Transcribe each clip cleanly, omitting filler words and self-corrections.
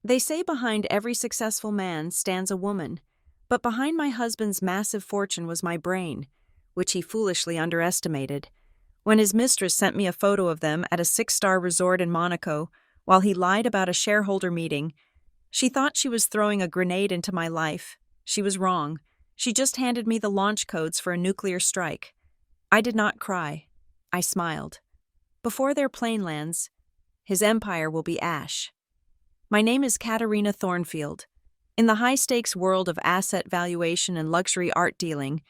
They say behind every successful man stands a woman, but behind my husband's massive fortune was my brain, which he foolishly underestimated. When his mistress sent me a photo of them at a six-star resort in Monaco, while he lied about a shareholder meeting, she thought she was throwing a grenade into my life. She was wrong. She just handed me the launch codes for a nuclear strike. I did not cry. I smiled. Before their plane lands, his empire will be ash. My name is Katerina Thornfield. In the high-stakes world of asset valuation and luxury art dealing,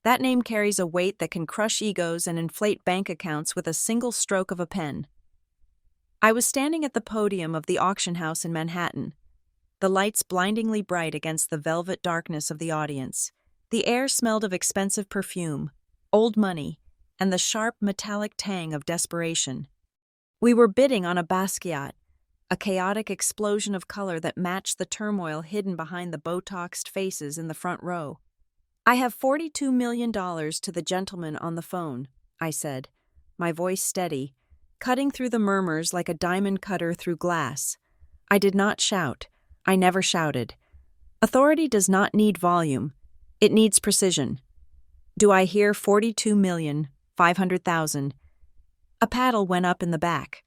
that name carries a weight that can crush egos and inflate bank accounts with a single stroke of a pen. I was standing at the podium of the auction house in Manhattan, the lights blindingly bright against the velvet darkness of the audience. The air smelled of expensive perfume, old money, and the sharp metallic tang of desperation. We were bidding on a Basquiat, a chaotic explosion of color that matched the turmoil hidden behind the Botoxed faces in the front row. "I have $42 million to the gentleman on the phone," I said, my voice steady, cutting through the murmurs like a diamond cutter through glass. I did not shout. I never shouted. Authority does not need volume. It needs precision. Do I hear 42,500,000? A paddle went up in the back.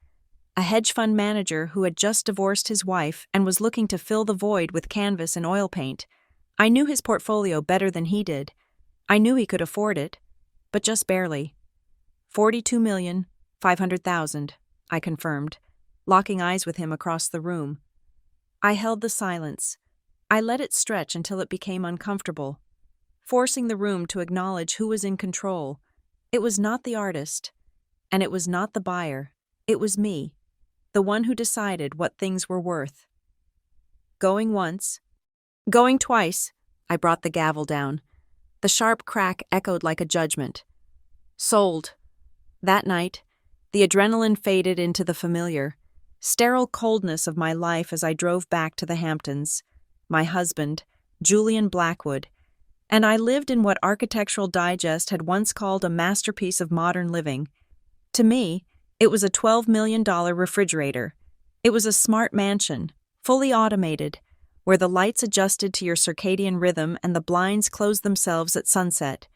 A hedge fund manager who had just divorced his wife and was looking to fill the void with canvas and oil paint. I knew his portfolio better than he did. I knew he could afford it, but just barely. 42,500,000, I confirmed, locking eyes with him across the room. I held the silence. I let it stretch until it became uncomfortable, forcing the room to acknowledge who was in control. It was not the artist, and it was not the buyer. It was me, the one who decided what things were worth. Going once. Going twice. I brought the gavel down. The sharp crack echoed like a judgment. Sold. That night, the adrenaline faded into the familiar, sterile coldness of my life as I drove back to the Hamptons. My husband, Julian Blackwood, and I lived in what Architectural Digest had once called a masterpiece of modern living. To me, it was a $12 million refrigerator. It was a smart mansion, fully automated, where the lights adjusted to your circadian rhythm and the blinds closed themselves at sunset.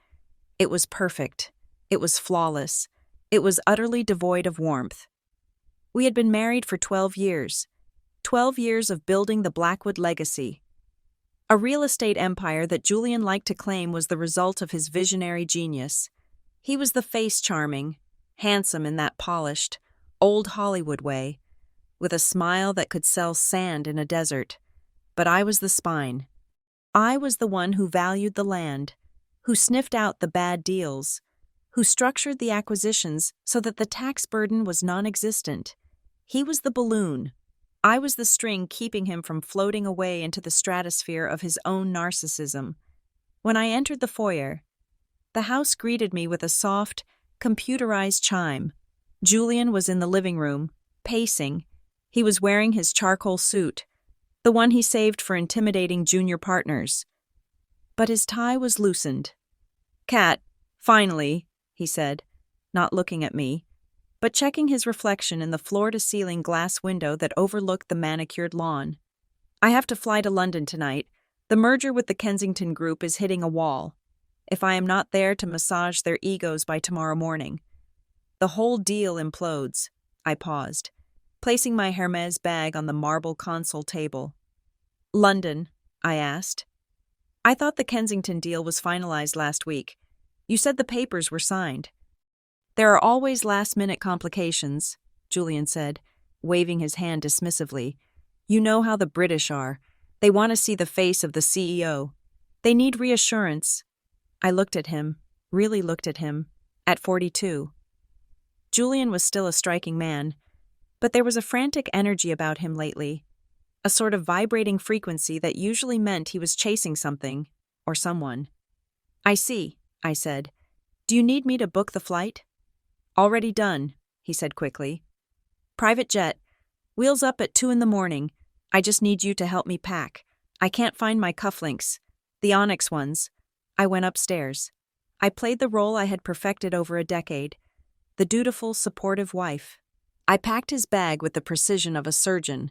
It was perfect. It was flawless. It was utterly devoid of warmth. We had been married for 12 years. 12 years of building the Blackwood legacy. A real estate empire that Julian liked to claim was the result of his visionary genius. He was the face charming, handsome in that polished, old Hollywood way, with a smile that could sell sand in a desert. But I was the spine. I was the one who valued the land, who sniffed out the bad deals, who structured the acquisitions so that the tax burden was non-existent. He was the balloon. I was the string keeping him from floating away into the stratosphere of his own narcissism. When I entered the foyer, the house greeted me with a soft, computerized chime. Julian was in the living room, pacing. He was wearing his charcoal suit, the one he saved for intimidating junior partners. But his tie was loosened. "Kat, finally," he said, not looking at me, but checking his reflection in the floor-to-ceiling glass window that overlooked the manicured lawn. "I have to fly to London tonight. The merger with the Kensington Group is hitting a wall. If I am not there to massage their egos by tomorrow morning, the whole deal implodes." I paused, placing my Hermes bag on the marble console table. "London?" I asked. "I thought the Kensington deal was finalized last week. You said the papers were signed." "There are always last-minute complications," Julian said, waving his hand dismissively. "You know how the British are. They want to see the face of the CEO. They need reassurance." I looked at him, really looked at him, at 42. Julian was still a striking man, but there was a frantic energy about him lately, a sort of vibrating frequency that usually meant he was chasing something, or someone. "I see," I said. "Do you need me to book the flight?" "Already done," he said quickly. "Private jet. Wheels up at 2 a.m. I just need you to help me pack. I can't find my cufflinks. The onyx ones." I went upstairs. I played the role I had perfected over a decade, the dutiful, supportive wife. I packed his bag with the precision of a surgeon,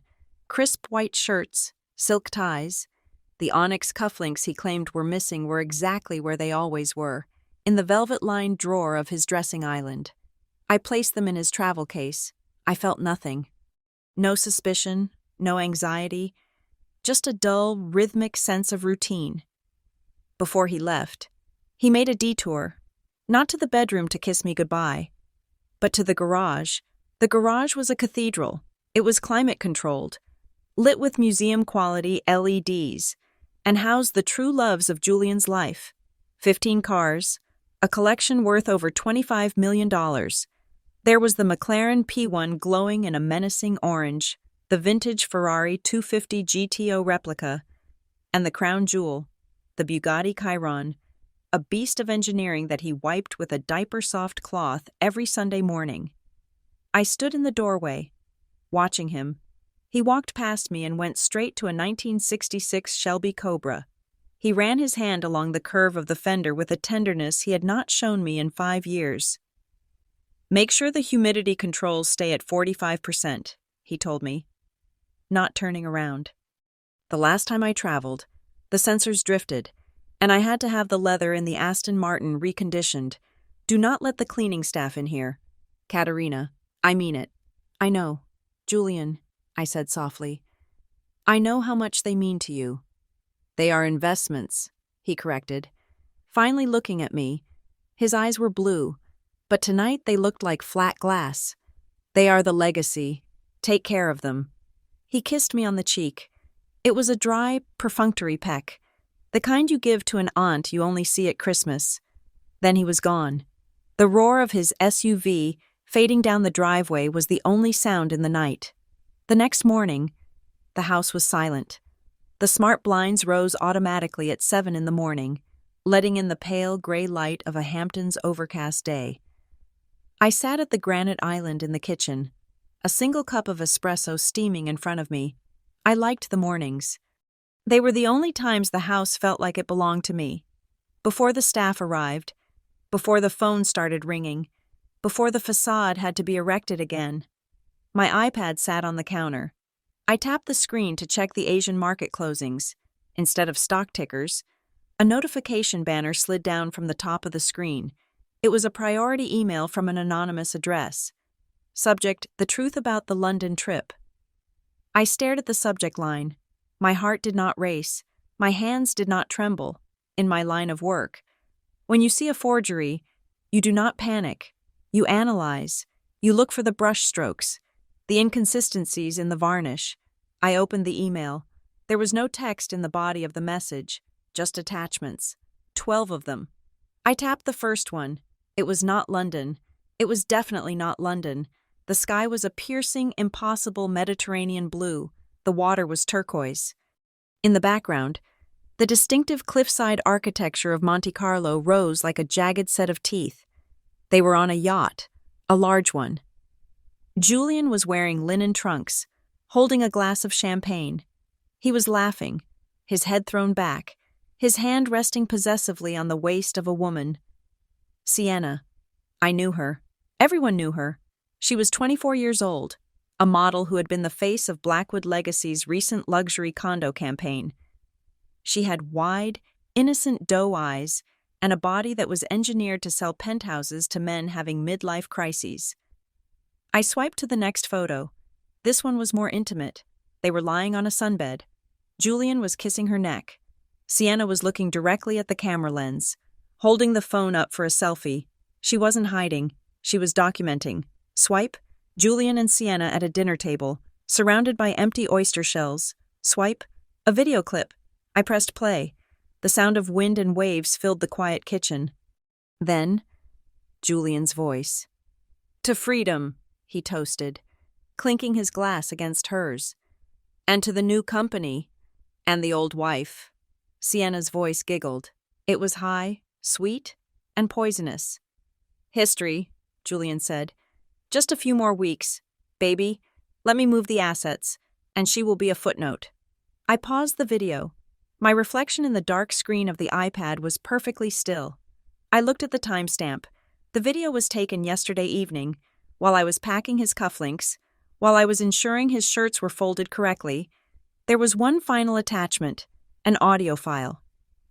Crisp white shirts, silk ties. The onyx cufflinks he claimed were missing were exactly where they always were, in the velvet-lined drawer of his dressing island. I placed them in his travel case. I felt nothing. No suspicion, no anxiety, just a dull, rhythmic sense of routine. Before he left, he made a detour, not to the bedroom to kiss me goodbye, but to the garage. The garage was a cathedral. It was climate-controlled, lit with museum-quality LEDs, and housed the true loves of Julian's life. 15 cars, a collection worth over $25 million. There was the McLaren P1 glowing in a menacing orange, the vintage Ferrari 250 GTO replica, and the crown jewel, the Bugatti Chiron, a beast of engineering that he wiped with a diaper-soft cloth every Sunday morning. I stood in the doorway, watching him. He walked past me and went straight to a 1966 Shelby Cobra. He ran his hand along the curve of the fender with a tenderness he had not shown me in 5 years. "Make sure the humidity controls stay at 45%, he told me, not turning around. The last time I traveled, the sensors drifted, and I had to have the leather in the Aston Martin reconditioned. Do not let the cleaning staff in here. Katerina, I mean it." "I know, Julian," I said softly. "I know how much they mean to you." "They are investments," he corrected, finally looking at me. His eyes were blue, but tonight they looked like flat glass. "They are the legacy. Take care of them." He kissed me on the cheek. It was a dry, perfunctory peck, the kind you give to an aunt you only see at Christmas. Then he was gone. The roar of his SUV fading down the driveway was the only sound in the night. The next morning, the house was silent. The smart blinds rose automatically at 7 in the morning, letting in the pale gray light of a Hamptons overcast day. I sat at the granite island in the kitchen, a single cup of espresso steaming in front of me. I liked the mornings. They were the only times the house felt like it belonged to me. Before the staff arrived, before the phone started ringing, before the facade had to be erected again. My iPad sat on the counter. I tapped the screen to check the Asian market closings. Instead of stock tickers, a notification banner slid down from the top of the screen. It was a priority email from an anonymous address. Subject: the truth about the London trip. I stared at the subject line. My heart did not race. My hands did not tremble. In my line of work, when you see a forgery, you do not panic. You analyze. You look for the brush strokes, the inconsistencies in the varnish. I opened the email. There was no text in the body of the message, just attachments. 12 of them. I tapped the first one. It was not London. It was definitely not London. The sky was a piercing, impossible Mediterranean blue. The water was turquoise. In the background, the distinctive cliffside architecture of Monte Carlo rose like a jagged set of teeth. They were on a yacht, a large one. Julian was wearing linen trunks, holding a glass of champagne. He was laughing, his head thrown back, his hand resting possessively on the waist of a woman. Sienna. I knew her. Everyone knew her. She was 24 years old, a model who had been the face of Blackwood Legacy's recent luxury condo campaign. She had wide, innocent doe eyes and a body that was engineered to sell penthouses to men having midlife crises. I swiped to the next photo. This one was more intimate. They were lying on a sunbed. Julian was kissing her neck. Sienna was looking directly at the camera lens, holding the phone up for a selfie. She wasn't hiding. She was documenting. Swipe, Julian and Sienna at a dinner table, surrounded by empty oyster shells. Swipe, a video clip. I pressed play. The sound of wind and waves filled the quiet kitchen. Then, Julian's voice. "To freedom," he toasted, clinking his glass against hers. "And to the new company, and the old wife." Sienna's voice giggled. It was high, sweet, and poisonous. "History," Julian said. "Just a few more weeks. Baby, let me move the assets, and she will be a footnote." I paused the video. My reflection in the dark screen of the iPad was perfectly still. I looked at the timestamp. The video was taken yesterday evening, while I was packing his cufflinks, While I was ensuring his shirts were folded correctly, there was one final attachment, an audio file.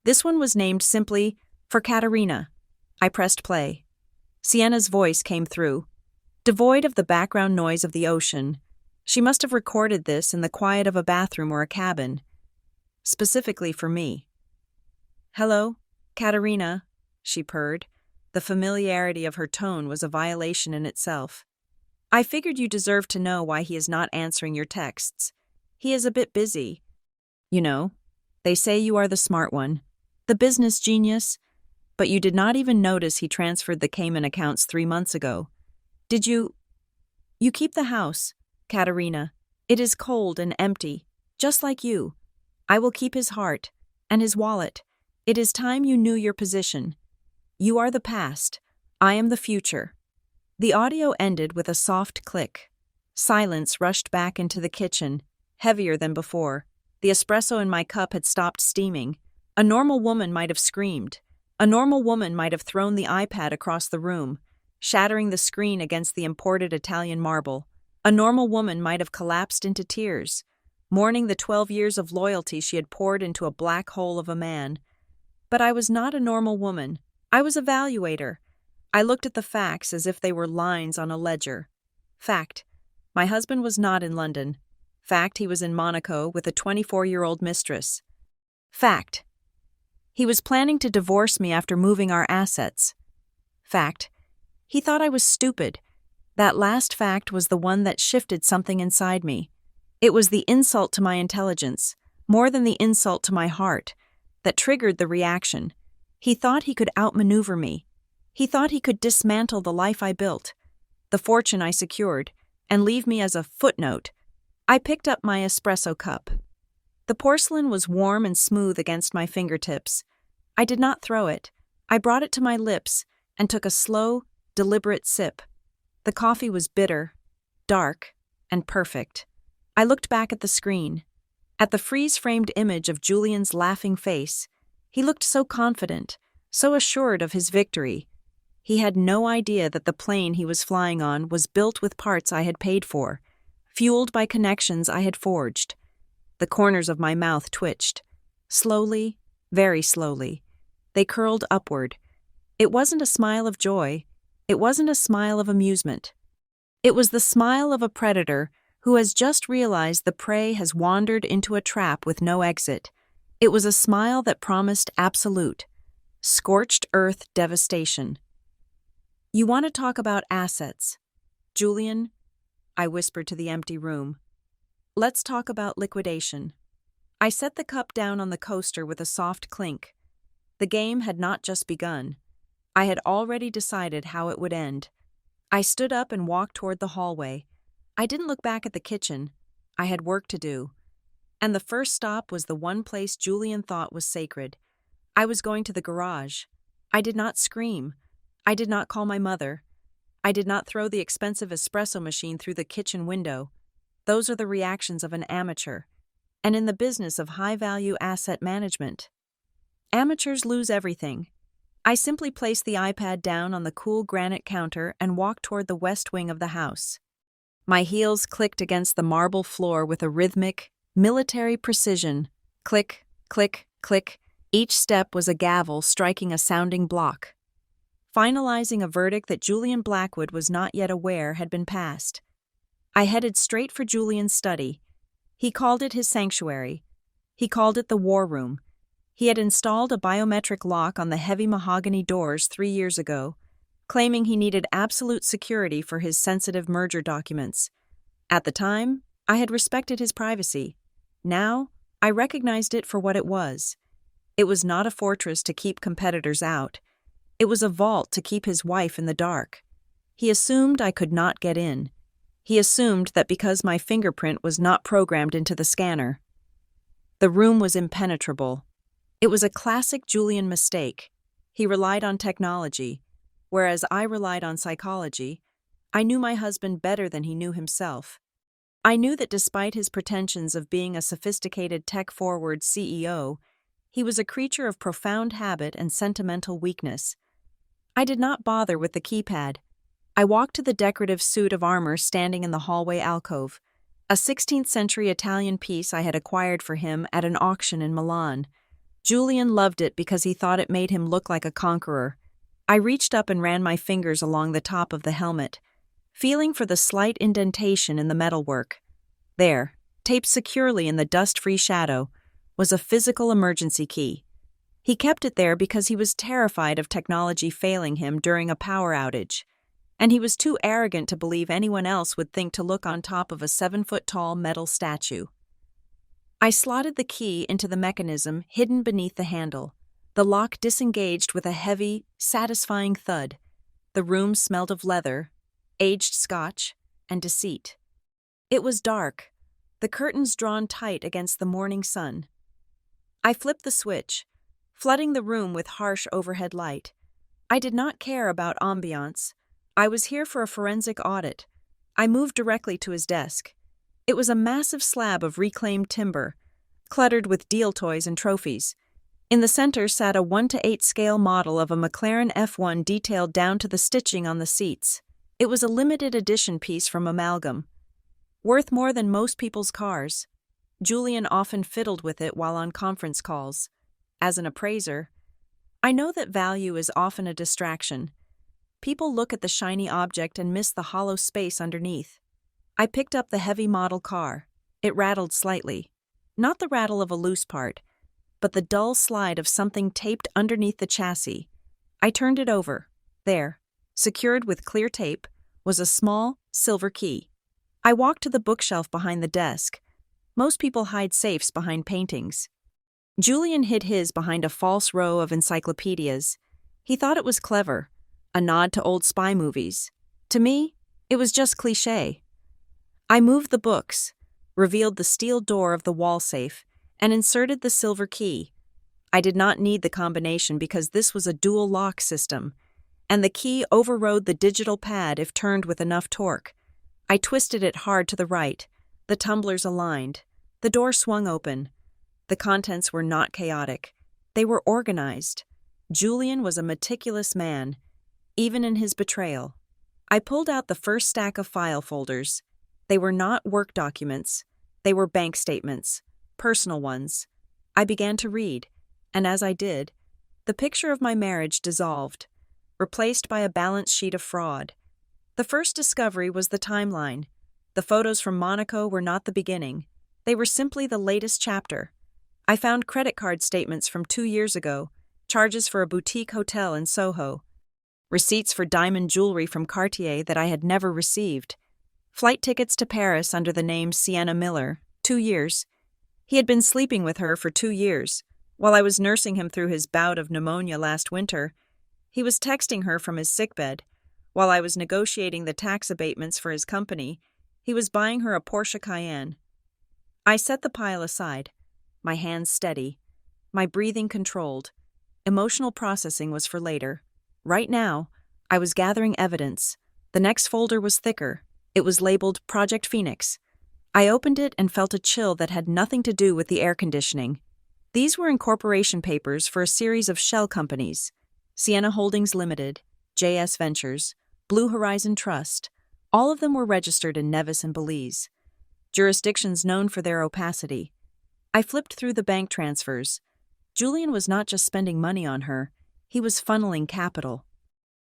This one was named simply, "For Katerina." I pressed play. Sienna's voice came through, devoid of the background noise of the ocean. She must have recorded this in the quiet of a bathroom or a cabin, specifically for me. "Hello, Katerina," she purred. The familiarity of her tone was a violation in itself. "I figured you deserved to know why he is not answering your texts. He is a bit busy. You know, they say you are the smart one, the business genius, but you did not even notice he transferred the Cayman accounts 3 months ago. Did you? You keep the house, Katerina. It is cold and empty, just like you. I will keep his heart and his wallet. It is time you knew your position. You are the past. I am the future." The audio ended with a soft click. Silence rushed back into the kitchen, heavier than before. The espresso in my cup had stopped steaming. A normal woman might have screamed. A normal woman might have thrown the iPad across the room, shattering the screen against the imported Italian marble. A normal woman might have collapsed into tears, mourning the 12 years of loyalty she had poured into a black hole of a man. But I was not a normal woman. I was a valuator. I looked at the facts as if they were lines on a ledger. Fact: my husband was not in London. Fact: he was in Monaco with a 24-year-old mistress. Fact: he was planning to divorce me after moving our assets. Fact: he thought I was stupid. That last fact was the one that shifted something inside me. It was the insult to my intelligence, more than the insult to my heart, that triggered the reaction. He thought he could outmaneuver me. He thought he could dismantle the life I built, the fortune I secured, and leave me as a footnote. I picked up my espresso cup. The porcelain was warm and smooth against my fingertips. I did not throw it. I brought it to my lips and took a slow, deliberate sip. The coffee was bitter, dark, and perfect. I looked back at the screen, at the freeze-framed image of Julian's laughing face. He looked so confident, so assured of his victory. He had no idea that the plane he was flying on was built with parts I had paid for, fueled by connections I had forged. The corners of my mouth twitched. Slowly, very slowly. They curled upward. It wasn't a smile of joy. It wasn't a smile of amusement. It was the smile of a predator who has just realized the prey has wandered into a trap with no exit. It was a smile that promised absolute, scorched earth devastation. "You want to talk about assets, Julian?" I whispered to the empty room. "Let's talk about liquidation." I set the cup down on the coaster with a soft clink. The game had not just begun. I had already decided how it would end. I stood up and walked toward the hallway. I didn't look back at the kitchen. I had work to do. And the first stop was the one place Julian thought was sacred. I was going to the garage. I did not scream. I did not call my mother. I did not throw the expensive espresso machine through the kitchen window. Those are the reactions of an amateur, and in the business of high-value asset management. Amateurs lose everything. I simply placed the iPad down on the cool granite counter and walked toward the west wing of the house. My heels clicked against the marble floor with a rhythmic, military precision. Click, click, click. Each step was a gavel striking a sounding block, finalizing a verdict that Julian Blackwood was not yet aware had been passed. I headed straight for Julian's study. He called it his sanctuary. He called it the war room. He had installed a biometric lock on the heavy mahogany doors 3 years ago, claiming he needed absolute security for his sensitive merger documents. At the time, I had respected his privacy. Now, I recognized it for what it was. It was not a fortress to keep competitors out. It was a vault to keep his wife in the dark. He assumed I could not get in. He assumed that because my fingerprint was not programmed into the scanner. The room was impenetrable. It was a classic Julian mistake. He relied on technology, whereas I relied on psychology. I knew my husband better than he knew himself. I knew that despite his pretensions of being a sophisticated tech-forward CEO, he was a creature of profound habit and sentimental weakness. I did not bother with the keypad. I walked to the decorative suit of armor standing in the hallway alcove, a 16th century Italian piece I had acquired for him at an auction in Milan. Julian loved it because he thought it made him look like a conqueror. I reached up and ran my fingers along the top of the helmet, feeling for the slight indentation in the metalwork. There, taped securely in the dust-free shadow, was a physical emergency key. He kept it there because he was terrified of technology failing him during a power outage, and he was too arrogant to believe anyone else would think to look on top of a 7-foot-tall metal statue. I slotted the key into the mechanism hidden beneath the handle. The lock disengaged with a heavy, satisfying thud. The room smelled of leather, aged scotch, and deceit. It was dark, the curtains drawn tight against the morning sun. I flipped the switch, flooding the room with harsh overhead light. I did not care about ambiance. I was here for a forensic audit. I moved directly to his desk. It was a massive slab of reclaimed timber, cluttered with deal toys and trophies. In the center sat a 1:8 scale model of a McLaren F1 detailed down to the stitching on the seats. It was a limited edition piece from Amalgam, worth more than most people's cars. Julian often fiddled with it while on conference calls. As an appraiser, I know that value is often a distraction. People look at the shiny object and miss the hollow space underneath. I picked up the heavy model car. It rattled slightly. Not the rattle of a loose part, but the dull slide of something taped underneath the chassis. I turned it over. There, secured with clear tape, was a small, silver key. I walked to the bookshelf behind the desk. Most people hide safes behind paintings. Julian hid his behind a false row of encyclopedias. He thought it was clever, a nod to old spy movies. To me, it was just cliché. I moved the books, revealed the steel door of the wall safe, and inserted the silver key. I did not need the combination because this was a dual lock system, and the key overrode the digital pad if turned with enough torque. I twisted it hard to the right. The tumblers aligned. The door swung open. The contents were not chaotic. They were organized. Julian was a meticulous man, even in his betrayal. I pulled out the first stack of file folders. They were not work documents. They were bank statements, personal ones. I began to read, and as I did, the picture of my marriage dissolved, replaced by a balance sheet of fraud. The first discovery was the timeline. The photos from Monaco were not the beginning. They were simply the latest chapter. I found credit card statements from 2 years ago, charges for a boutique hotel in Soho, receipts for diamond jewelry from Cartier that I had never received, flight tickets to Paris under the name Sienna Miller, 2 years. He had been sleeping with her for 2 years. While I was nursing him through his bout of pneumonia last winter, he was texting her from his sickbed. While I was negotiating the tax abatements for his company, he was buying her a Porsche Cayenne. I set the pile aside, my hands steady, my breathing controlled. Emotional processing was for later. Right now, I was gathering evidence. The next folder was thicker. It was labeled Project Phoenix. I opened it and felt a chill that had nothing to do with the air conditioning. These were incorporation papers for a series of shell companies: Sienna Holdings Limited, JS Ventures, Blue Horizon Trust. All of them were registered in Nevis and Belize, jurisdictions known for their opacity. I flipped through the bank transfers. Julian was not just spending money on her, he was funneling capital.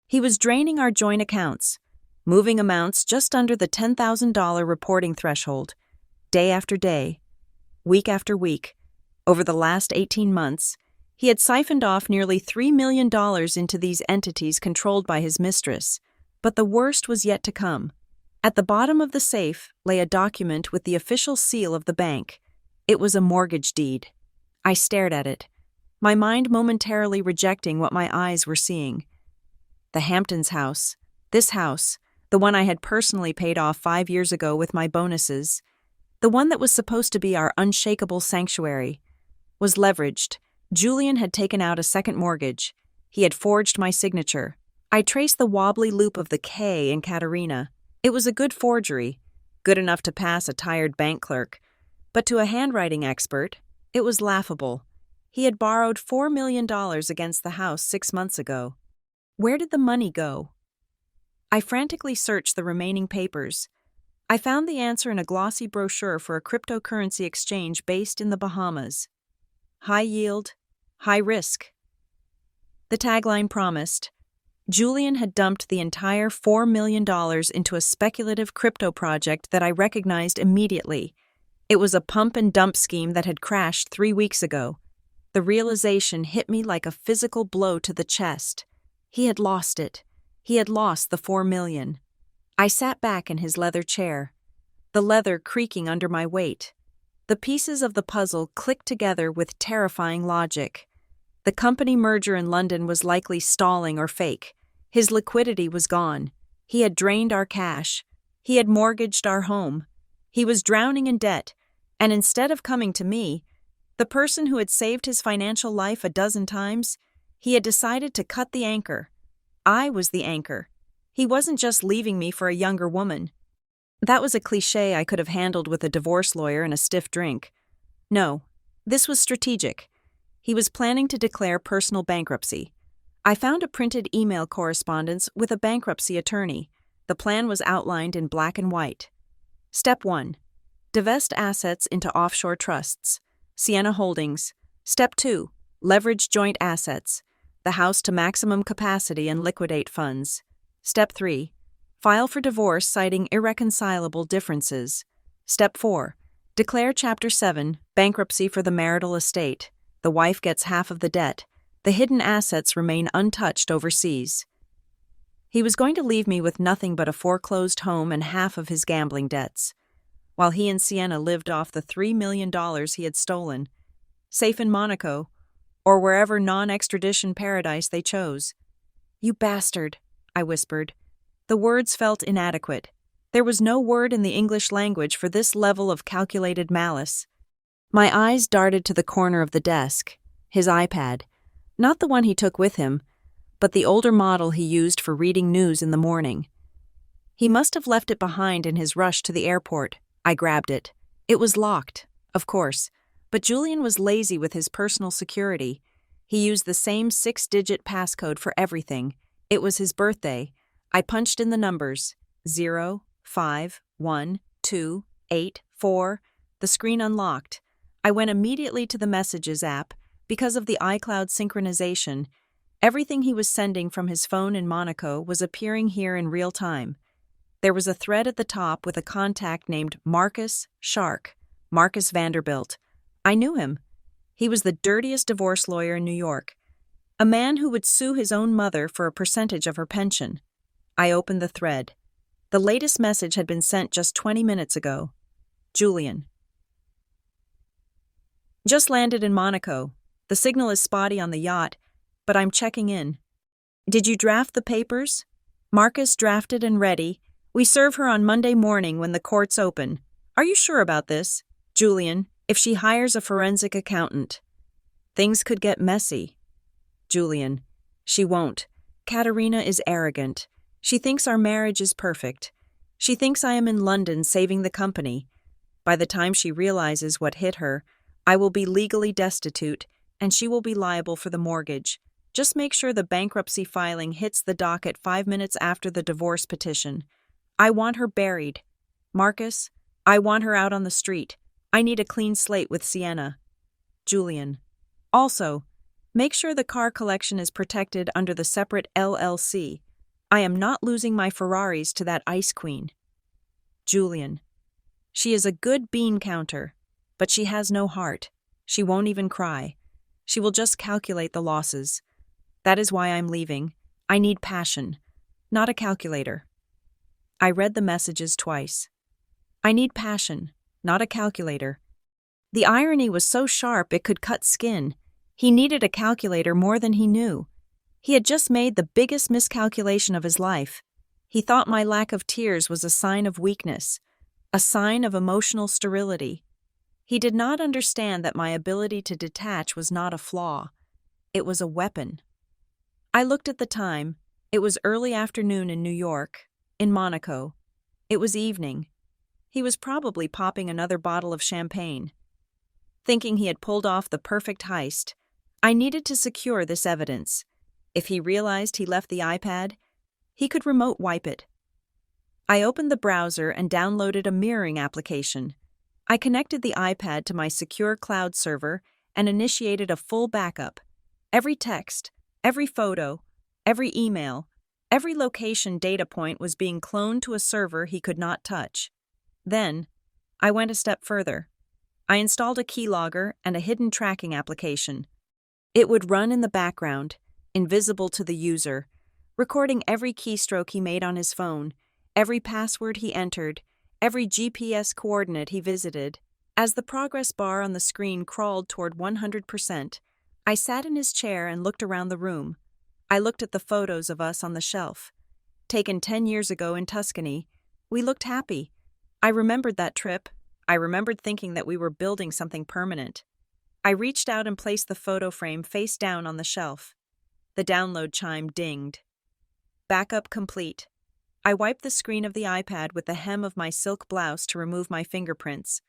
He was draining our joint accounts, moving amounts just under the $10,000 reporting threshold, day after day, week after week. Over the last 18 months, he had siphoned off nearly $3 million into these entities controlled by his mistress. But the worst was yet to come. At the bottom of the safe lay a document with the official seal of the bank. It was a mortgage deed. I stared at it, my mind momentarily rejecting what my eyes were seeing. The Hamptons house, this house, the one I had personally paid off 5 years ago with my bonuses, the one that was supposed to be our unshakable sanctuary, was leveraged. Julian had taken out a second mortgage. He had forged my signature. I traced the wobbly loop of the K in Katerina. It was a good forgery, good enough to pass a tired bank clerk. But to a handwriting expert, it was laughable. He had borrowed $4 million against the house 6 months ago. Where did the money go? I frantically searched the remaining papers. I found the answer in a glossy brochure for a cryptocurrency exchange based in the Bahamas. High yield, high risk. The tagline promised. Julian had dumped the entire $4 million into a speculative crypto project that I recognized immediately. It was a pump and dump scheme that had crashed 3 weeks ago. The realization hit me like a physical blow to the chest. He had lost it. He had lost the $4 million. I sat back in his leather chair, the leather creaking under my weight. The pieces of the puzzle clicked together with terrifying logic. The company merger in London was likely stalling or fake. His liquidity was gone. He had drained our cash. He had mortgaged our home. He was drowning in debt, and instead of coming to me, the person who had saved his financial life a dozen times, he had decided to cut the anchor. I was the anchor. He wasn't just leaving me for a younger woman. That was a cliché I could have handled with a divorce lawyer and a stiff drink. No, this was strategic. He was planning to declare personal bankruptcy. I found a printed email correspondence with a bankruptcy attorney. The plan was outlined in black and white. Step 1. Divest assets into offshore trusts. Sienna Holdings. Step 2. Leverage joint assets. The house to maximum capacity and liquidate funds. Step 3. File for divorce citing irreconcilable differences. Step 4. Declare Chapter 7, bankruptcy for the marital estate. The wife gets half of the debt. The hidden assets remain untouched overseas. He was going to leave me with nothing but a foreclosed home and half of his gambling debts, while he and Sienna lived off the $3 million he had stolen, safe in Monaco, or wherever non-extradition paradise they chose. "You bastard," I whispered. The words felt inadequate. There was no word in the English language for this level of calculated malice. My eyes darted to the corner of the desk, his iPad, not the one he took with him, but the older model he used for reading news in the morning. He must have left it behind in his rush to the airport. I grabbed it. It was locked, of course, but Julian was lazy with his personal security. He used the same 6-digit passcode for everything. It was his birthday. I punched in the numbers, 0, 5, 1, 2, 8, 4. The screen unlocked. I went immediately to the Messages app. Because of the iCloud synchronization, everything he was sending from his phone in Monaco was appearing here in real time. There was a thread at the top with a contact named Marcus Shark, Marcus Vanderbilt. I knew him. He was the dirtiest divorce lawyer in New York, a man who would sue his own mother for a percentage of her pension. I opened the thread. The latest message had been sent just 20 minutes ago. Julian. Just landed in Monaco. The signal is spotty on the yacht, but I'm checking in. Did you draft the papers? Marcus drafted and ready. We serve her on Monday morning when the courts open. Are you sure about this? Julian, if she hires a forensic accountant. Things could get messy. Julian, she won't. Katerina is arrogant. She thinks our marriage is perfect. She thinks I am in London saving the company. By the time she realizes what hit her, I will be legally destitute, and she will be liable for the mortgage. Just make sure the bankruptcy filing hits the docket 5 minutes after the divorce petition. I want her buried. Marcus, I want her out on the street. I need a clean slate with Sienna. Julian. Also, make sure the car collection is protected under the separate LLC. I am not losing my Ferraris to that ice queen. Julian. She is a good bean counter, but she has no heart. She won't even cry. She will just calculate the losses. That is why I'm leaving. I need passion, not a calculator. I read the messages twice. I need passion, not a calculator. The irony was so sharp it could cut skin. He needed a calculator more than he knew. He had just made the biggest miscalculation of his life. He thought my lack of tears was a sign of weakness, a sign of emotional sterility. He did not understand that my ability to detach was not a flaw. It was a weapon. I looked at the time. It was early afternoon in New York, in Monaco. It was evening. He was probably popping another bottle of champagne. Thinking he had pulled off the perfect heist, I needed to secure this evidence. If he realized he left the iPad, He could remote wipe it. I opened the browser and downloaded a mirroring application. I connected the iPad to my secure cloud server and initiated a full backup. Every text, every photo, every email, every location data point was being cloned to a server he could not touch. Then, I went a step further. I installed a keylogger and a hidden tracking application. It would run in the background, invisible to the user, recording every keystroke he made on his phone, every password he entered, every GPS coordinate he visited. As the progress bar on the screen crawled toward 100%, I sat in his chair and looked around the room. I looked at the photos of us on the shelf. Taken 10 years ago in Tuscany, we looked happy. I remembered that trip. I remembered thinking that we were building something permanent. I reached out and placed the photo frame face down on the shelf. The download chime dinged. Backup complete. I wiped the screen of the iPad with the hem of my silk blouse to remove my fingerprints,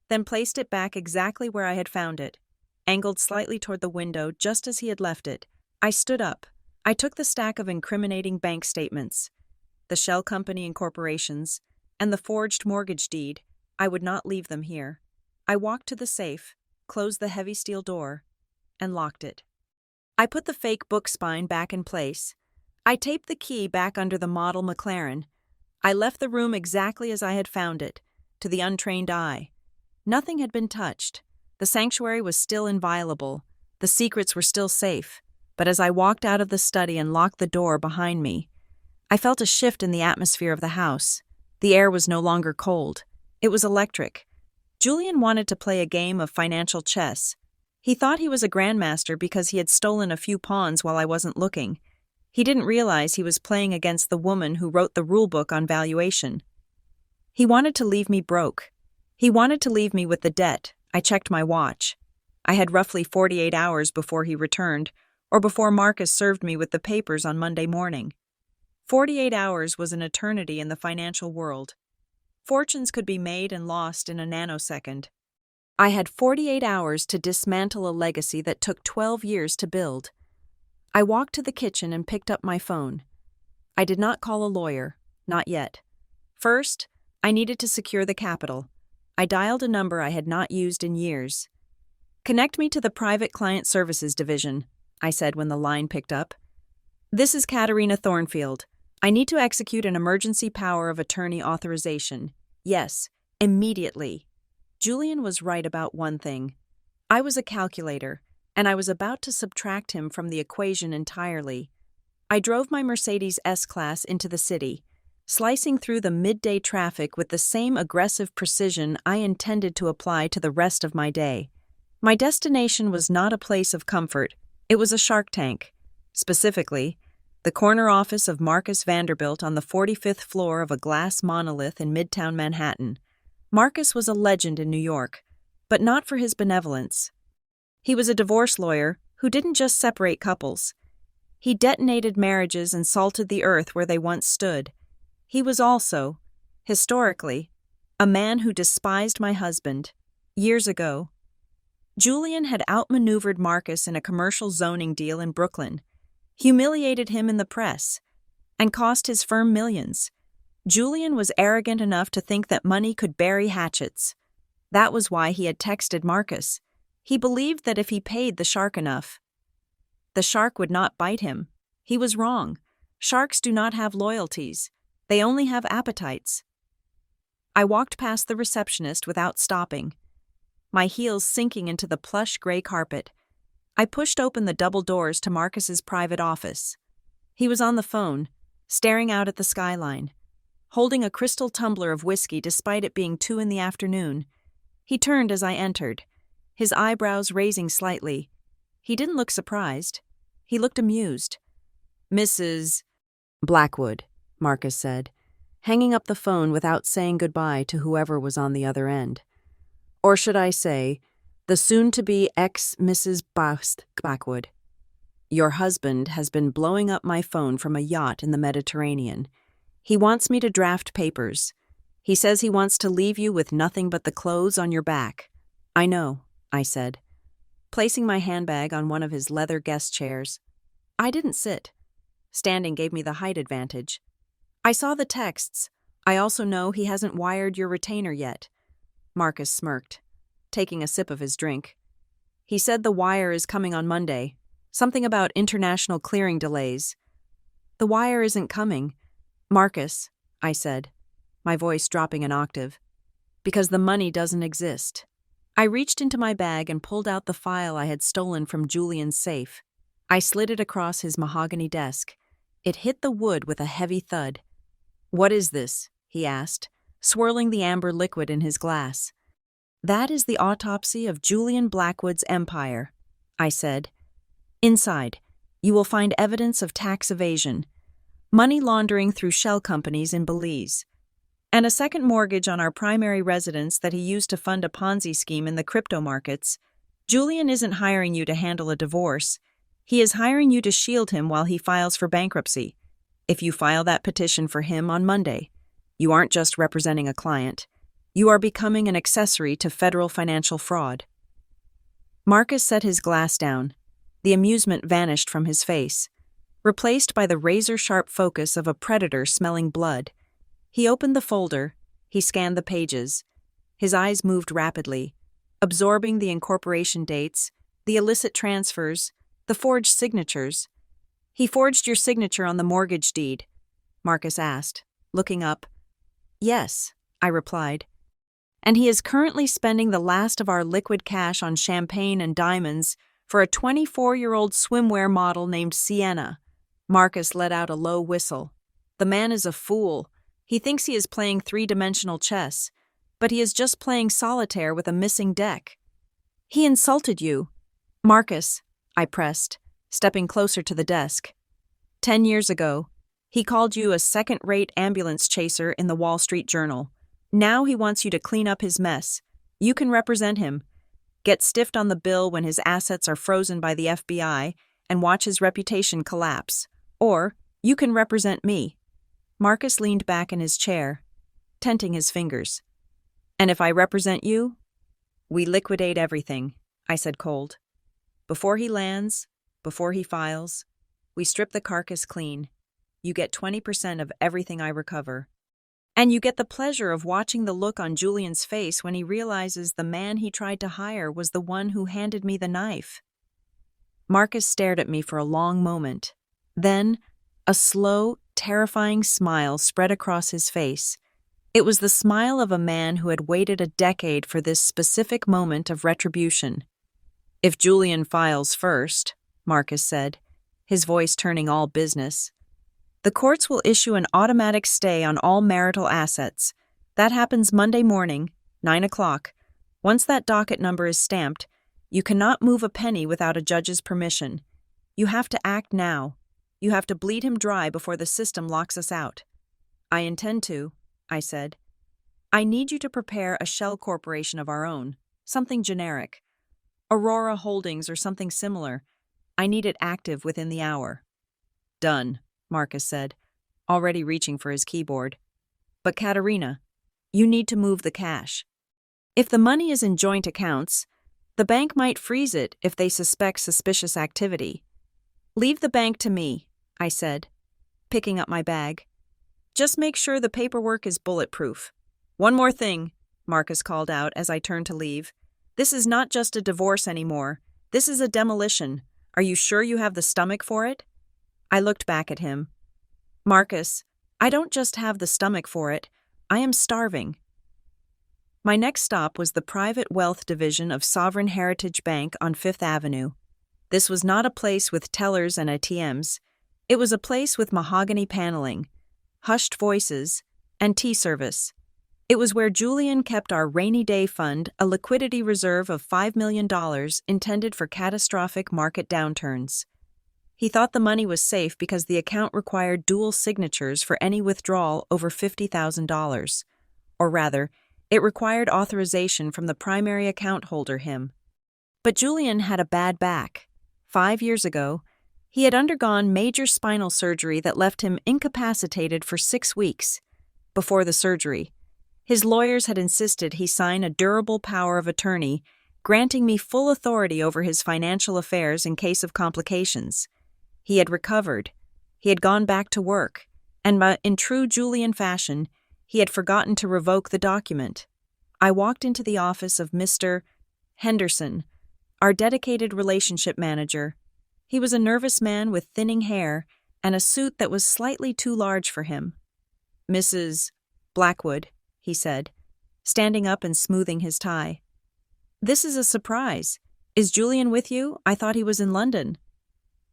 then placed it back exactly where I had found it, angled slightly toward the window just as he had left it. I stood up. I took the stack of incriminating bank statements, the shell company incorporations, and the forged mortgage deed. I would not leave them here. I walked to the safe, closed the heavy steel door, and locked it. I put the fake book spine back in place. I taped the key back under the model McLaren. I left the room exactly as I had found it, to the untrained eye. Nothing had been touched. The sanctuary was still inviolable. The secrets were still safe. But as I walked out of the study and locked the door behind me, I felt a shift in the atmosphere of the house. The air was no longer cold. It was electric. Julian wanted to play a game of financial chess. He thought he was a grandmaster because he had stolen a few pawns while I wasn't looking. He didn't realize he was playing against the woman who wrote the rulebook on valuation. He wanted to leave me broke. He wanted to leave me with the debt. I checked my watch. I had roughly 48 hours before he returned, or before Marcus served me with the papers on Monday morning. 48 hours was an eternity in the financial world. Fortunes could be made and lost in a nanosecond. I had 48 hours to dismantle a legacy that took 12 years to build. I walked to the kitchen and picked up my phone. I did not call a lawyer, not yet. First, I needed to secure the capital. I dialed a number I had not used in years. "Connect me to the Private Client Services Division," I said when the line picked up. "This is Katerina Thornfield. I need to execute an emergency power of attorney authorization. Yes, immediately." Julian was right about one thing. I was a calculator, and I was about to subtract him from the equation entirely. I drove my Mercedes S-Class into the city, slicing through the midday traffic with the same aggressive precision I intended to apply to the rest of my day. My destination was not a place of comfort. It was a shark tank. Specifically, the corner office of Marcus Vanderbilt on the 45th floor of a glass monolith in Midtown Manhattan. Marcus was a legend in New York, but not for his benevolence. He was a divorce lawyer who didn't just separate couples. He detonated marriages and salted the earth where they once stood. He was also, historically, a man who despised my husband. Years ago, Julian had outmaneuvered Marcus in a commercial zoning deal in Brooklyn, humiliated him in the press, and cost his firm millions. Julian was arrogant enough to think that money could bury hatchets. That was why he had texted Marcus. He believed that if he paid the shark enough, the shark would not bite him. He was wrong. Sharks do not have loyalties. They only have appetites. I walked past the receptionist without stopping, my heels sinking into the plush gray carpet. I pushed open the double doors to Marcus's private office. He was on the phone, staring out at the skyline, holding a crystal tumbler of whiskey despite it being 2 p.m. He turned as I entered, his eyebrows raising slightly. He didn't look surprised. He looked amused. "Mrs. Blackwood," Marcus said, hanging up the phone without saying goodbye to whoever was on the other end. Or should I say, the soon-to-be ex-Mrs. Blackwood. "Your husband has been blowing up my phone from a yacht in the Mediterranean. He wants me to draft papers. He says he wants to leave you with nothing but the clothes on your back." "I know," I said, placing my handbag on one of his leather guest chairs. I didn't sit. Standing gave me the height advantage. I saw the texts. I also know he hasn't wired your retainer yet. Marcus smirked, taking a sip of his drink. He said the wire is coming on Monday. Something about international clearing delays. The wire isn't coming. Marcus, I said, my voice dropping an octave, because the money doesn't exist. I reached into my bag and pulled out the file I had stolen from Julian's safe. I slid it across his mahogany desk. It hit the wood with a heavy thud. "What is this?" he asked, swirling the amber liquid in his glass. "That is the autopsy of Julian Blackwood's empire," I said. "Inside, you will find evidence of tax evasion, money laundering through shell companies in Belize, and a second mortgage on our primary residence that he used to fund a Ponzi scheme in the crypto markets. Julian isn't hiring you to handle a divorce. He is hiring you to shield him while he files for bankruptcy. If you file that petition for him on Monday, you aren't just representing a client. You are becoming an accessory to federal financial fraud." Marcus set his glass down. The amusement vanished from his face, replaced by the razor-sharp focus of a predator smelling blood. He opened the folder. He scanned the pages. His eyes moved rapidly, absorbing the incorporation dates, the illicit transfers, the forged signatures. "He forged your signature on the mortgage deed?" Marcus asked, looking up. "Yes," I replied. "And he is currently spending the last of our liquid cash on champagne and diamonds for a 24-year-old swimwear model named Sienna." Marcus let out a low whistle. "The man is a fool. He thinks he is playing three-dimensional chess, but he is just playing solitaire with a missing deck. He insulted you." "Marcus," I pressed, stepping closer to the desk. 10 years ago, he called you a second-rate ambulance chaser in the Wall Street Journal. Now he wants you to clean up his mess. You can represent him, get stiffed on the bill when his assets are frozen by the FBI, and watch his reputation collapse. Or you can represent me." Marcus leaned back in his chair, tenting his fingers. "And if I represent you, we liquidate everything," I said cold. "Before he lands, before he files, we strip the carcass clean. You get 20% of everything I recover. And you get the pleasure of watching the look on Julian's face when he realizes the man he tried to hire was the one who handed me the knife." Marcus stared at me for a long moment. Then, a slow, terrifying smile spread across his face. It was the smile of a man who had waited a decade for this specific moment of retribution. "If Julian files first," Marcus said, his voice turning all business, "the courts will issue an automatic stay on all marital assets. That happens Monday morning, 9 o'clock. Once that docket number is stamped, you cannot move a penny without a judge's permission. You have to act now. You have to bleed him dry before the system locks us out." "I intend to," I said. "I need you to prepare a shell corporation of our own, something generic. Aurora Holdings or something similar. I need it active within the hour." "Done," Marcus said, already reaching for his keyboard. "But Katerina, you need to move the cash. If the money is in joint accounts, the bank might freeze it if they suspect suspicious activity." "Leave the bank to me," I said, picking up my bag. "Just make sure the paperwork is bulletproof." "One more thing," Marcus called out as I turned to leave. "This is not just a divorce anymore. This is a demolition. Are you sure you have the stomach for it?" I looked back at him. "Marcus, I don't just have the stomach for it. I am starving." My next stop was the private wealth division of Sovereign Heritage Bank on Fifth Avenue. This was not a place with tellers and ATMs. It was a place with mahogany paneling, hushed voices, and tea service. It was where Julian kept our rainy day fund, a liquidity reserve of $5 million intended for catastrophic market downturns. He thought the money was safe because the account required dual signatures for any withdrawal over $50,000. Or rather, it required authorization from the primary account holder, him. But Julian had a bad back. 5 years ago, he had undergone major spinal surgery that left him incapacitated for 6 weeks. Before the surgery, his lawyers had insisted he sign a durable power of attorney, granting me full authority over his financial affairs in case of complications. He had recovered. He had gone back to work, and in true Julian fashion, he had forgotten to revoke the document. I walked into the office of Mr. Henderson, our dedicated relationship manager. He was a nervous man with thinning hair and a suit that was slightly too large for him. "Mrs. Blackwood," he said, standing up and smoothing his tie. "This is a surprise. Is Julian with you? I thought he was in London."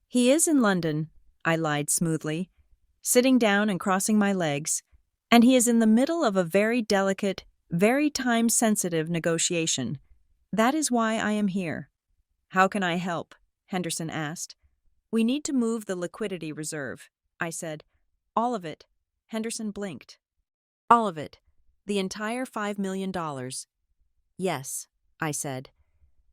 "He is in London," I lied smoothly, sitting down and crossing my legs, "and he is in the middle of a very delicate, very time-sensitive negotiation. That is why I am here." "How can I help?" Henderson asked. "We need to move the liquidity reserve," I said. "All of it." Henderson blinked. "All of it. The entire $5 million. "Yes," I said.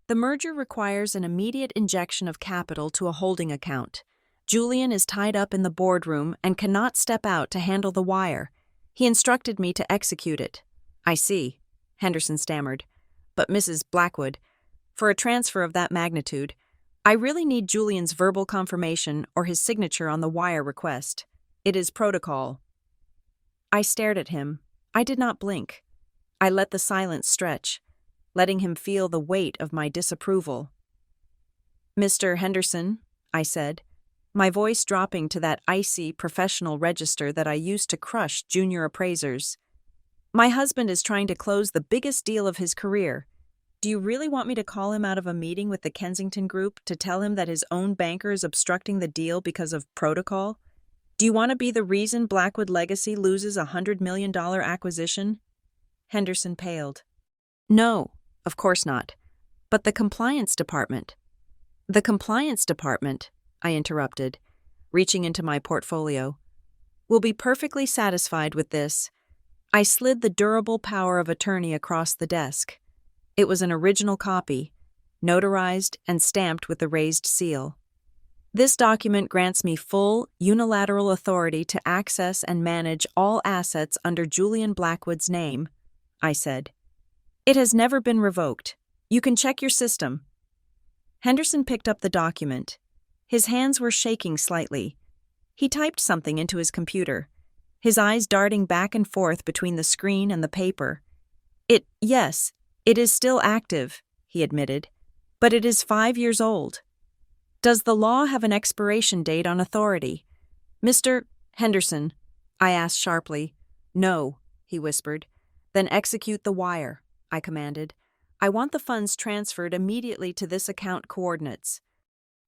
"The merger requires an immediate injection of capital to a holding account. Julian is tied up in the boardroom and cannot step out to handle the wire. He instructed me to execute it." "I see," Henderson stammered. "But Mrs. Blackwood, for a transfer of that magnitude, I really need Julian's verbal confirmation or his signature on the wire request. It is protocol." I stared at him. I did not blink. I let the silence stretch, letting him feel the weight of my disapproval. "Mr. Henderson," I said, my voice dropping to that icy professional register that I used to crush junior appraisers. "My husband is trying to close the biggest deal of his career. Do you really want me to call him out of a meeting with the Kensington Group to tell him that his own banker is obstructing the deal because of protocol? Do you want to be the reason Blackwood Legacy loses a $100 million acquisition?" Henderson paled. "No, of course not. But the compliance department." "The compliance department," I interrupted, reaching into my portfolio, "will be perfectly satisfied with this." I slid the durable power of attorney across the desk. It was an original copy, notarized and stamped with the raised seal. "This document grants me full, unilateral authority to access and manage all assets under Julian Blackwood's name," I said. "It has never been revoked. You can check your system." Henderson picked up the document. His hands were shaking slightly. He typed something into his computer, his eyes darting back and forth between the screen and the paper. Yes, it is still active," he admitted, "but it is 5 years old." "Does the law have an expiration date on authority?" "Mr. Henderson," I asked sharply. "No," he whispered. "Then execute the wire," I commanded. "I want the funds transferred immediately to this account coordinates."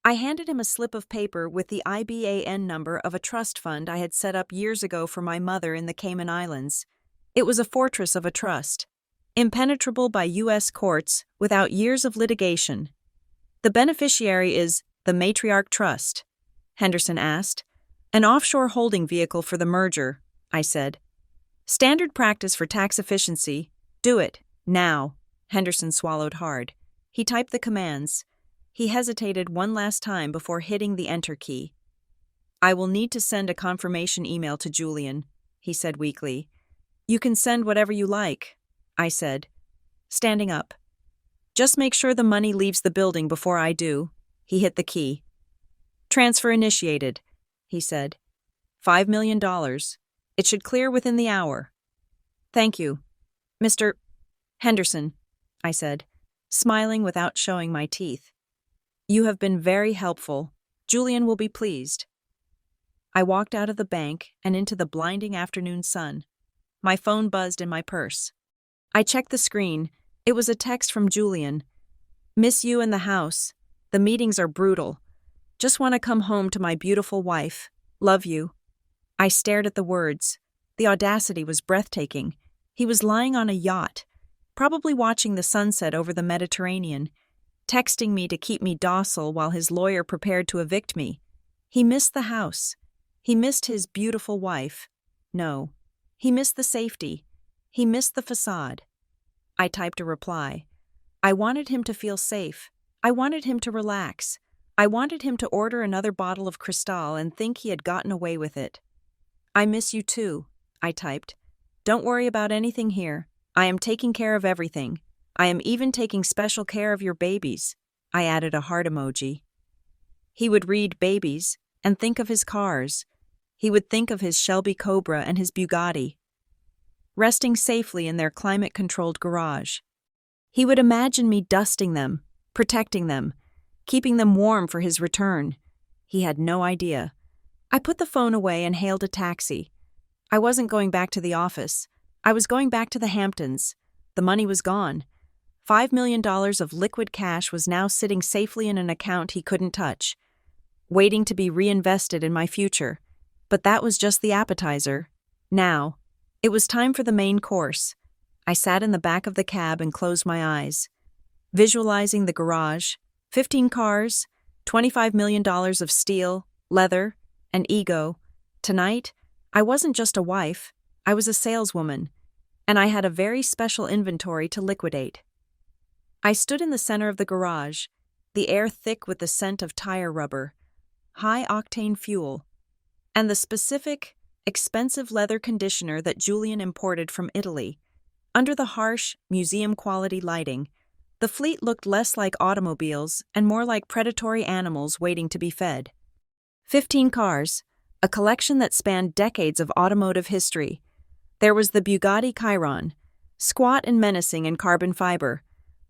I handed him a slip of paper with the IBAN number of a trust fund I had set up years ago for my mother in the Cayman Islands. It was a fortress of a trust, impenetrable by U.S. courts without years of litigation. "The beneficiary is the Matriarch Trust?" Henderson asked. "An offshore holding vehicle for the merger," I said. "Standard practice for tax efficiency. Do it, now." Henderson swallowed hard. He typed the commands. He hesitated one last time before hitting the enter key. "I will need to send a confirmation email to Julian," he said weakly. "You can send whatever you like," I said, standing up. "Just make sure the money leaves the building before I do." He hit the key. "Transfer initiated," he said. $5 million. It should clear within the hour." "Thank you, Mr. Henderson," I said, smiling without showing my teeth. "You have been very helpful. Julian will be pleased." I walked out of the bank and into the blinding afternoon sun. My phone buzzed in my purse. I checked the screen. It was a text from Julian. "Miss you in the house. The meetings are brutal. Just want to come home to my beautiful wife. Love you." I stared at the words. The audacity was breathtaking. He was lying on a yacht, probably watching the sunset over the Mediterranean, texting me to keep me docile while his lawyer prepared to evict me. He missed the house. He missed his beautiful wife. No, he missed the safety. He missed the facade. I typed a reply. I wanted him to feel safe. I wanted him to relax. I wanted him to order another bottle of Cristal and think he had gotten away with it. "I miss you too," I typed. "Don't worry about anything here. I am taking care of everything. I am even taking special care of your babies." I added a heart emoji. He would read babies and think of his cars, he would think of his Shelby Cobra and his Bugatti, resting safely in their climate-controlled garage. He would imagine me dusting them, protecting them, keeping them warm for his return. He had no idea. I put the phone away and hailed a taxi. I wasn't going back to the office. I was going back to the Hamptons. The money was gone. $5 million of liquid cash was now sitting safely in an account he couldn't touch, waiting to be reinvested in my future. But that was just the appetizer. Now, it was time for the main course. I sat in the back of the cab and closed my eyes, visualizing the garage, 15 cars, $25 million of steel, leather, and ego. Tonight, I wasn't just a wife, I was a saleswoman, and I had a very special inventory to liquidate. I stood in the center of the garage, the air thick with the scent of tire rubber, high-octane fuel, and the specific, expensive leather conditioner that Julian imported from Italy. Under the harsh, museum-quality lighting, the fleet looked less like automobiles and more like predatory animals waiting to be fed. 15 cars, a collection that spanned decades of automotive history. There was the Bugatti Chiron, squat and menacing in carbon fiber,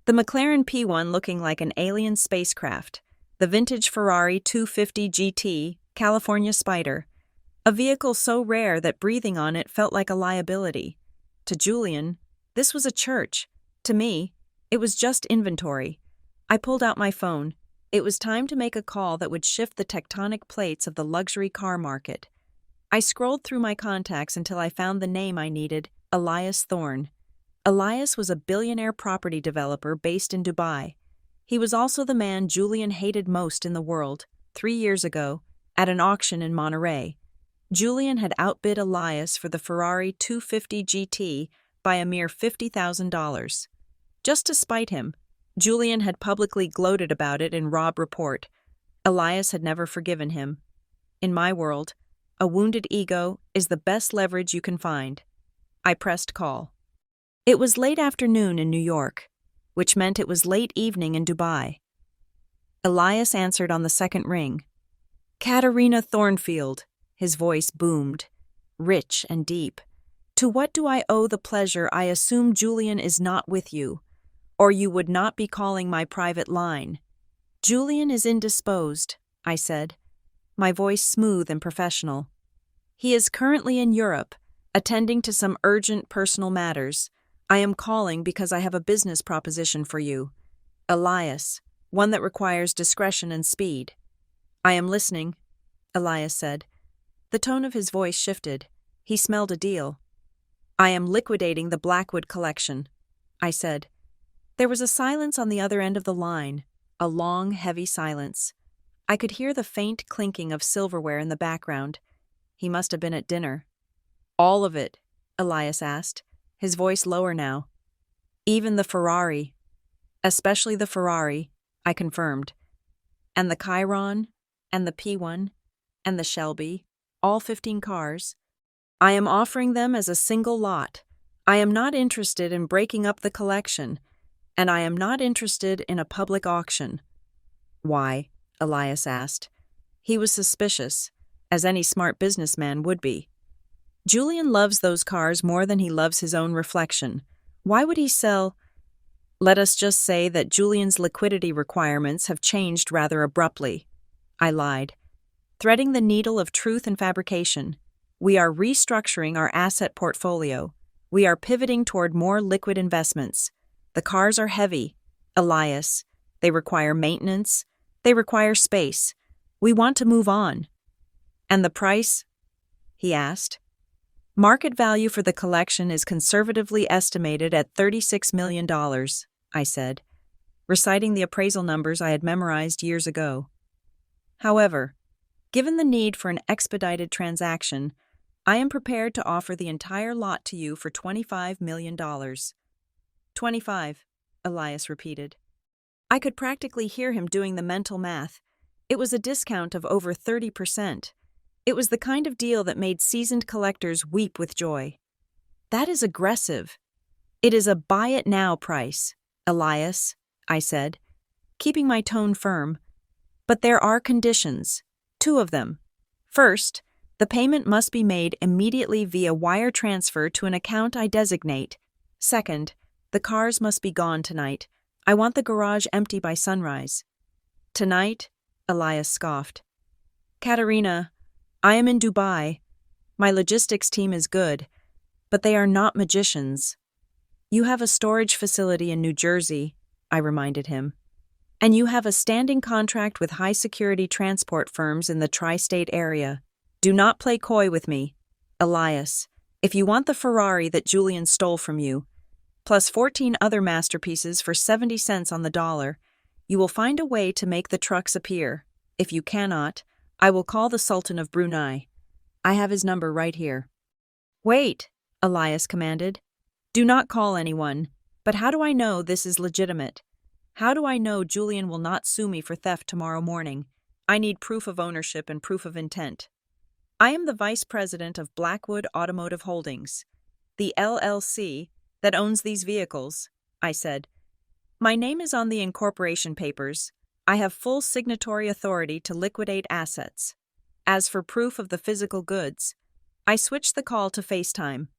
the McLaren P1 looking like an alien spacecraft, the vintage Ferrari 250 GT, California Spider, a vehicle so rare that breathing on it felt like a liability. To Julian, this was a church. To me, it was just inventory. I pulled out my phone. It was time to make a call that would shift the tectonic plates of the luxury car market. I scrolled through my contacts until I found the name I needed, Elias Thorne. Elias was a billionaire property developer based in Dubai. He was also the man Julian hated most in the world. 3 years ago, at an auction in Monterey, Julian had outbid Elias for the Ferrari 250 GT by a mere $50,000. Just to spite him, Julian had publicly gloated about it in Robb Report. Elias had never forgiven him. In my world, a wounded ego is the best leverage you can find. I pressed call. It was late afternoon in New York, which meant it was late evening in Dubai. Elias answered on the second ring. Katerina Thornfield, his voice boomed, rich and deep. To what do I owe the pleasure? I assume Julian is not with you, or you would not be calling my private line. Julian is indisposed, I said, my voice smooth and professional. He is currently in Europe, attending to some urgent personal matters. I am calling because I have a business proposition for you. Elias, one that requires discretion and speed. I am listening, Elias said. The tone of his voice shifted. He smelled a deal. I am liquidating the Blackwood collection, I said. There was a silence on the other end of the line, a long, heavy silence. I could hear the faint clinking of silverware in the background. He must have been at dinner. All of it, Elias asked, his voice lower now. Even the Ferrari. Especially the Ferrari, I confirmed. And the Chiron, and the P1, and the Shelby, all 15 cars. I am offering them as a single lot. I am not interested in breaking up the collection, and I am not interested in a public auction. Why? Elias asked. He was suspicious, as any smart businessman would be. Julian loves those cars more than he loves his own reflection. Why would he sell? Let us just say that Julian's liquidity requirements have changed rather abruptly. I lied. Threading the needle of truth and fabrication. We are restructuring our asset portfolio. We are pivoting toward more liquid investments. The cars are heavy, Elias. They require maintenance. They require space. We want to move on. And the price? He asked. Market value for the collection is conservatively estimated at $36 million, I said, reciting the appraisal numbers I had memorized years ago. However, given the need for an expedited transaction, I am prepared to offer the entire lot to you for $25 million. 25, Elias repeated. I could practically hear him doing the mental math. It was a discount of over 30%. It was the kind of deal that made seasoned collectors weep with joy. That is aggressive. It is a buy-it-now price, Elias, I said, keeping my tone firm. But there are conditions. 2 of them. First, The payment must be made immediately via wire transfer to an account I designate. Second, the cars must be gone tonight. I want the garage empty by sunrise. Tonight? Elias scoffed. Katerina, I am in Dubai. My logistics team is good, but they are not magicians. You have a storage facility in New Jersey, I reminded him. And you have a standing contract with high-security transport firms in the tri-state area. Do not play coy with me. Elias, if you want the Ferrari that Julian stole from you, plus 14 other masterpieces for 70 cents on the dollar, you will find a way to make the trucks appear. If you cannot, I will call the Sultan of Brunei. I have his number right here. Wait, Elias commanded. Do not call anyone. But how do I know this is legitimate? How do I know Julian will not sue me for theft tomorrow morning? I need proof of ownership and proof of intent. I am the vice president of Blackwood Automotive Holdings, the LLC that owns these vehicles, I said. My name is on the incorporation papers. I have full signatory authority to liquidate assets. As for proof of the physical goods, I switched the call to FaceTime.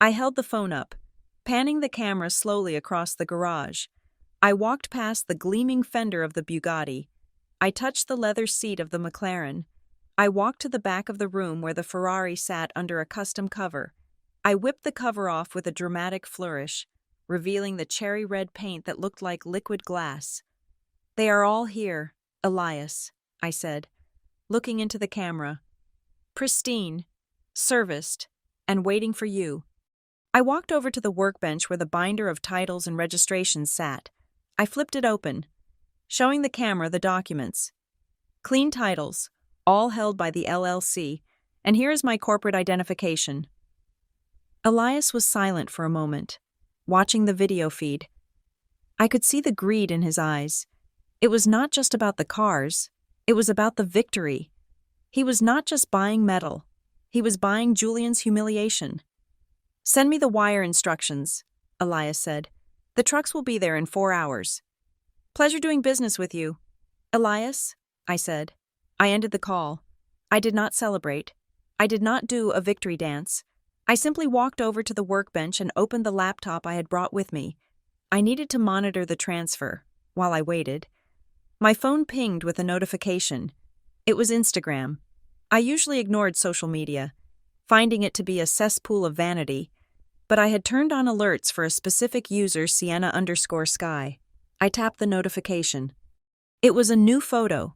I held the phone up, panning the camera slowly across the garage. I walked past the gleaming fender of the Bugatti. I touched the leather seat of the McLaren. I walked to the back of the room where the Ferrari sat under a custom cover. I whipped the cover off with a dramatic flourish, revealing the cherry red paint that looked like liquid glass. They are all here, Elias, I said, looking into the camera. Pristine, serviced, and waiting for you. I walked over to the workbench where the binder of titles and registrations sat. I flipped it open, showing the camera the documents. Clean titles, all held by the LLC, and here is my corporate identification. Elias was silent for a moment, watching the video feed. I could see the greed in his eyes. It was not just about the cars, it was about the victory. He was not just buying metal, he was buying Julian's humiliation. Send me the wire instructions, Elias said. The trucks will be there in 4 hours. Pleasure doing business with you. Elias, I said. I ended the call. I did not celebrate. I did not do a victory dance. I simply walked over to the workbench and opened the laptop I had brought with me. I needed to monitor the transfer. While I waited, my phone pinged with a notification. It was Instagram. I usually ignored social media, finding it to be a cesspool of vanity, but I had turned on alerts for a specific user, Sienna_Sky. I tapped the notification. It was a new photo,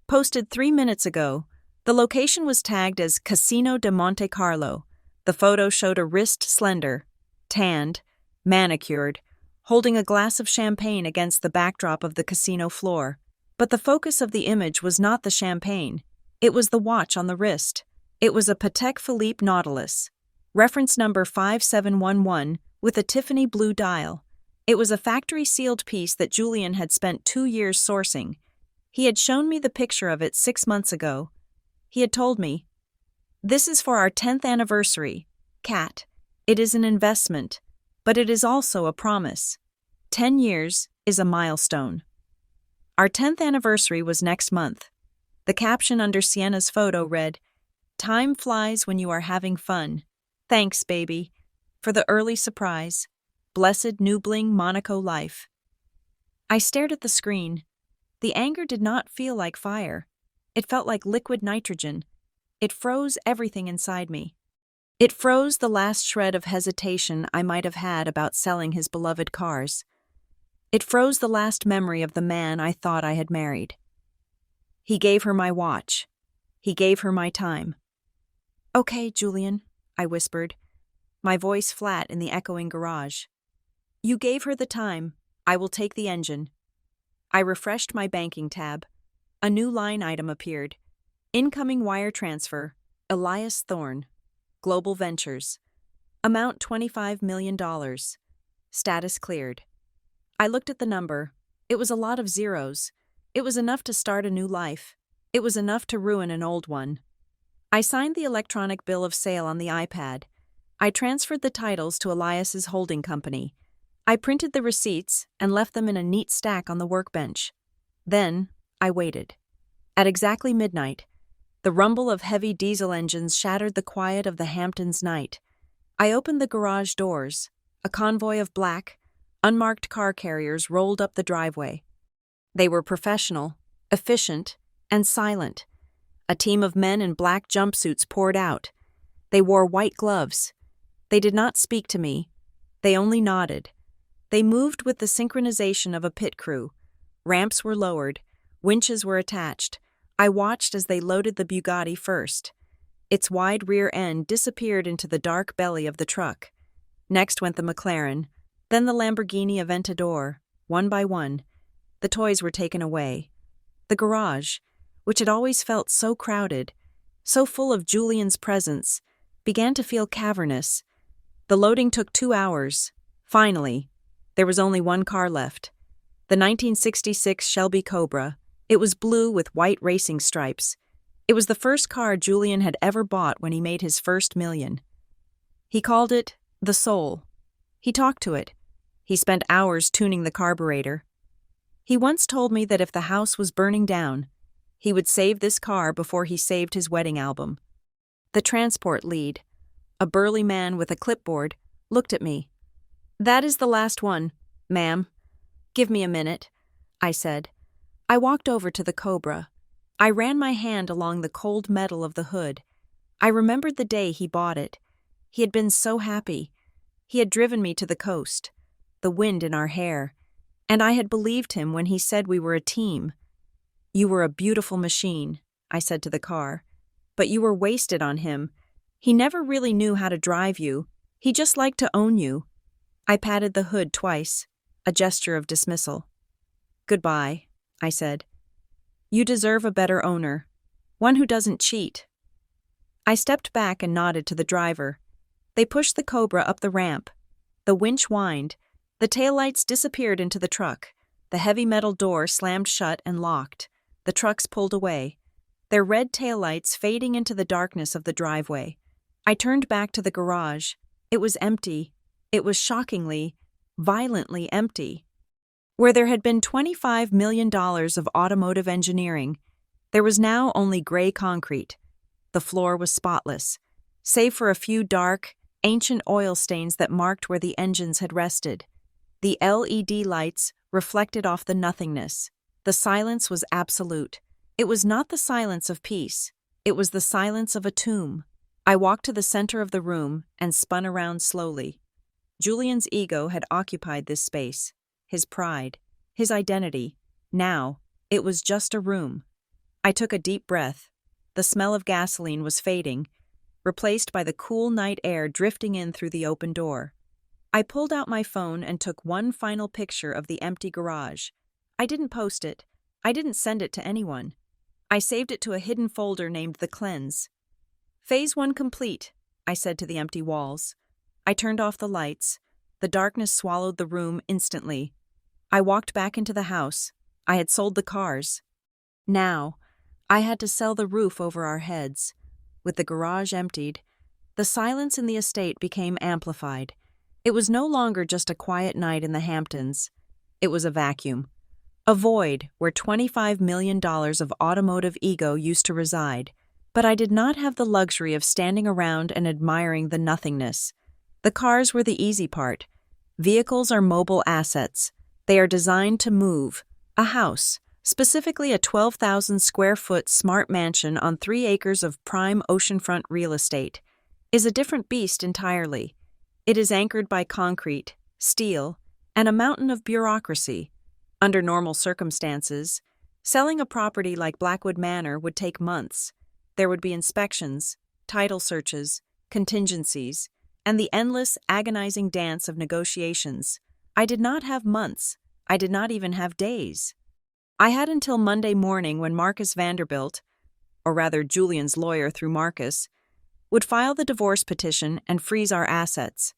posted 3 minutes ago. The location was tagged as Casino de Monte Carlo. The photo showed a wrist slender, tanned, manicured, holding a glass of champagne against the backdrop of the casino floor. But the focus of the image was not the champagne. It was the watch on the wrist. It was a Patek Philippe Nautilus, reference number 5711, with a Tiffany blue dial. It was a factory-sealed piece that Julian had spent 2 years sourcing. He had shown me the picture of it 6 months ago. He had told me, "This is for our 10th anniversary, Kat. It is an investment, but it is also a promise. 10 years is a milestone." Our 10th anniversary was next month. The caption under Sienna's photo read, "Time flies when you are having fun. Thanks, baby, for the early surprise. Blessed Nubling Monaco life." I stared at the screen. The anger did not feel like fire. It felt like liquid nitrogen. It froze everything inside me. It froze the last shred of hesitation I might have had about selling his beloved cars. It froze the last memory of the man I thought I had married. He gave her my watch. He gave her my time. "Okay, Julian," I whispered, my voice flat in the echoing garage. "You gave her the time. I will take the engine." I refreshed my banking tab. A new line item appeared. Incoming wire transfer, Elias Thorne, Global Ventures. Amount $25 million. Status cleared. I looked at the number. It was a lot of zeros. It was enough to start a new life. It was enough to ruin an old one. I signed the electronic bill of sale on the iPad. I transferred the titles to Elias's holding company. I printed the receipts and left them in a neat stack on the workbench. Then, I waited. At exactly midnight, The rumble of heavy diesel engines shattered the quiet of the Hamptons night. I opened the garage doors. A convoy of black, unmarked car carriers rolled up the driveway. They were professional, efficient, and silent. A team of men in black jumpsuits poured out. They wore white gloves. They did not speak to me. They only nodded. They moved with the synchronization of a pit crew. Ramps were lowered. Winches were attached. I watched as they loaded the Bugatti first. Its wide rear end disappeared into the dark belly of the truck. Next went the McLaren, then the Lamborghini Aventador, one by one. The toys were taken away. The garage, which had always felt so crowded, so full of Julian's presence, began to feel cavernous. The loading took 2 hours. Finally, there was only one car left. The 1966 Shelby Cobra. It was blue with white racing stripes. It was the first car Julian had ever bought when he made his first million. He called it the Soul. He talked to it. He spent hours tuning the carburetor. He once told me that if the house was burning down, he would save this car before he saved his wedding album. The transport lead, a burly man with a clipboard, looked at me. "That is the last one, ma'am." "Give me a minute," I said. I walked over to the Cobra. I ran my hand along the cold metal of the hood. I remembered the day he bought it. He had been so happy. He had driven me to the coast, the wind in our hair, and I had believed him when he said we were a team. "You were a beautiful machine," I said to the car, "but you were wasted on him. He never really knew how to drive you. He just liked to own you." I patted the hood twice, a gesture of dismissal. "Goodbye," I said. "You deserve a better owner, one who doesn't cheat." I stepped back and nodded to the driver. They pushed the Cobra up the ramp. The winch whined. The taillights disappeared into the truck. The heavy metal door slammed shut and locked. The trucks pulled away, their red taillights fading into the darkness of the driveway. I turned back to the garage. It was empty. It was shockingly, violently empty. Where there had been $25 million of automotive engineering, there was now only gray concrete. The floor was spotless, save for a few dark, ancient oil stains that marked where the engines had rested. The LED lights reflected off the nothingness. The silence was absolute. It was not the silence of peace. It was the silence of a tomb. I walked to the center of the room and spun around slowly. Julian's ego had occupied this space, his pride, his identity. Now, it was just a room. I took a deep breath. The smell of gasoline was fading, replaced by the cool night air drifting in through the open door. I pulled out my phone and took one final picture of the empty garage. I didn't post it. I didn't send it to anyone. I saved it to a hidden folder named The Cleanse. "Phase 1 complete," I said to the empty walls. I turned off the lights. The darkness swallowed the room instantly. I walked back into the house. I had sold the cars. Now, I had to sell the roof over our heads. With the garage emptied, the silence in the estate became amplified. It was no longer just a quiet night in the Hamptons. It was a vacuum. A void where $25 million of automotive ego used to reside. But I did not have the luxury of standing around and admiring the nothingness. The cars were the easy part. Vehicles are mobile assets. They are designed to move. A house, specifically a 12,000 square foot smart mansion on 3 acres of prime oceanfront real estate, is a different beast entirely. It is anchored by concrete, steel, and a mountain of bureaucracy. Under normal circumstances, selling a property like Blackwood Manor would take months. There would be inspections, title searches, contingencies, and the endless, agonizing dance of negotiations. I did not have months. I did not even have days. I had until Monday morning when Marcus Vanderbilt, or rather Julian's lawyer through Marcus, would file the divorce petition and freeze our assets.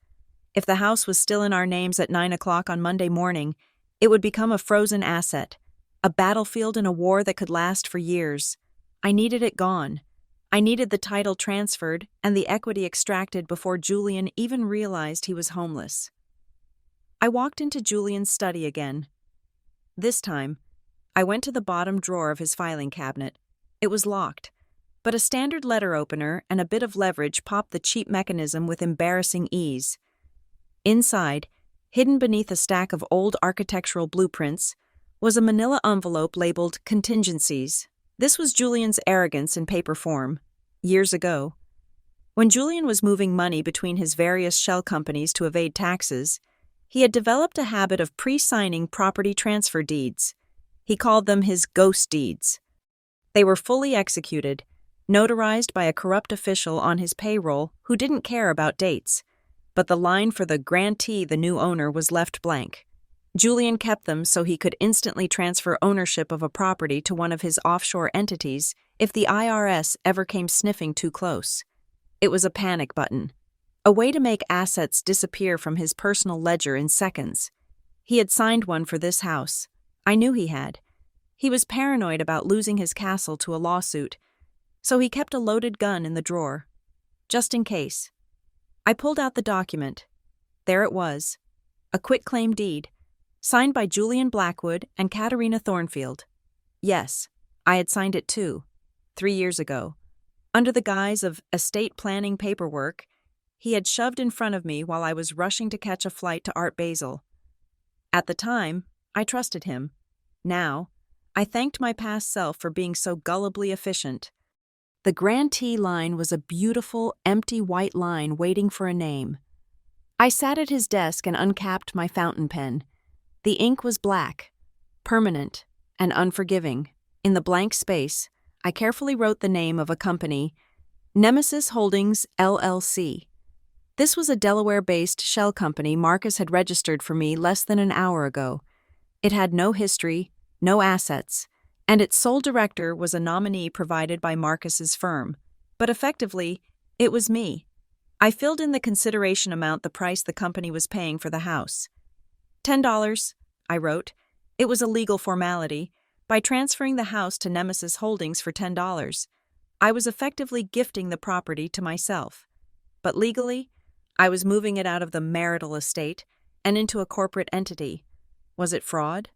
If the house was still in our names at 9 o'clock on Monday morning, it would become a frozen asset, a battlefield in a war that could last for years. I needed it gone. I needed the title transferred and the equity extracted before Julian even realized he was homeless. I walked into Julian's study again. This time, I went to the bottom drawer of his filing cabinet. It was locked, But a standard letter opener and a bit of leverage popped the cheap mechanism with embarrassing ease. Inside, hidden beneath a stack of old architectural blueprints, was a manila envelope labeled Contingencies. This was Julian's arrogance in paper form, years ago. When Julian was moving money between his various shell companies to evade taxes, he had developed a habit of pre-signing property transfer deeds. He called them his ghost deeds. They were fully executed, notarized by a corrupt official on his payroll who didn't care about dates, but the line for the grantee, the new owner, was left blank. Julian kept them so he could instantly transfer ownership of a property to one of his offshore entities if the IRS ever came sniffing too close. It was a panic button, a way to make assets disappear from his personal ledger in seconds. He had signed one for this house. I knew he had. He was paranoid about losing his castle to a lawsuit, so he kept a loaded gun in the drawer, just in case. I pulled out the document. There it was, a quitclaim deed, signed by Julian Blackwood and Katerina Thornfield. Yes, I had signed it too, 3 years ago. Under the guise of estate planning paperwork, he had shoved in front of me while I was rushing to catch a flight to Art Basel. At the time, I trusted him. Now, I thanked my past self for being so gullibly efficient. The grantee line was a beautiful, empty white line waiting for a name. I sat at his desk and uncapped my fountain pen. The ink was black, permanent, and unforgiving. In the blank space, I carefully wrote the name of a company, Nemesis Holdings, LLC. This was a Delaware-based shell company Marcus had registered for me less than an hour ago. It had no history, no assets, and its sole director was a nominee provided by Marcus's firm. But effectively, it was me. I filled in the consideration amount, the price the company was paying for the house. $10, I wrote. It was a legal formality. By transferring the house to Nemesis Holdings for $10, I was effectively gifting the property to myself. But legally, I was moving it out of the marital estate and into a corporate entity. Was it fraud?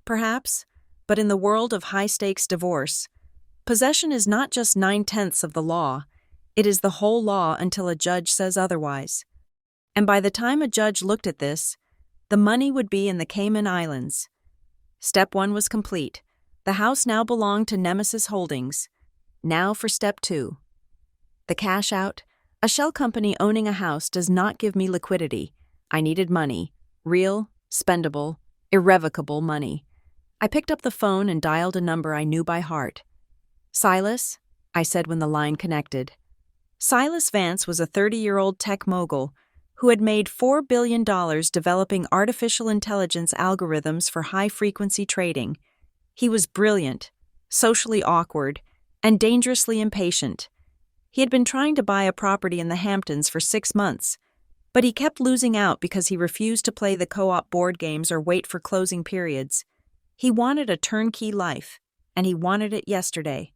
Perhaps, but in the world of high-stakes divorce, possession is not just 9/10 of the law, it is the whole law until a judge says otherwise. And by the time a judge looked at this, the money would be in the Cayman Islands. Step 1 was complete. The house now belonged to Nemesis Holdings. Now for step 2. The cash out. A shell company owning a house does not give me liquidity. I needed money. Real, spendable, irrevocable money. I picked up the phone and dialed a number I knew by heart. Silas, I said when the line connected. Silas Vance was a 30-year-old tech mogul who had made $4 billion developing artificial intelligence algorithms for high-frequency trading. He was brilliant, socially awkward, and dangerously impatient. He had been trying to buy a property in the Hamptons for 6 months, but he kept losing out because he refused to play the co-op board games or wait for closing periods. He wanted a turnkey life, and he wanted it yesterday.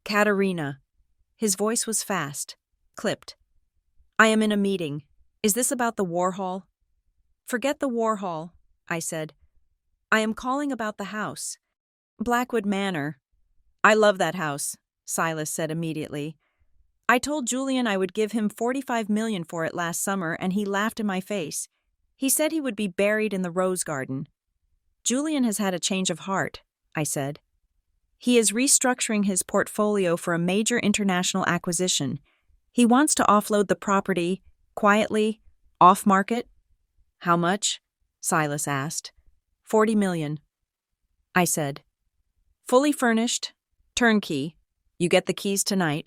Katerina. His voice was fast, clipped. I am in a meeting. Is this about the war hall? Forget the war hall, I said. I am calling about the house. Blackwood Manor. I love that house, Silas said immediately. I told Julian I would give him $45 million for it last summer, and he laughed in my face. He said he would be buried in the rose garden. Julian has had a change of heart, I said. He is restructuring his portfolio for a major international acquisition. He wants to offload the property, quietly, off-market. How much? Silas asked. $40 million. I said. Fully furnished, turnkey. You get the keys tonight.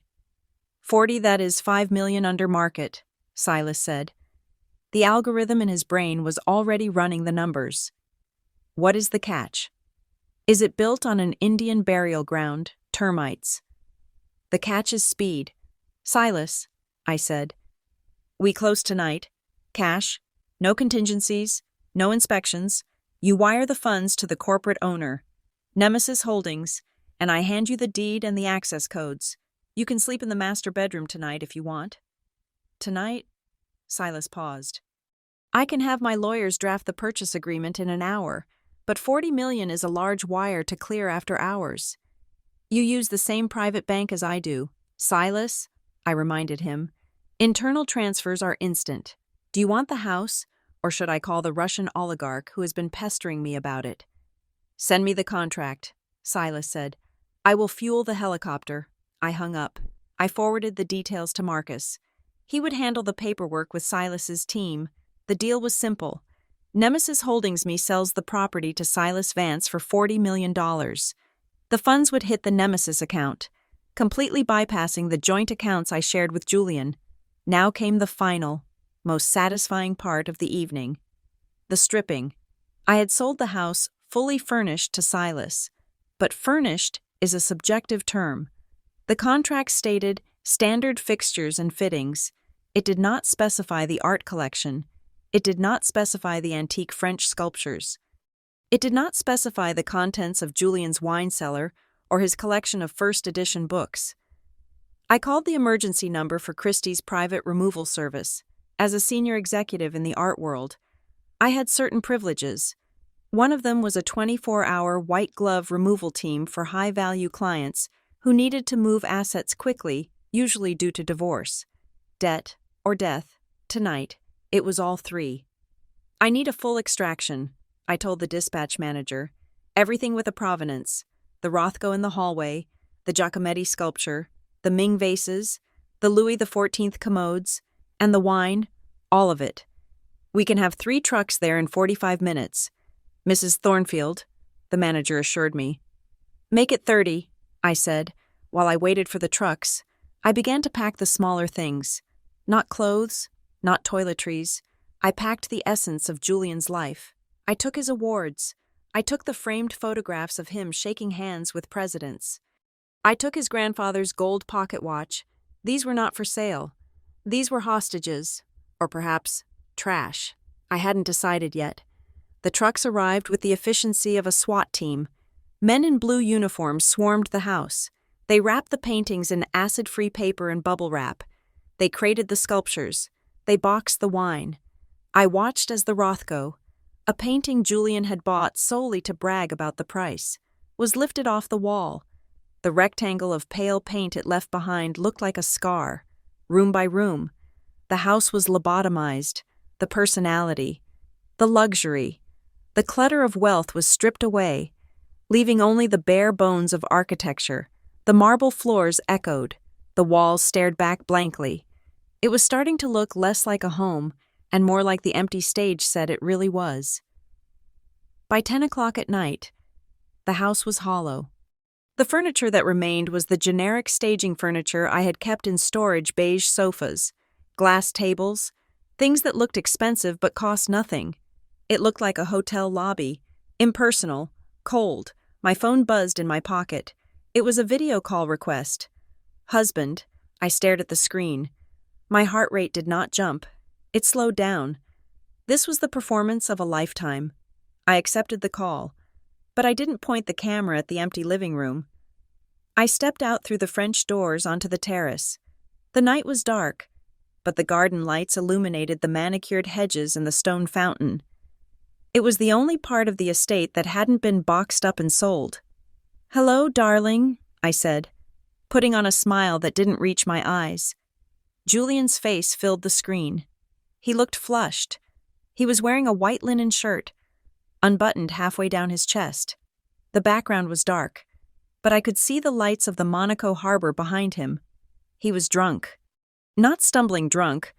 40, that is $5 million under market, Silas said. The algorithm in his brain was already running the numbers. What is the catch? Is it built on an Indian burial ground, termites? The catch is speed. Silas, I said. We close tonight. Cash. No contingencies. No inspections. You wire the funds to the corporate owner, Nemesis Holdings, and I hand you the deed and the access codes. You can sleep in the master bedroom tonight if you want. Tonight? Silas paused. I can have my lawyers draft the purchase agreement in an hour, but $40 million is a large wire to clear after hours. You use the same private bank as I do. Silas, I reminded him. Internal transfers are instant. Do you want the house, or should I call the Russian oligarch who has been pestering me about it? Send me the contract, Silas said. I will fuel the helicopter. I hung up. I forwarded the details to Marcus. He would handle the paperwork with Silas's team. The deal was simple. Nemesis Holdings Me sells the property to Silas Vance for $40 million. The funds would hit the Nemesis account, completely bypassing the joint accounts I shared with Julian. Now came the final, most satisfying part of the evening. The stripping. I had sold the house fully furnished to Silas. But furnished is a subjective term. The contract stated standard fixtures and fittings. It did not specify the art collection. It did not specify the antique French sculptures. It did not specify the contents of Julian's wine cellar or his collection of first edition books. I called the emergency number for Christie's private removal service. As a senior executive in the art world, I had certain privileges. One of them was a 24-hour white-glove removal team for high-value clients who needed to move assets quickly, usually due to divorce, debt, or death. Tonight, it was all three. I need a full extraction, I told the dispatch manager. Everything with a provenance. The Rothko in the hallway, the Giacometti sculpture, the Ming vases, the Louis XIV commodes, and the wine, all of it. We can have 3 trucks there in 45 minutes. Mrs. Thornfield, the manager assured me. Make it 30, I said. While I waited for the trucks, I began to pack the smaller things. Not clothes, not toiletries. I packed the essence of Julian's life. I took his awards. I took the framed photographs of him shaking hands with presidents. I took his grandfather's gold pocket watch. These were not for sale. These were hostages, or perhaps trash. I hadn't decided yet. The trucks arrived with the efficiency of a SWAT team. Men in blue uniforms swarmed the house. They wrapped the paintings in acid-free paper and bubble wrap. They crated the sculptures. They boxed the wine. I watched as the Rothko, a painting Julian had bought solely to brag about the price, was lifted off the wall. The rectangle of pale paint it left behind looked like a scar, room by room. The house was lobotomized. The personality, the luxury, the clutter of wealth was stripped away, leaving only the bare bones of architecture. The marble floors echoed. The walls stared back blankly. It was starting to look less like a home and more like the empty stage set it really was. By 10 o'clock at night, the house was hollow. The furniture that remained was the generic staging furniture I had kept in storage: beige sofas, glass tables, things that looked expensive but cost nothing. It looked like a hotel lobby, impersonal, cold. My phone buzzed in my pocket. It was a video call request. Husband, I stared at the screen. My heart rate did not jump. It slowed down. This was the performance of a lifetime. I accepted the call, but I didn't point the camera at the empty living room. I stepped out through the French doors onto the terrace. The night was dark, but the garden lights illuminated the manicured hedges and the stone fountain. It was the only part of the estate that hadn't been boxed up and sold. "Hello, darling," I said, putting on a smile that didn't reach my eyes. Julian's face filled the screen. He looked flushed. He was wearing a white linen shirt, unbuttoned halfway down his chest. The background was dark, but I could see the lights of the Monaco harbor behind him. He was drunk. Not stumbling drunk,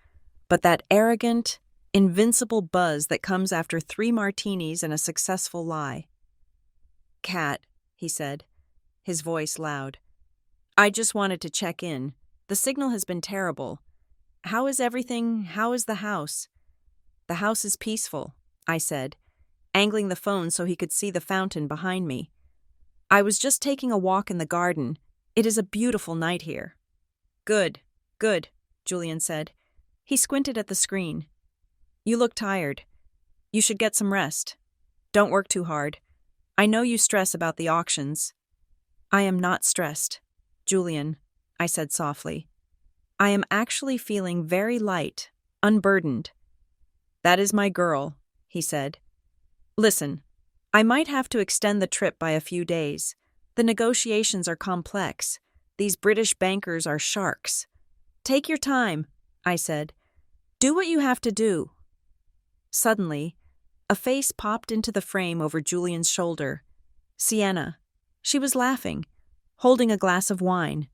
but that arrogant, invincible buzz that comes after 3 martinis and a successful lie. "Kat," he said, his voice loud. "I just wanted to check in. The signal has been terrible. How is everything? How is the house?" "The house is peaceful," I said, angling the phone so he could see the fountain behind me. "I was just taking a walk in the garden. It is a beautiful night here." Good, Julian said. He squinted at the screen. "You look tired. You should get some rest. Don't work too hard. I know you stress about the auctions." "I am not stressed, Julian," I said softly. "I am actually feeling very light, unburdened." "That is my girl," he said. "Listen, I might have to extend the trip by a few days. The negotiations are complex. These British bankers are sharks. Take your time, I said. Do what you have to do. Suddenly, a face popped into the frame over Julian's shoulder. Sienna. She was laughing, holding a glass of wine.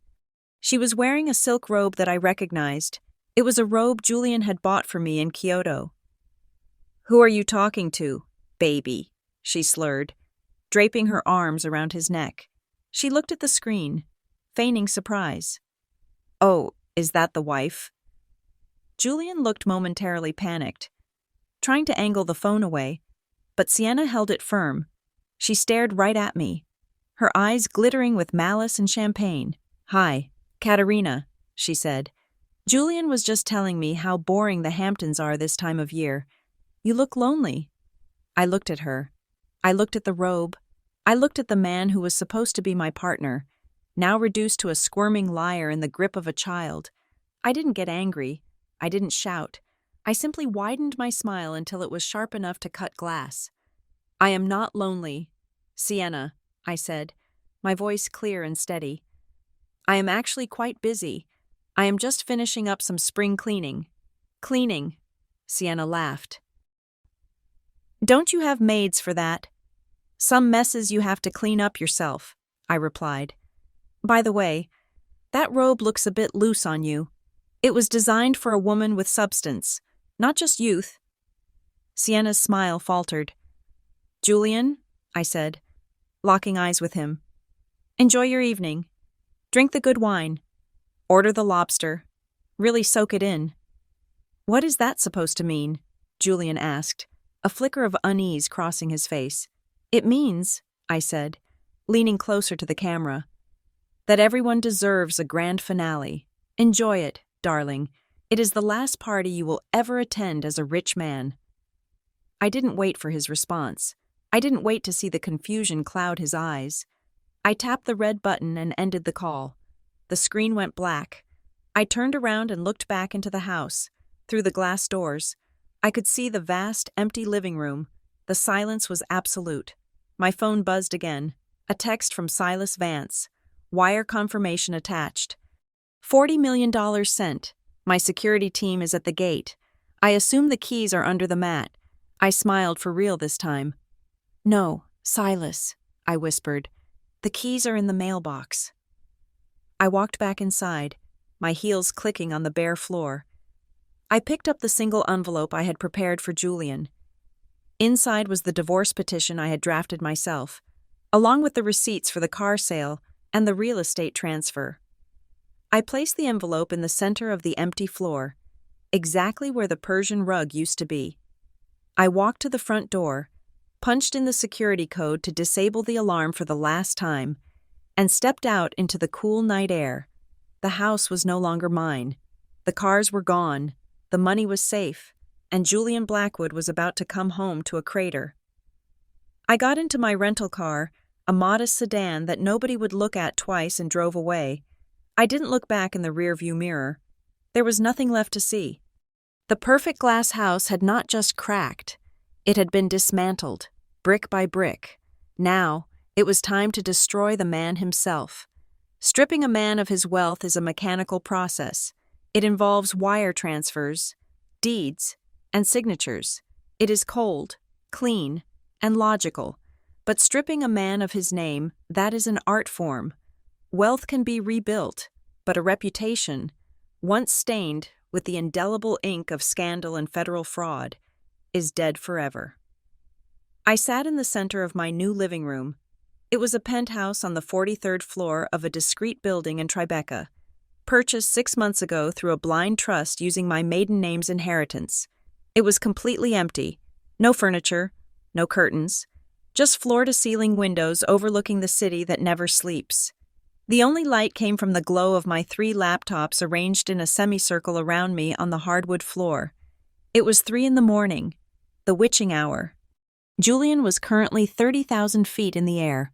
She was wearing a silk robe that I recognized. It was a robe Julian had bought for me in Kyoto. Who are you talking to, baby? She slurred, draping her arms around his neck. She looked at the screen, feigning surprise. Oh, is that the wife? Julian looked momentarily panicked, trying to angle the phone away, but Sienna held it firm. She stared right at me, her eyes glittering with malice and champagne. Hi, Katerina, she said. Julian was just telling me how boring the Hamptons are this time of year. You look lonely. I looked at her. I looked at the robe. I looked at the man who was supposed to be my partner, now reduced to a squirming liar in the grip of a child. I didn't get angry. I didn't shout. I simply widened my smile until it was sharp enough to cut glass. I am not lonely, Sienna, I said, my voice clear and steady. I am actually quite busy. I am just finishing up some spring cleaning. Cleaning, Sienna laughed. Don't you have maids for that? Some messes you have to clean up yourself, I replied. By the way, that robe looks a bit loose on you. It was designed for a woman with substance, not just youth. Sienna's smile faltered. Julian, I said, locking eyes with him. Enjoy your evening. Drink the good wine. Order the lobster. Really soak it in. What is that supposed to mean? Julian asked, a flicker of unease crossing his face. It means, I said, leaning closer to the camera, that everyone deserves a grand finale. Enjoy it, darling. It is the last party you will ever attend as a rich man. I didn't wait for his response. I didn't wait to see the confusion cloud his eyes. I tapped the red button and ended the call. The screen went black. I turned around and looked back into the house. Through the glass doors, I could see the vast, empty living room. The silence was absolute. My phone buzzed again. A text from Silas Vance. Wire confirmation attached. $40 million sent. My security team is at the gate. I assume the keys are under the mat. I smiled for real this time. No, Silas, I whispered. The keys are in the mailbox. I walked back inside, my heels clicking on the bare floor. I picked up the single envelope I had prepared for Julian. Inside was the divorce petition I had drafted myself, along with the receipts for the car sale and the real estate transfer. I placed the envelope in the center of the empty floor, exactly where the Persian rug used to be. I walked to the front door, punched in the security code to disable the alarm for the last time, and stepped out into the cool night air. The house was no longer mine. The cars were gone, the money was safe, and Julian Blackwood was about to come home to a crater. I got into my rental car, a modest sedan that nobody would look at twice, and drove away. I didn't look back in the rearview mirror. There was nothing left to see. The perfect glass house had not just cracked. It had been dismantled, brick by brick. Now, it was time to destroy the man himself. Stripping a man of his wealth is a mechanical process. It involves wire transfers, deeds, and signatures. It is cold, clean, and logical. But stripping a man of his name, that is an art form. Wealth can be rebuilt, but a reputation, once stained with the indelible ink of scandal and federal fraud, is dead forever. I sat in the center of my new living room. It was a penthouse on the 43rd floor of a discreet building in Tribeca, purchased 6 months ago through a blind trust using my maiden name's inheritance. It was completely empty. No furniture, no curtains, just floor-to-ceiling windows overlooking the city that never sleeps. The only light came from the glow of my 3 laptops arranged in a semicircle around me on the hardwood floor. It was 3 a.m, the witching hour. Julian was currently 30,000 feet in the air,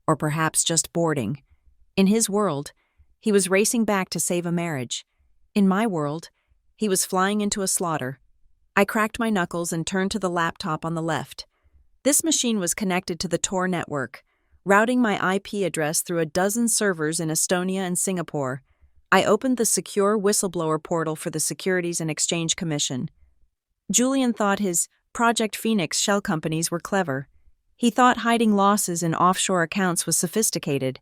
or perhaps just boarding. In his world, he was racing back to save a marriage. In my world, he was flying into a slaughter. I cracked my knuckles and turned to the laptop on the left. This machine was connected to the Tor network, routing my IP address through a dozen servers in Estonia and Singapore. I opened the secure whistleblower portal for the Securities and Exchange Commission. Julian thought his Project Phoenix shell companies were clever. He thought hiding losses in offshore accounts was sophisticated,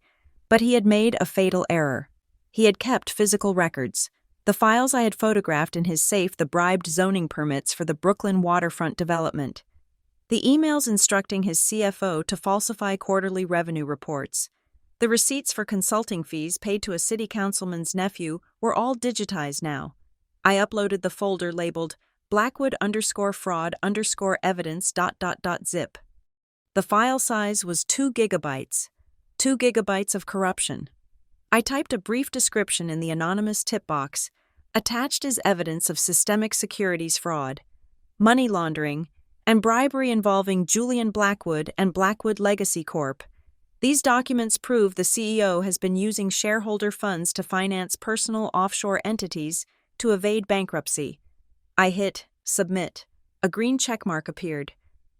but he had made a fatal error. He had kept physical records. The files I had photographed in his safe, the bribed zoning permits for the Brooklyn waterfront development. The emails instructing his CFO to falsify quarterly revenue reports. The receipts for consulting fees paid to a city councilman's nephew were all digitized now. I uploaded the folder labeled Blackwood_fraud_evidence.zip. The file size was 2 gigabytes. 2 gigabytes of corruption. I typed a brief description in the anonymous tip box, attached as evidence of systemic securities fraud, money laundering, and bribery involving Julian Blackwood and Blackwood Legacy Corp. These documents prove the CEO has been using shareholder funds to finance personal offshore entities to evade bankruptcy. I hit submit. A green checkmark appeared.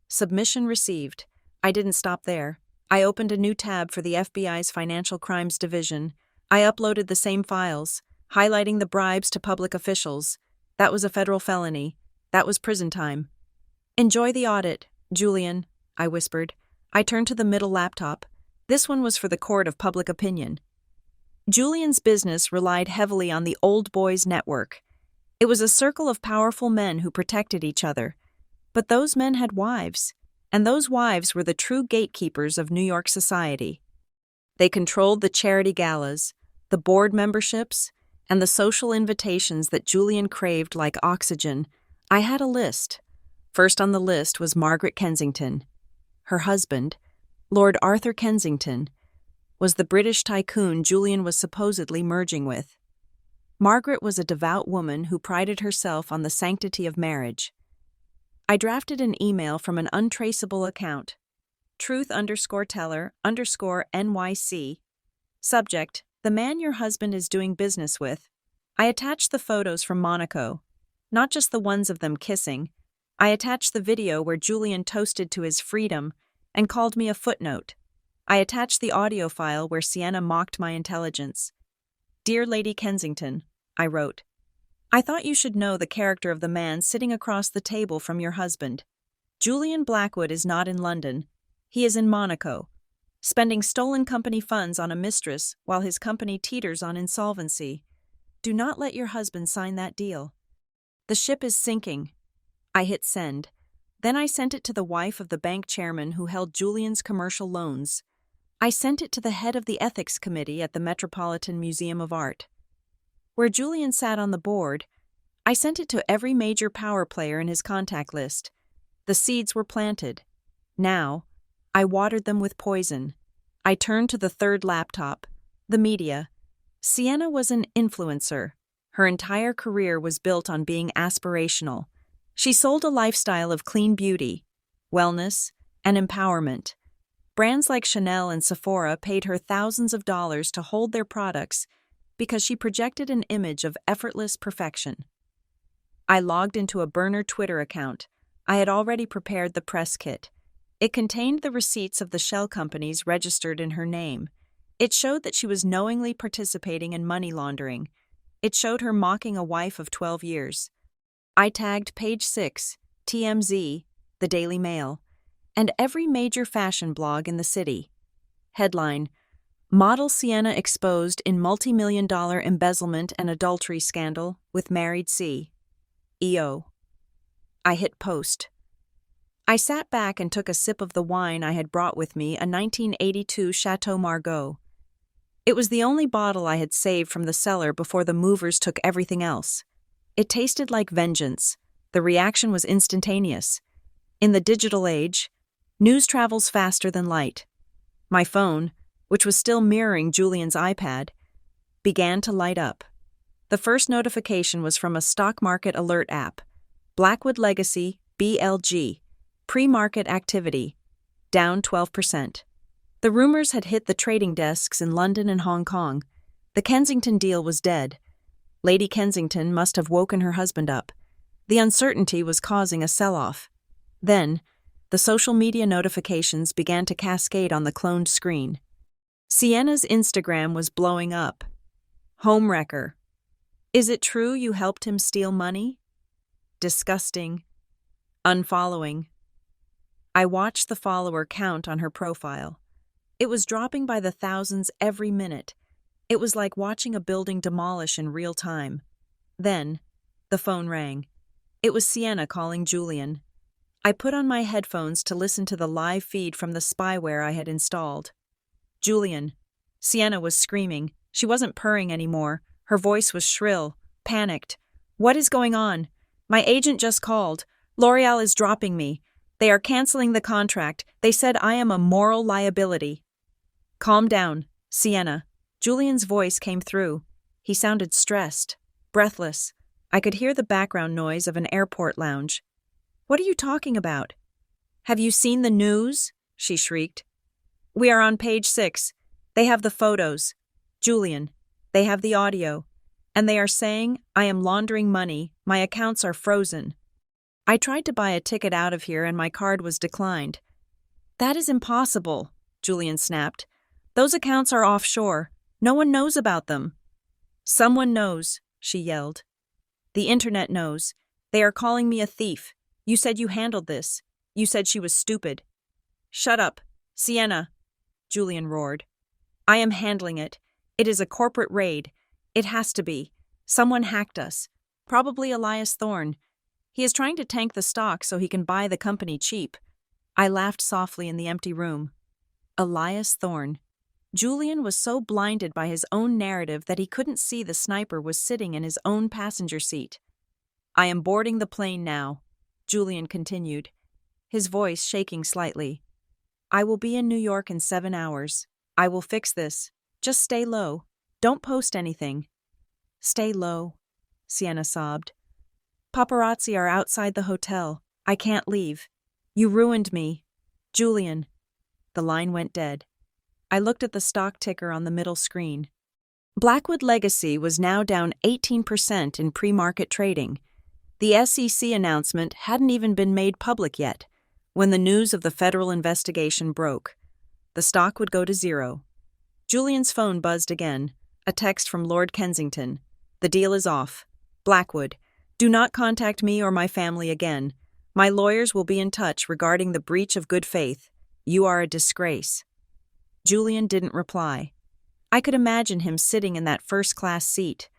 Submission received. I didn't stop there. I opened a new tab for the FBI's Financial Crimes Division. I uploaded the same files, highlighting the bribes to public officials. That was a federal felony. That was prison time. Enjoy the audit, Julian, I whispered. I turned to the middle laptop. This one was for the court of public opinion. Julian's business relied heavily on the Old Boys Network. It was a circle of powerful men who protected each other. But those men had wives, and those wives were the true gatekeepers of New York society. They controlled the charity galas, the board memberships, and the social invitations that Julian craved like oxygen. I had a list. First on the list was Margaret Kensington. Her husband, Lord Arthur Kensington, was the British tycoon Julian was supposedly merging with. Margaret was a devout woman who prided herself on the sanctity of marriage. I drafted an email from an untraceable account, truth_teller_NYC. Subject, the man your husband is doing business with. I attached the photos from Monaco, not just the ones of them kissing. I attached the video where Julian toasted to his freedom and called me a footnote. I attached the audio file where Sienna mocked my intelligence. Dear Lady Kensington, I wrote, I thought you should know the character of the man sitting across the table from your husband. Julian Blackwood is not in London. He is in Monaco, spending stolen company funds on a mistress while his company teeters on insolvency. Do not let your husband sign that deal. The ship is sinking. I hit send. Then I sent it to the wife of the bank chairman who held Julian's commercial loans. I sent it to the head of the ethics committee at the Metropolitan Museum of Art. Where Julian sat on the board, I sent it to every major power player in his contact list. The seeds were planted. Now, I watered them with poison. I turned to the third laptop, the media. Sienna was an influencer. Her entire career was built on being aspirational. She sold a lifestyle of clean beauty, wellness, and empowerment. Brands like Chanel and Sephora paid her thousands of dollars to hold their products because she projected an image of effortless perfection. I logged into a burner Twitter account. I had already prepared the press kit. It contained the receipts of the shell companies registered in her name. It showed that she was knowingly participating in money laundering. It showed her mocking a wife of 12 years. I tagged Page 6, TMZ, the Daily Mail, and every major fashion blog in the city. Headline, Model Sienna exposed in multi-million-dollar embezzlement and adultery scandal with married C. EO. I hit post. I sat back and took a sip of the wine I had brought with me, a 1982 Chateau Margaux. It was the only bottle I had saved from the cellar before the movers took everything else. It tasted like vengeance. The reaction was instantaneous. In the digital age, news travels faster than light. My phone, which was still mirroring Julian's iPad, began to light up. The first notification was from a stock market alert app. Blackwood Legacy, BLG. Pre-market activity. Down 12%. The rumors had hit the trading desks in London and Hong Kong. The Kensington deal was dead. Lady Kensington must have woken her husband up. The uncertainty was causing a sell-off. Then, The social media notifications began to cascade on the cloned screen. Sienna's Instagram was blowing up. Homewrecker. Is it true you helped him steal money? Disgusting. Unfollowing. I watched the follower count on her profile. It was dropping by the thousands every minute. It was like watching a building demolish in real time. Then, the phone rang. It was Sienna calling Julian. I put on my headphones to listen to the live feed from the spyware I had installed. Julian. Sienna was screaming. She wasn't purring anymore. Her voice was shrill, panicked. What is going on? My agent just called. L'Oreal is dropping me. They are canceling the contract. They said I am a moral liability. Calm down, Sienna. Julian's voice came through. He sounded stressed, breathless. I could hear the background noise of an airport lounge. What are you talking about? Have you seen the news? She shrieked. We are on page 6. They have the photos. Julian, they have the audio. And they are saying, I am laundering money. My accounts are frozen. I tried to buy a ticket out of here and my card was declined. That is impossible, Julian snapped. Those accounts are offshore. No one knows about them. Someone knows, she yelled. The internet knows. They are calling me a thief. You said you handled this. You said she was stupid. Shut up, Sienna, Julian roared. I am handling it. It is a corporate raid. It has to be. Someone hacked us. Probably Elias Thorne. He is trying to tank the stock so he can buy the company cheap. I laughed softly in the empty room. Elias Thorne. Julian was so blinded by his own narrative that he couldn't see the sniper was sitting in his own passenger seat. I am boarding the plane now, Julian continued, his voice shaking slightly. I will be in New York in 7 hours. I will fix this. Just stay low. Don't post anything. Stay low, Sienna sobbed. Paparazzi are outside the hotel. I can't leave. You ruined me. Julian. The line went dead. I looked at the stock ticker on the middle screen. Blackwood Legacy was now down 18% in pre-market trading. The SEC announcement hadn't even been made public yet, when the news of the federal investigation broke. The stock would go to zero. Julian's phone buzzed again, a text from Lord Kensington. The deal is off. Blackwood, do not contact me or my family again. My lawyers will be in touch regarding the breach of good faith. You are a disgrace. Julian didn't reply. I could imagine him sitting in that first-class seat,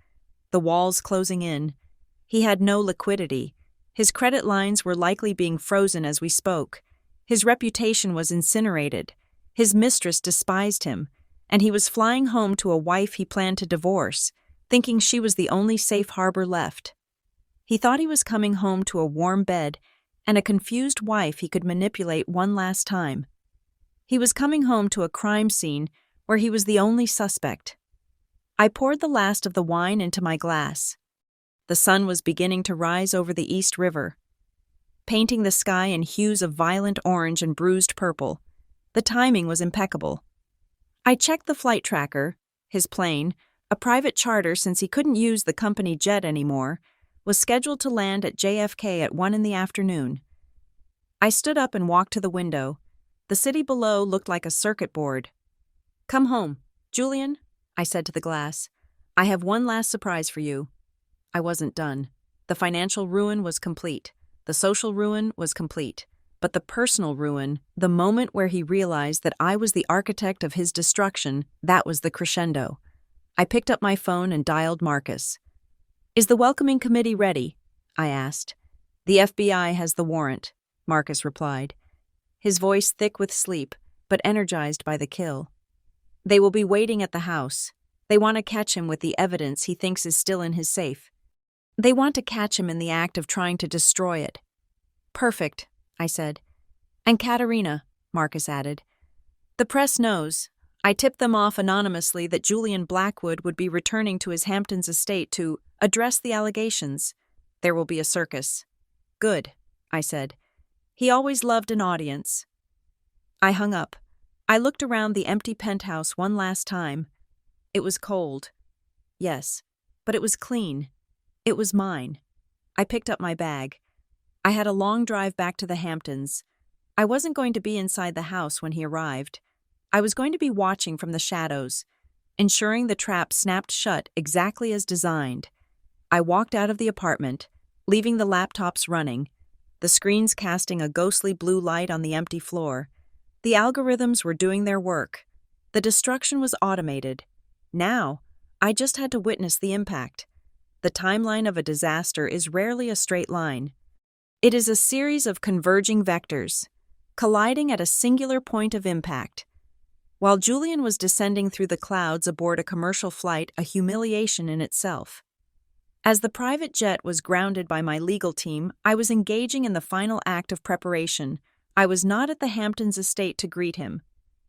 the walls closing in. He had no liquidity. His credit lines were likely being frozen as we spoke. His reputation was incinerated. His mistress despised him, and he was flying home to a wife he planned to divorce, thinking she was the only safe harbor left. He thought he was coming home to a warm bed and a confused wife he could manipulate one last time. He was coming home to a crime scene where he was the only suspect. I poured the last of the wine into my glass. The sun was beginning to rise over the East River, painting the sky in hues of violent orange and bruised purple. The timing was impeccable. I checked the flight tracker. His plane, a private charter since he couldn't use the company jet anymore, was scheduled to land at JFK at 1 p.m. I stood up and walked to the window. The city below looked like a circuit board. Come home, Julian, I said to the glass. I have one last surprise for you. I wasn't done. The financial ruin was complete. The social ruin was complete. But the personal ruin, the moment where he realized that I was the architect of his destruction, that was the crescendo. I picked up my phone and dialed Marcus. Is the welcoming committee ready? I asked. The FBI has the warrant, Marcus replied, his voice thick with sleep, but energized by the kill. They will be waiting at the house. They want to catch him with the evidence he thinks is still in his safe. They want to catch him in the act of trying to destroy it. Perfect, I said. And Katerina, Marcus added. The press knows. I tipped them off anonymously that Julian Blackwood would be returning to his Hamptons estate to address the allegations. There will be a circus. Good, I said. He always loved an audience. I hung up. I looked around the empty penthouse one last time. It was cold. Yes, but it was clean. It was mine. I picked up my bag. I had a long drive back to the Hamptons. I wasn't going to be inside the house when he arrived. I was going to be watching from the shadows, ensuring the trap snapped shut exactly as designed. I walked out of the apartment, leaving the laptops running, the screens casting a ghostly blue light on the empty floor. The algorithms were doing their work. The destruction was automated. Now, I just had to witness the impact. The timeline of a disaster is rarely a straight line. It is a series of converging vectors, colliding at a singular point of impact. While Julian was descending through the clouds aboard a commercial flight, a humiliation in itself. As the private jet was grounded by my legal team, I was engaging in the final act of preparation. I was not at the Hamptons estate to greet him.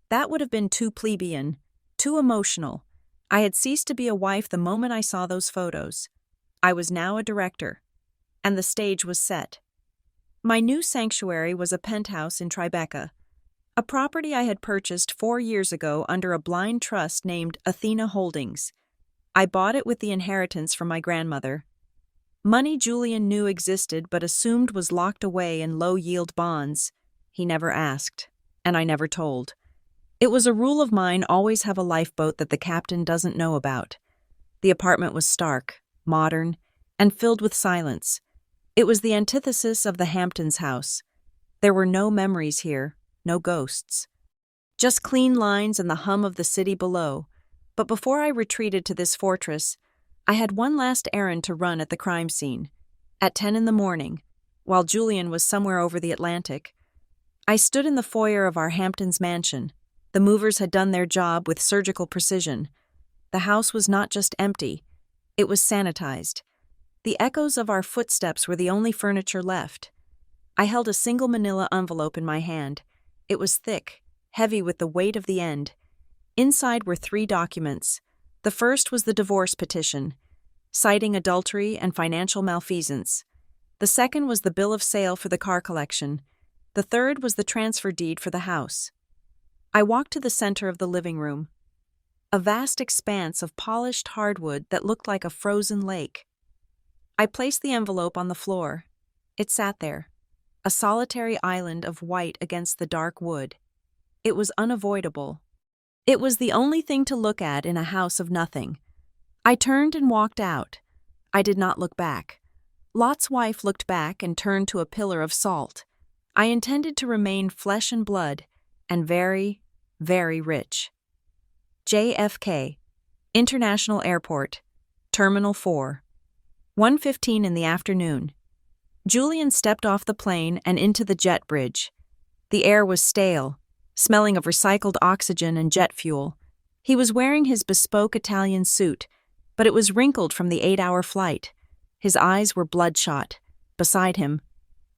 That would have been too plebeian, too emotional. I had ceased to be a wife the moment I saw those photos. I was now a director, and the stage was set. My new sanctuary was a penthouse in Tribeca, a property I had purchased 4 years ago under a blind trust named Athena Holdings. I bought it with the inheritance from my grandmother. Money Julian knew existed but assumed was locked away in low-yield bonds. He never asked, and I never told. It was a rule of mine always have a lifeboat that the captain doesn't know about. The apartment was stark, modern, and filled with silence. It was the antithesis of the Hamptons house. There were no memories here, no ghosts. Just clean lines and the hum of the city below. But before I retreated to this fortress, I had one last errand to run at the crime scene. At 10 in the morning, while Julian was somewhere over the Atlantic, I stood in the foyer of our Hamptons mansion. The movers had done their job with surgical precision. The house was not just empty, it was sanitized. The echoes of our footsteps were the only furniture left. I held a single manila envelope in my hand. It was thick, heavy with the weight of the end. Inside were 3 documents. The first was the divorce petition, citing adultery and financial malfeasance. The second was the bill of sale for the car collection. The third was the transfer deed for the house. I walked to the center of the living room, a vast expanse of polished hardwood that looked like a frozen lake. I placed the envelope on the floor. It sat there, a solitary island of white against the dark wood. It was unavoidable. It was the only thing to look at in a house of nothing. I turned and walked out. I did not look back. Lot's wife looked back and turned to a pillar of salt. I intended to remain flesh and blood, and very, very rich. JFK, International Airport, Terminal 4. 1:15 in the afternoon. Julian stepped off the plane and into the jet bridge. The air was stale, smelling of recycled oxygen and jet fuel. He was wearing his bespoke Italian suit, but it was wrinkled from the 8-hour flight. His eyes were bloodshot. Beside him,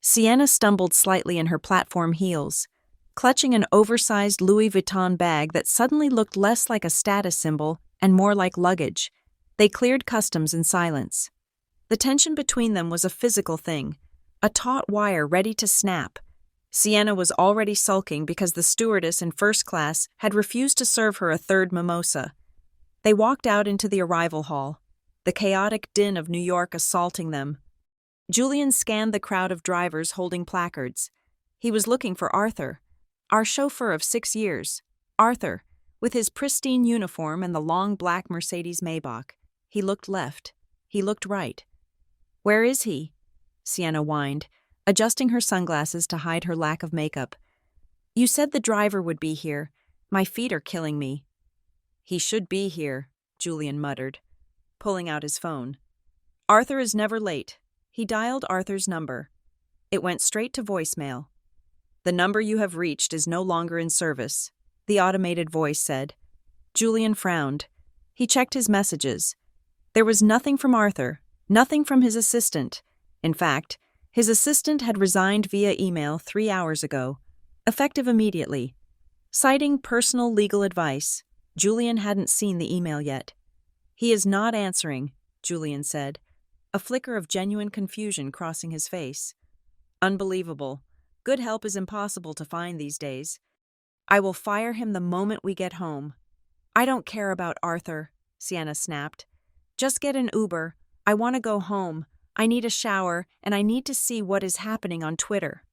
Sienna stumbled slightly in her platform heels, clutching an oversized Louis Vuitton bag that suddenly looked less like a status symbol and more like luggage. They cleared customs in silence. The tension between them was a physical thing, a taut wire ready to snap. Sienna was already sulking because the stewardess in first class had refused to serve her a third mimosa. They walked out into the arrival hall, the chaotic din of New York assaulting them. Julian scanned the crowd of drivers holding placards. He was looking for Arthur, our chauffeur of 6 years. Arthur, with his pristine uniform and the long black Mercedes Maybach. He looked left. He looked right. "Where is he?" Sienna whined, adjusting her sunglasses to hide her lack of makeup. "You said the driver would be here. My feet are killing me." "He should be here," Julian muttered, pulling out his phone. "Arthur is never late." He dialed Arthur's number. It went straight to voicemail. "The number you have reached is no longer in service," the automated voice said. Julian frowned. He checked his messages. There was nothing from Arthur, nothing from his assistant. In fact, his assistant had resigned via email 3 hours ago, effective immediately. Citing personal legal advice, Julian hadn't seen the email yet. "He is not answering," Julian said, a flicker of genuine confusion crossing his face. "Unbelievable. Good help is impossible to find these days. I will fire him the moment we get home." "I don't care about Arthur," Sienna snapped. "Just get an Uber. I want to go home. I need a shower, and I need to see what is happening on Twitter."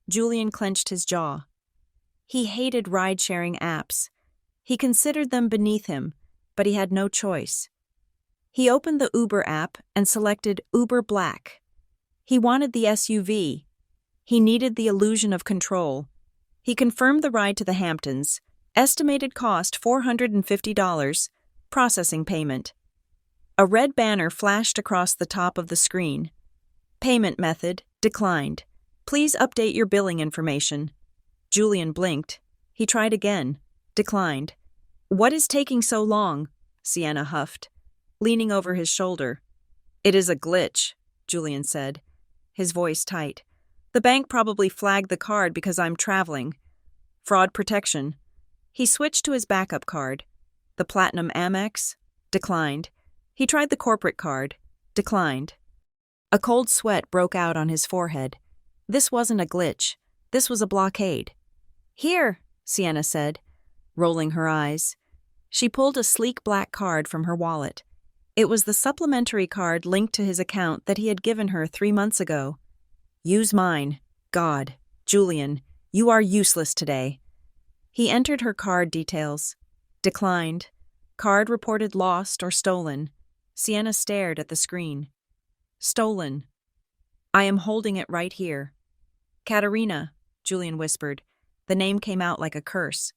Julian clenched his jaw. He hated ride-sharing apps. He considered them beneath him, but he had no choice. He opened the Uber app and selected Uber Black. He wanted the SUV. He needed the illusion of control. He confirmed the ride to the Hamptons. Estimated cost $450. Processing payment. A red banner flashed across the top of the screen. Payment method declined. Please update your billing information. Julian blinked. He tried again. Declined. What is taking so long? Sienna huffed, leaning over his shoulder. It is a glitch, Julian said, his voice tight. The bank probably flagged the card because I'm traveling. Fraud protection. He switched to his backup card. The Platinum Amex? Declined. He tried the corporate card. Declined. A cold sweat broke out on his forehead. This wasn't a glitch. This was a blockade. Here, Sienna said, rolling her eyes. She pulled a sleek black card from her wallet. It was the supplementary card linked to his account that he had given her 3 months ago. Use mine. God, Julian, you are useless today. He entered her card details. Declined. Card reported lost or stolen. Sienna stared at the screen. Stolen. I am holding it right here. Katerina, Julian whispered. The name came out like a curse.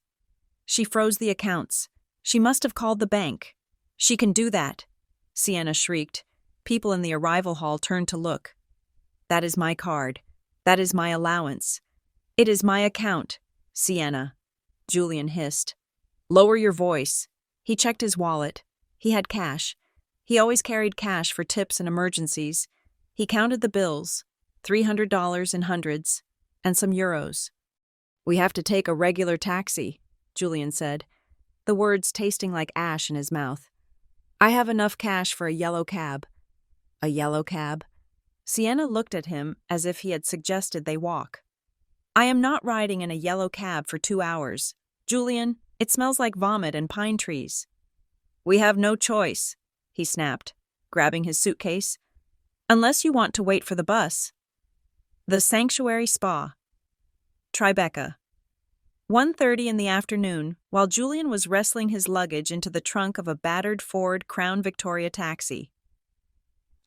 She froze the accounts. She must have called the bank. She can do that, Sienna shrieked. People in the arrival hall turned to look. That is my card. That is my allowance. It is my account, Sienna, Julian hissed. Lower your voice. He checked his wallet. He had cash. He always carried cash for tips and emergencies. He counted the bills, $300 in hundreds, and some euros. We have to take a regular taxi, Julian said, the words tasting like ash in his mouth. I have enough cash for a yellow cab. A yellow cab? Sienna looked at him as if he had suggested they walk. I am not riding in a yellow cab for 2 hours. Julian, it smells like vomit and pine trees. We have no choice, he snapped, grabbing his suitcase. Unless you want to wait for the bus. The Sanctuary Spa. Tribeca. 1:30 in the afternoon, while Julian was wrestling his luggage into the trunk of a battered Ford Crown Victoria taxi.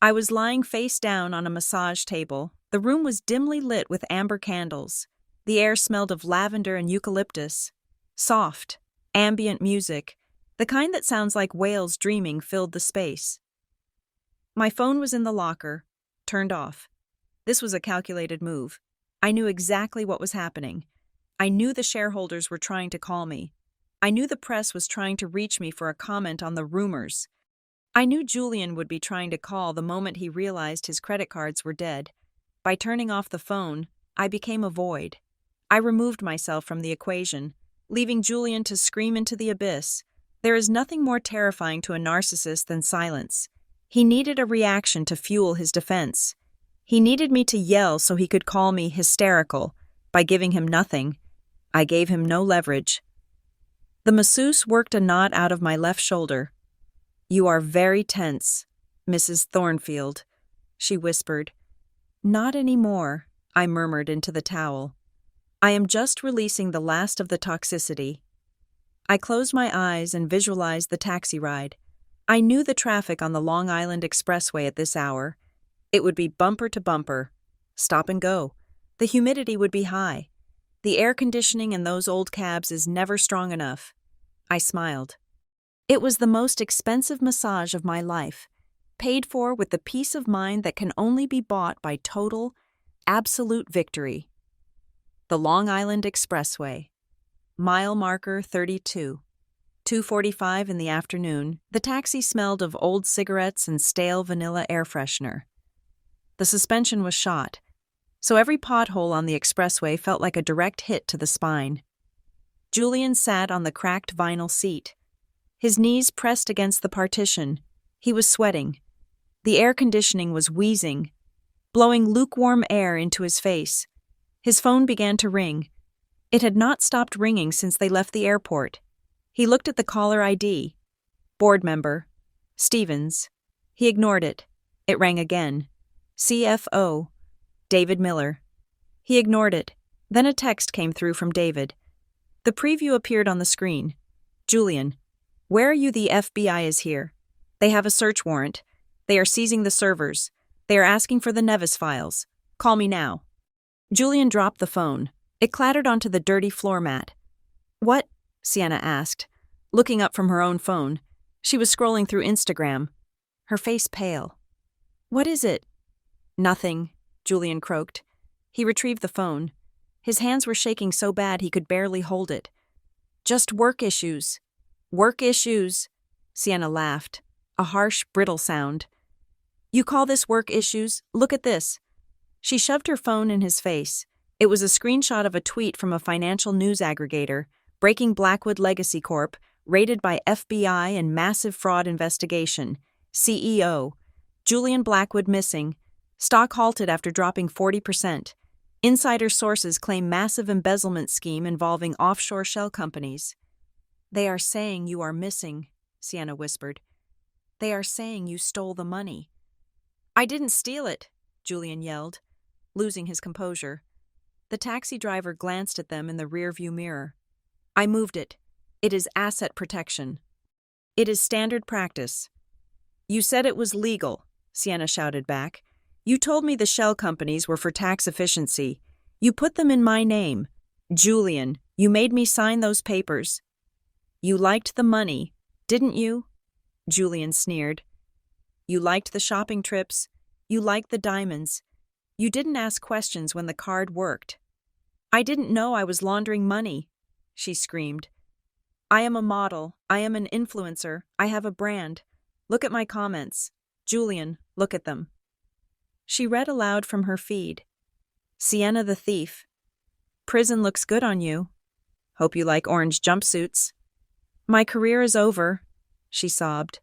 I was lying face down on a massage table. The room was dimly lit with amber candles. The air smelled of lavender and eucalyptus. Soft, ambient music, the kind that sounds like whales dreaming, filled the space. My phone was in the locker, turned off. This was a calculated move. I knew exactly what was happening. I knew the shareholders were trying to call me. I knew the press was trying to reach me for a comment on the rumors. I knew Julian would be trying to call the moment he realized his credit cards were dead. By turning off the phone, I became a void. I removed myself from the equation, leaving Julian to scream into the abyss. There is nothing more terrifying to a narcissist than silence. He needed a reaction to fuel his defense. He needed me to yell so he could call me hysterical. By giving him nothing, I gave him no leverage. The masseuse worked a knot out of my left shoulder. You are very tense, Mrs. Thornfield, she whispered. Not anymore, I murmured into the towel. I am just releasing the last of the toxicity. I closed my eyes and visualized the taxi ride. I knew the traffic on the Long Island Expressway at this hour. It would be bumper to bumper, stop and go. The humidity would be high. The air conditioning in those old cabs is never strong enough. I smiled. It was the most expensive massage of my life, paid for with the peace of mind that can only be bought by total, absolute victory. The Long Island Expressway. Mile marker 32. 2:45 in the afternoon, the taxi smelled of old cigarettes and stale vanilla air freshener. The suspension was shot, so every pothole on the expressway felt like a direct hit to the spine. Julian sat on the cracked vinyl seat. His knees pressed against the partition. He was sweating. The air conditioning was wheezing, blowing lukewarm air into his face. His phone began to ring. It had not stopped ringing since they left the airport. He looked at the caller ID. Board member. Stevens. He ignored it. It rang again. CFO. David Miller. He ignored it. Then a text came through from David. The preview appeared on the screen. Julian, where are you? The FBI is here. They have a search warrant. They are seizing the servers. They are asking for the Nevis files. Call me now. Julian dropped the phone. It clattered onto the dirty floor mat. What? Sienna asked, looking up from her own phone. She was scrolling through Instagram, her face pale. What is it? Nothing, Julian croaked. He retrieved the phone. His hands were shaking so bad he could barely hold it. Just work issues. Work issues, Sienna laughed, a harsh, brittle sound. You call this work issues? Look at this. She shoved her phone in his face. It was a screenshot of a tweet from a financial news aggregator, Breaking Blackwood Legacy Corp., raided by FBI in massive fraud investigation. CEO. Julian Blackwood missing. Stock halted after dropping 40%. Insider sources claim massive embezzlement scheme involving offshore shell companies. They are saying you are missing, Sienna whispered. They are saying you stole the money. I didn't steal it, Julian yelled, losing his composure. The taxi driver glanced at them in the rearview mirror. I moved it. It is asset protection. It is standard practice. You said it was legal, Sienna shouted back. You told me the shell companies were for tax efficiency. You put them in my name. Julian, you made me sign those papers. You liked the money, didn't you? Julian sneered. You liked the shopping trips. You liked the diamonds. You didn't ask questions when the card worked. I didn't know I was laundering money, she screamed. I am a model. I am an influencer. I have a brand. Look at my comments. Julian, look at them. She read aloud from her feed. Sienna the thief. Prison looks good on you. Hope you like orange jumpsuits. My career is over, she sobbed.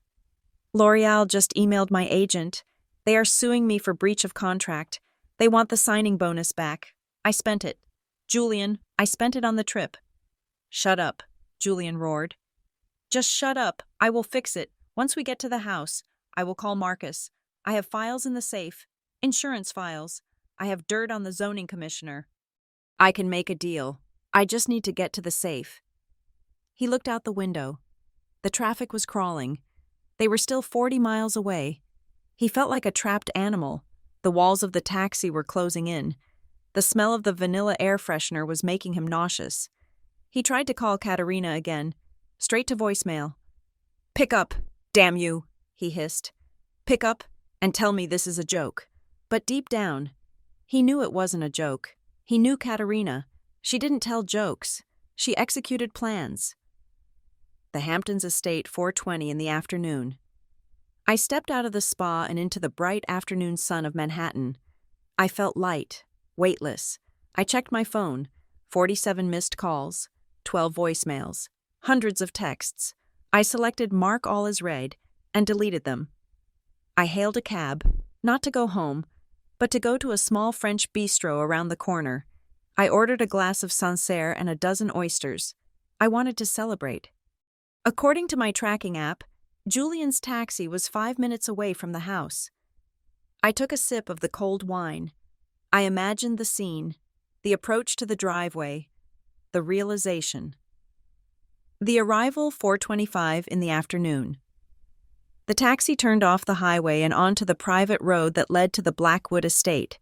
L'Oreal just emailed my agent. They are suing me for breach of contract. They want the signing bonus back. I spent it. Julian, I spent it on the trip. Shut up, Julian roared. Just shut up. I will fix it. Once we get to the house, I will call Marcus. I have files in the safe. Insurance files. I have dirt on the zoning commissioner. I can make a deal. I just need to get to the safe. He looked out the window. The traffic was crawling. They were still 40 miles away. He felt like a trapped animal. The walls of the taxi were closing in. The smell of the vanilla air freshener was making him nauseous. He tried to call Katerina again, straight to voicemail. Pick up, damn you, he hissed. Pick up and tell me this is a joke. But deep down, he knew it wasn't a joke. He knew Katerina. She didn't tell jokes. She executed plans. The Hamptons estate, 4:20 in the afternoon. I stepped out of the spa and into the bright afternoon sun of Manhattan. I felt light, weightless. I checked my phone. 47 missed calls, 12 voicemails, hundreds of texts. I selected mark all as read and deleted them. I hailed a cab, not to go home, but to go to a small French bistro around the corner. I ordered a glass of Sancerre and a dozen oysters. I wanted to celebrate. According to my tracking app, Julian's taxi was 5 minutes away from the house. I took a sip of the cold wine. I imagined the scene, the approach to the driveway, the realization. The arrival, 4:25 in the afternoon. The taxi turned off the highway and onto the private road that led to the Blackwood estate.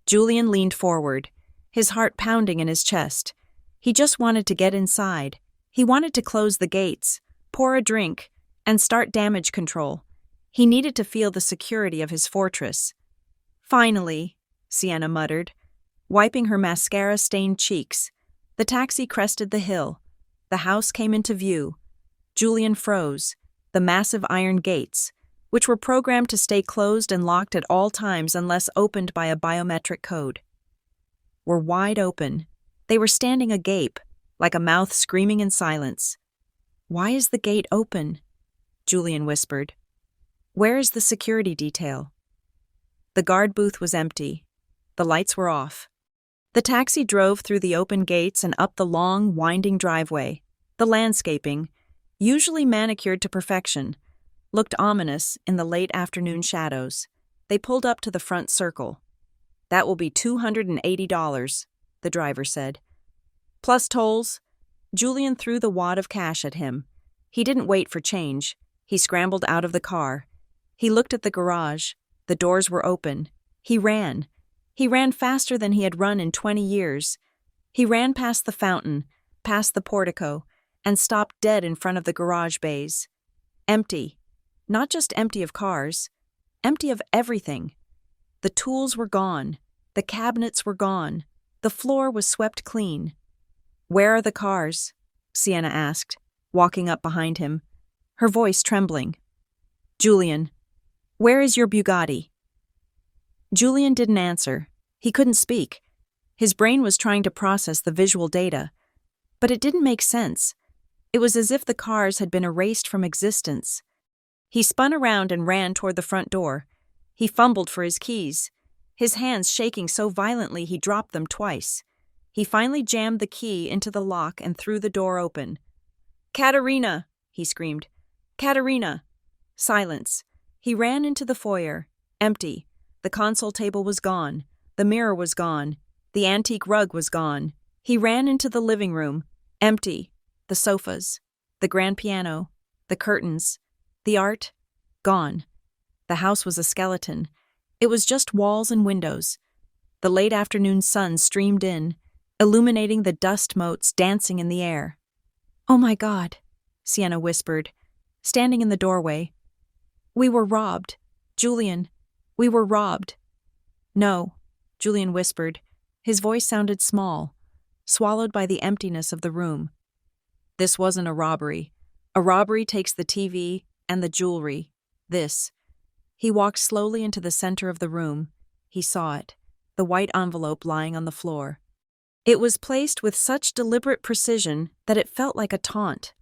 Julian leaned forward, his heart pounding in his chest. He just wanted to get inside. He wanted to close the gates, pour a drink, and start damage control. He needed to feel the security of his fortress. Finally, Sienna muttered, wiping her mascara-stained cheeks. The taxi crested the hill. The house came into view. Julian froze. The massive iron gates, which were programmed to stay closed and locked at all times unless opened by a biometric code, were wide open. They were standing agape, like a mouth screaming in silence. Why is the gate open? Julian whispered. Where is the security detail? The guard booth was empty. The lights were off. The taxi drove through the open gates and up the long, winding driveway. The landscaping, usually manicured to perfection, looked ominous in the late afternoon shadows. They pulled up to the front circle. That will be $280, the driver said. Plus tolls. Julian threw the wad of cash at him. He didn't wait for change. He scrambled out of the car. He looked at the garage. The doors were open. He ran. He ran faster than he had run in 20 years. He ran past the fountain, past the portico, and stopped dead in front of the garage bays. Empty. Not just empty of cars. Empty of everything. The tools were gone. The cabinets were gone. The floor was swept clean. Where are the cars? Sienna asked, walking up behind him, her voice trembling. Julian, where is your Bugatti? Julian didn't answer. He couldn't speak. His brain was trying to process the visual data, but it didn't make sense. It was as if the cars had been erased from existence. He spun around and ran toward the front door. He fumbled for his keys, his hands shaking so violently he dropped them twice. He finally jammed the key into the lock and threw the door open. Katerina! He screamed. Katerina! Silence. He ran into the foyer. Empty. The console table was gone. The mirror was gone. The antique rug was gone. He ran into the living room. Empty. The sofas. The grand piano. The curtains. The art. Gone. The house was a skeleton. It was just walls and windows. The late afternoon sun streamed in, illuminating the dust motes dancing in the air. Oh my God, Sienna whispered, standing in the doorway. We were robbed. Julian, we were robbed. No, Julian whispered. His voice sounded small, swallowed by the emptiness of the room. This wasn't a robbery. A robbery takes the TV and the jewelry. This. He walked slowly into the center of the room. He saw it, the white envelope lying on the floor. It was placed with such deliberate precision that it felt like a taunt.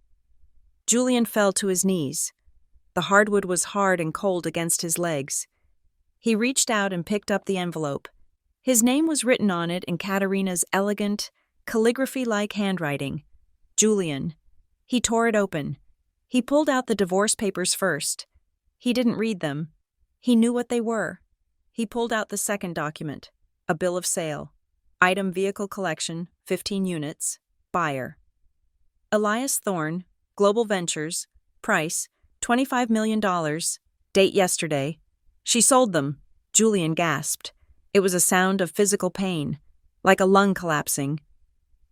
Julian fell to his knees. The hardwood was hard and cold against his legs. He reached out and picked up the envelope. His name was written on it in Katerina's elegant, calligraphy-like handwriting. Julian. He tore it open. He pulled out the divorce papers first. He didn't read them. He knew what they were. He pulled out the second document, a bill of sale. Item vehicle collection, 15 units. Buyer. Elias Thorne, Global Ventures. Price, $25 million. Date yesterday. She sold them. Julian gasped. It was a sound of physical pain, like a lung collapsing.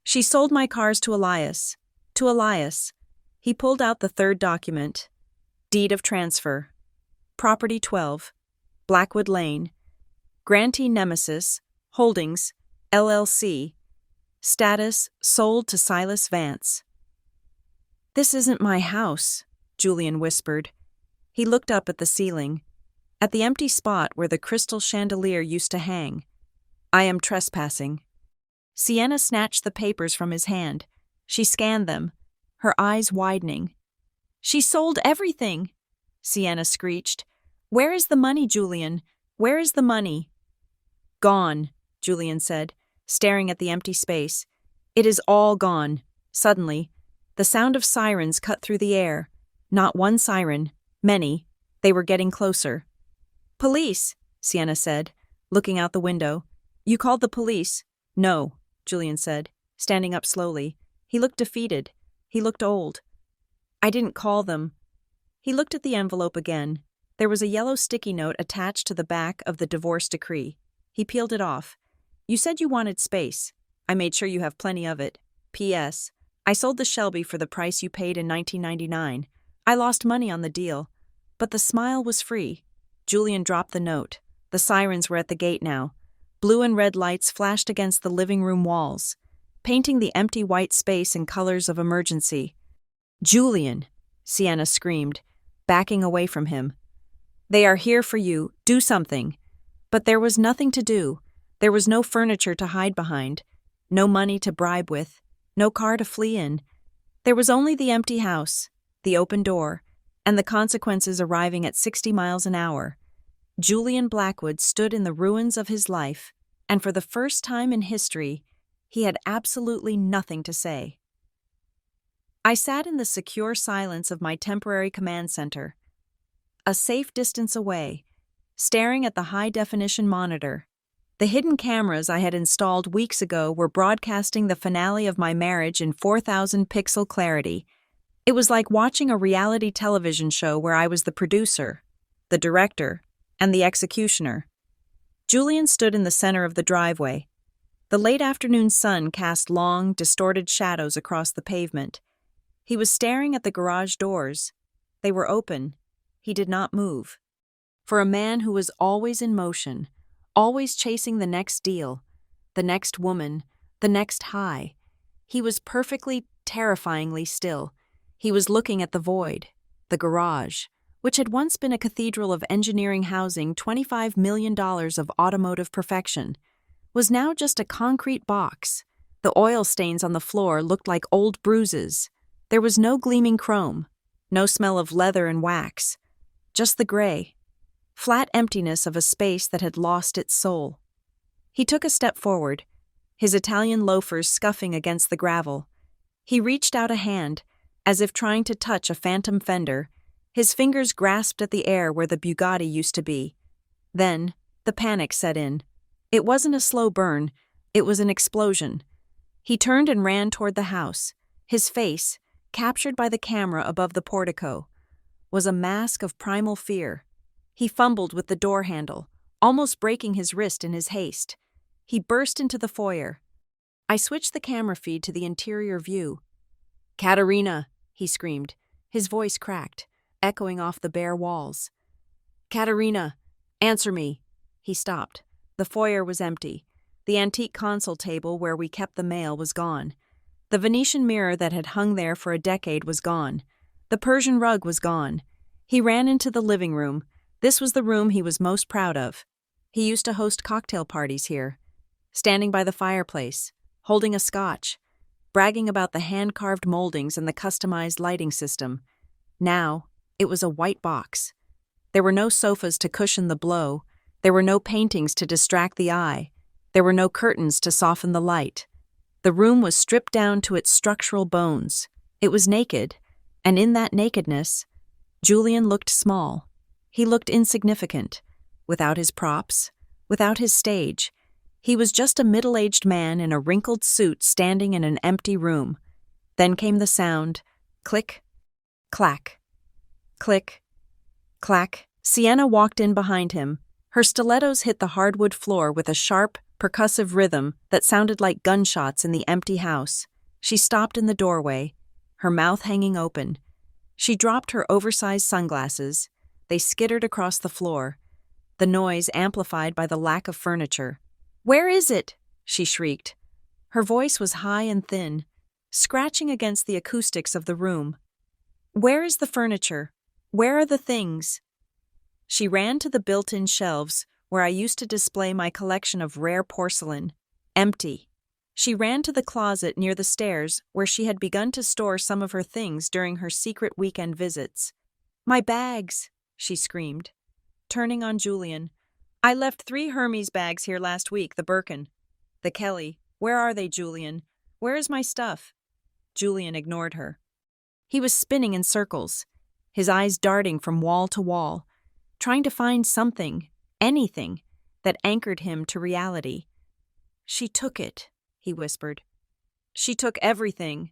She sold my cars to Elias. To Elias. He pulled out the third document. Deed of transfer. Property 12. Blackwood Lane. Grantee Nemesis. Holdings. LLC. Status, sold to Silas Vance. This isn't my house, Julian whispered. He looked up at the ceiling, at the empty spot where the crystal chandelier used to hang. I am trespassing. Sienna snatched the papers from his hand. She scanned them, her eyes widening. She sold everything, Sienna screeched. Where is the money, Julian? Where is the money? Gone, Julian said, staring at the empty space. It is all gone. Suddenly, the sound of sirens cut through the air. Not one siren, many. They were getting closer. Police, Sienna said, looking out the window. You called the police? No, Julian said, standing up slowly. He looked defeated. He looked old. I didn't call them. He looked at the envelope again. There was a yellow sticky note attached to the back of the divorce decree. He peeled it off. You said you wanted space. I made sure you have plenty of it. P.S. I sold the Shelby for the price you paid in 1999. I lost money on the deal. But the smile was free. Julian dropped the note. The sirens were at the gate now. Blue and red lights flashed against the living room walls, painting the empty white space in colors of emergency. Julian, Sienna screamed, backing away from him. They are here for you. Do something. But there was nothing to do. There was no furniture to hide behind, no money to bribe with, no car to flee in. There was only the empty house, the open door, and the consequences arriving at 60 miles an hour. Julian Blackwood stood in the ruins of his life, and for the first time in history, he had absolutely nothing to say. I sat in the secure silence of my temporary command center, a safe distance away, staring at the high-definition monitor. The hidden cameras I had installed weeks ago were broadcasting the finale of my marriage in 4,000 pixel clarity. It was like watching a reality television show where I was the producer, the director, and the executioner. Julian stood in the center of the driveway. The late afternoon sun cast long, distorted shadows across the pavement. He was staring at the garage doors. They were open. He did not move. For a man who was always in motion, always chasing the next deal, the next woman, the next high, he was perfectly, terrifyingly still. He was looking at the void, the garage, which had once been a cathedral of engineering housing $25 million of automotive perfection, was now just a concrete box. The oil stains on the floor looked like old bruises. There was no gleaming chrome, no smell of leather and wax, just the gray, flat emptiness of a space that had lost its soul. He took a step forward, his Italian loafers scuffing against the gravel. He reached out a hand, as if trying to touch a phantom fender. His fingers grasped at the air where the Bugatti used to be. Then, the panic set in. It wasn't a slow burn, it was an explosion. He turned and ran toward the house. His face, captured by the camera above the portico, was a mask of primal fear. He fumbled with the door handle, almost breaking his wrist in his haste. He burst into the foyer. I switched the camera feed to the interior view. "Katerina!" he screamed. His voice cracked, echoing off the bare walls. "Katerina, answer me!" He stopped. The foyer was empty. The antique console table where we kept the mail was gone. The Venetian mirror that had hung there for a decade was gone. The Persian rug was gone. He ran into the living room. This was the room he was most proud of. He used to host cocktail parties here, standing by the fireplace, holding a scotch, bragging about the hand-carved moldings and the customized lighting system. Now, it was a white box. There were no sofas to cushion the blow. There were no paintings to distract the eye. There were no curtains to soften the light. The room was stripped down to its structural bones. It was naked, and in that nakedness, Julian looked small. He looked insignificant, without his props, without his stage. He was just a middle-aged man in a wrinkled suit standing in an empty room. Then came the sound, click, clack, click, clack. Sienna walked in behind him. Her stilettos hit the hardwood floor with a sharp, percussive rhythm that sounded like gunshots in the empty house. She stopped in the doorway, her mouth hanging open. She dropped her oversized sunglasses. They skittered across the floor, the noise amplified by the lack of furniture. "Where is it?" she shrieked. Her voice was high and thin, scratching against the acoustics of the room. "Where is the furniture? Where are the things?" She ran to the built-in shelves where I used to display my collection of rare porcelain. Empty. She ran to the closet near the stairs where she had begun to store some of her things during her secret weekend visits. "My bags!" she screamed, turning on Julian. "I left 3 Hermes bags here last week, the Birkin. The Kelly. Where are they, Julian? Where is my stuff?" Julian ignored her. He was spinning in circles, his eyes darting from wall to wall, trying to find something, anything, that anchored him to reality. "She took it," he whispered. "She took everything."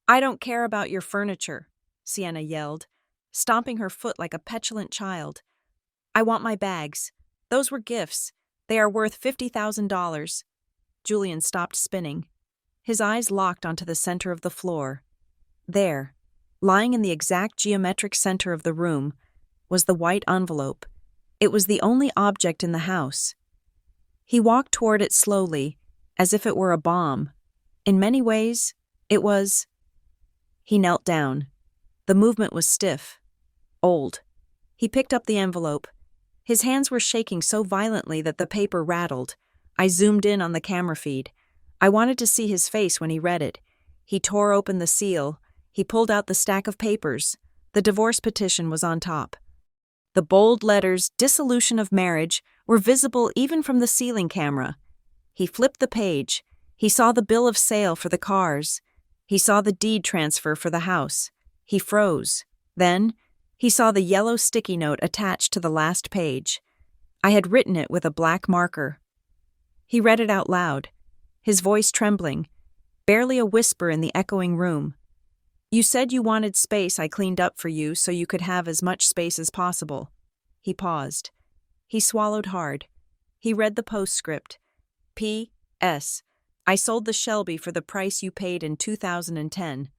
"I don't care about your furniture," Sienna yelled, stomping her foot like a petulant child. "I want my bags. Those were gifts. They are worth $50,000. Julian stopped spinning. His eyes locked onto the center of the floor. There, lying in the exact geometric center of the room, was the white envelope. It was the only object in the house. He walked toward it slowly, as if it were a bomb. In many ways, it was. He knelt down. The movement was stiff, old. He picked up the envelope. His hands were shaking so violently that the paper rattled. I zoomed in on the camera feed. I wanted to see his face when he read it. He tore open the seal. He pulled out the stack of papers. The divorce petition was on top. The bold letters, "Dissolution of Marriage," were visible even from the ceiling camera. He flipped the page. He saw the bill of sale for the cars. He saw the deed transfer for the house. He froze. Then, he saw the yellow sticky note attached to the last page. I had written it with a black marker. He read it out loud, his voice trembling, barely a whisper in the echoing room. You said you wanted space I cleaned up for you so you could have as much space as possible. He paused. He swallowed hard. He read the postscript. P.S. I sold the Shelby for the price you paid in 2010.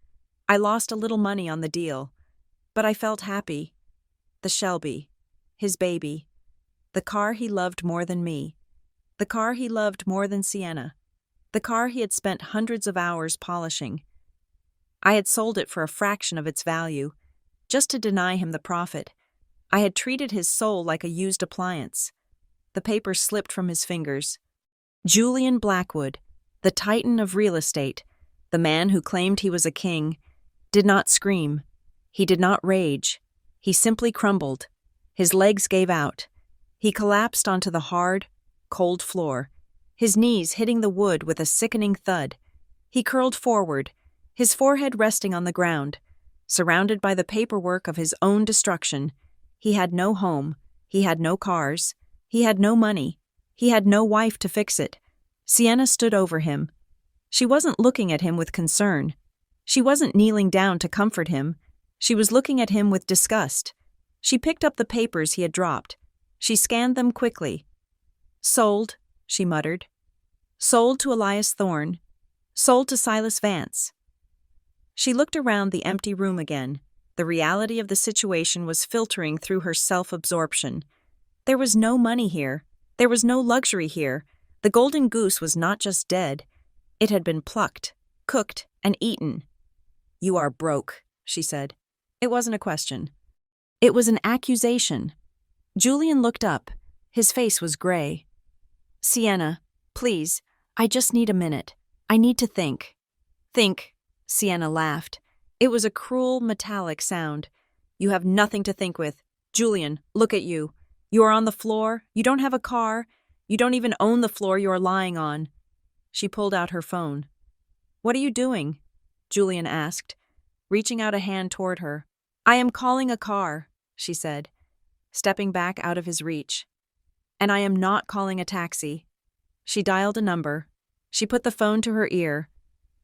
I lost a little money on the deal, but I felt happy. The Shelby. His baby. The car he loved more than me. The car he loved more than Sienna. The car he had spent hundreds of hours polishing. I had sold it for a fraction of its value, just to deny him the profit. I had treated his soul like a used appliance. The paper slipped from his fingers. Julian Blackwood, the titan of real estate, the man who claimed he was a king, did not scream. He did not rage. He simply crumbled. His legs gave out. He collapsed onto the hard, cold floor, his knees hitting the wood with a sickening thud. He curled forward, his forehead resting on the ground, surrounded by the paperwork of his own destruction. He had no home. He had no cars. He had no money. He had no wife to fix it. Sienna stood over him. She wasn't looking at him with concern. She wasn't kneeling down to comfort him. She was looking at him with disgust. She picked up the papers he had dropped. She scanned them quickly. Sold, she muttered. Sold to Elias Thorne. Sold to Silas Vance. She looked around the empty room again. The reality of the situation was filtering through her self-absorption. There was no money here. There was no luxury here. The golden goose was not just dead. It had been plucked, cooked, and eaten. You are broke, she said. It wasn't a question. It was an accusation. Julian looked up. His face was gray. Sienna, please, I just need a minute. I need to think. Think, Sienna laughed. It was a cruel, metallic sound. You have nothing to think with. Julian, look at you. You are on the floor. You don't have a car. You don't even own the floor you are lying on. She pulled out her phone. What are you doing? Julian asked, reaching out a hand toward her. I am calling a car, she said, stepping back out of his reach. And I am not calling a taxi. She dialed a number. She put the phone to her ear,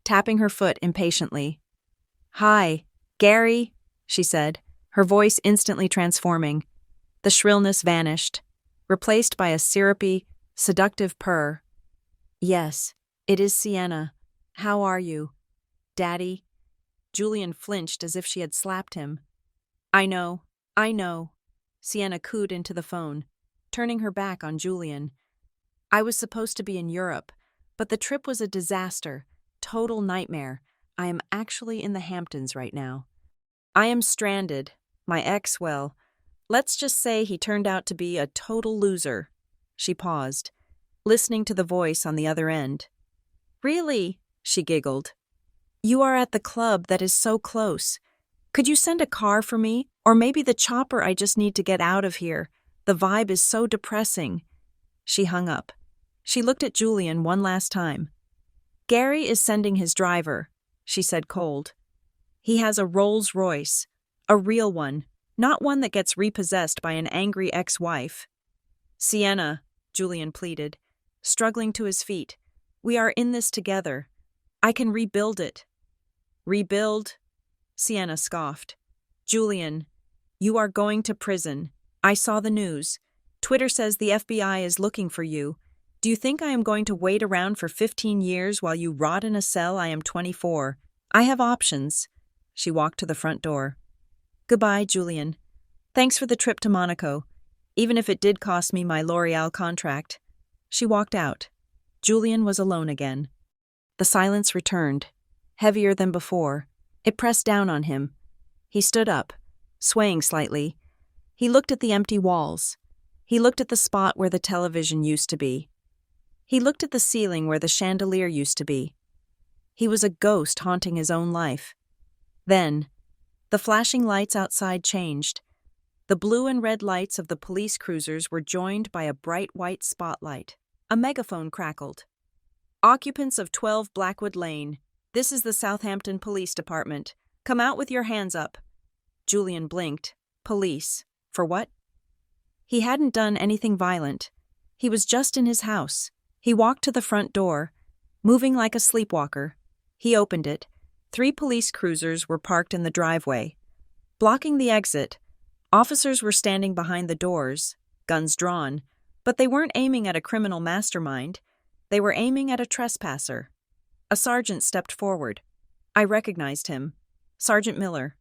tapping her foot impatiently. Hi, Gary, she said, her voice instantly transforming. The shrillness vanished, replaced by a syrupy, seductive purr. Yes, it is Sienna. How are you? Daddy? Julian flinched as if she had slapped him. I know. Sienna cooed into the phone, turning her back on Julian. I was supposed to be in Europe, but the trip was a disaster, total nightmare. I am actually in the Hamptons right now. I am stranded. My ex, well, let's just say he turned out to be a total loser. She paused, listening to the voice on the other end. Really? She giggled. You are at the club that is so close. Could you send a car for me? Or maybe the chopper. I just need to get out of here. The vibe is so depressing. She hung up. She looked at Julian one last time. Gary is sending his driver, she said cold. He has a Rolls Royce, a real one, not one that gets repossessed by an angry ex-wife. Sienna, Julian pleaded, struggling to his feet. We are in this together. I can rebuild it. Rebuild? Sienna scoffed. Julian, you are going to prison. I saw the news. Twitter says the FBI is looking for you. Do you think I am going to wait around for 15 years while you rot in a cell? I am 24. I have options. She walked to the front door. Goodbye, Julian. Thanks for the trip to Monaco, even if it did cost me my L'Oreal contract. She walked out. Julian was alone again. The silence returned, heavier than before. It pressed down on him. He stood up, swaying slightly. He looked at the empty walls. He looked at the spot where the television used to be. He looked at the ceiling where the chandelier used to be. He was a ghost haunting his own life. Then, the flashing lights outside changed. The blue and red lights of the police cruisers were joined by a bright white spotlight. A megaphone crackled. Occupants of 12 Blackwood Lane, this is the Southampton Police Department. Come out with your hands up. Julian blinked. Police. For what? He hadn't done anything violent. He was just in his house. He walked to the front door, moving like a sleepwalker. He opened it. 3 police cruisers were parked in the driveway. Blocking the exit, officers were standing behind the doors, guns drawn, but they weren't aiming at a criminal mastermind. They were aiming at a trespasser. A sergeant stepped forward. I recognized him. Sergeant Miller.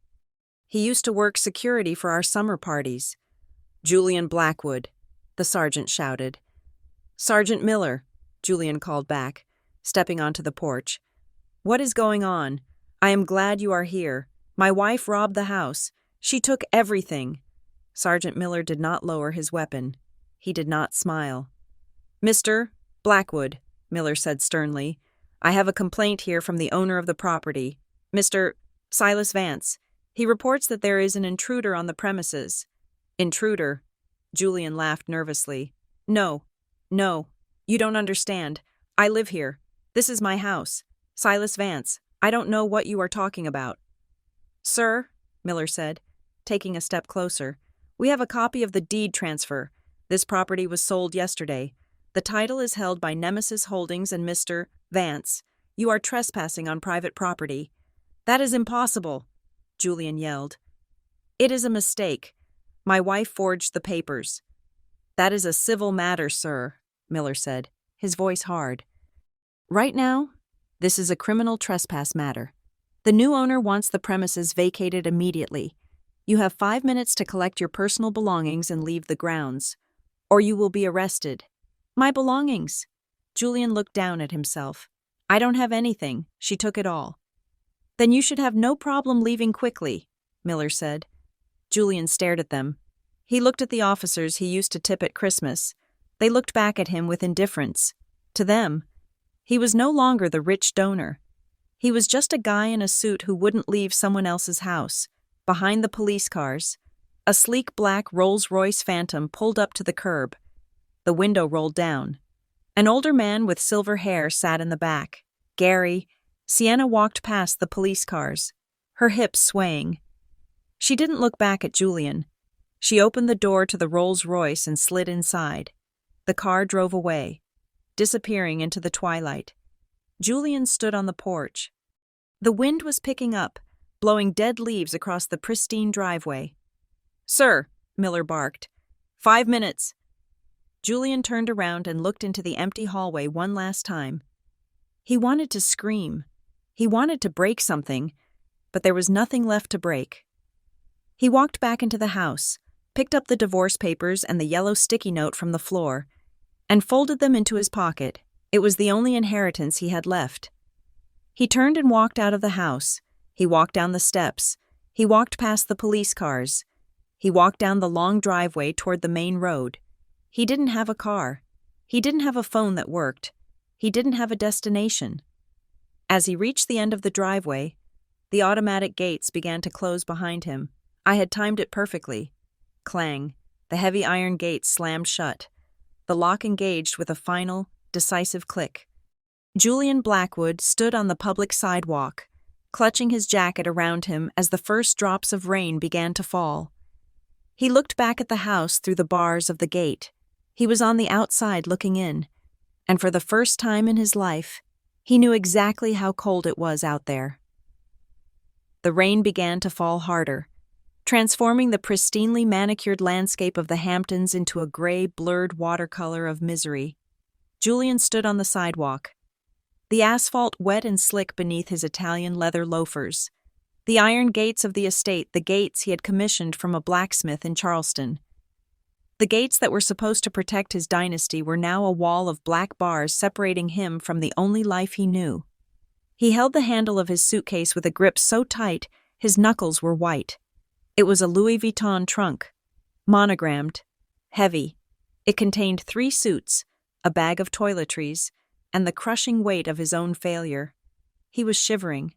He used to work security for our summer parties. Julian Blackwood, the sergeant shouted. Sergeant Miller, Julian called back, stepping onto the porch. What is going on? I am glad you are here. My wife robbed the house. She took everything. Sergeant Miller did not lower his weapon. He did not smile. Mr. Blackwood, Miller said sternly, I have a complaint here from the owner of the property, Mr. Silas Vance. He reports that there is an intruder on the premises. Intruder? Julian laughed nervously. No, you don't understand. I live here. This is my house. Silas Vance, I don't know what you are talking about. Sir, Miller said, taking a step closer, we have a copy of the deed transfer. This property was sold yesterday. The title is held by Nemesis Holdings and Mr. Vance. You are trespassing on private property. That is impossible, Julian yelled. It is a mistake. My wife forged the papers. That is a civil matter, sir, Miller said, his voice hard. Right now, this is a criminal trespass matter. The new owner wants the premises vacated immediately. You have 5 minutes to collect your personal belongings and leave the grounds, or you will be arrested. My belongings? Julian looked down at himself. I don't have anything. She took it all. Then you should have no problem leaving quickly, Miller said. Julian stared at them. He looked at the officers he used to tip at Christmas. They looked back at him with indifference. To them, he was no longer the rich donor. He was just a guy in a suit who wouldn't leave someone else's house. Behind the police cars, a sleek black Rolls-Royce Phantom pulled up to the curb. The window rolled down. An older man with silver hair sat in the back. Gary. Sienna walked past the police cars, her hips swaying. She didn't look back at Julian. She opened the door to the Rolls-Royce and slid inside. The car drove away, disappearing into the twilight. Julian stood on the porch. The wind was picking up, blowing dead leaves across the pristine driveway. Sir, Miller barked. 5 minutes. Julian turned around and looked into the empty hallway one last time. He wanted to scream. He wanted to break something, but there was nothing left to break. He walked back into the house, picked up the divorce papers and the yellow sticky note from the floor, and folded them into his pocket. It was the only inheritance he had left. He turned and walked out of the house. He walked down the steps. He walked past the police cars. He walked down the long driveway toward the main road. He didn't have a car. He didn't have a phone that worked. He didn't have a destination. As he reached the end of the driveway, the automatic gates began to close behind him. I had timed it perfectly. Clang. The heavy iron gates slammed shut. The lock engaged with a final, decisive click. Julian Blackwood stood on the public sidewalk, clutching his jacket around him as the first drops of rain began to fall. He looked back at the house through the bars of the gate. He was on the outside looking in, and for the first time in his life, he knew exactly how cold it was out there. The rain began to fall harder, transforming the pristinely manicured landscape of the Hamptons into a gray, blurred watercolor of misery. Julian stood on the sidewalk, the asphalt wet and slick beneath his Italian leather loafers, the iron gates of the estate, the gates he had commissioned from a blacksmith in Charleston. The gates that were supposed to protect his dynasty were now a wall of black bars separating him from the only life he knew. He held the handle of his suitcase with a grip so tight his knuckles were white. It was a Louis Vuitton trunk, monogrammed, heavy. It contained 3 suits, a bag of toiletries, and the crushing weight of his own failure. He was shivering.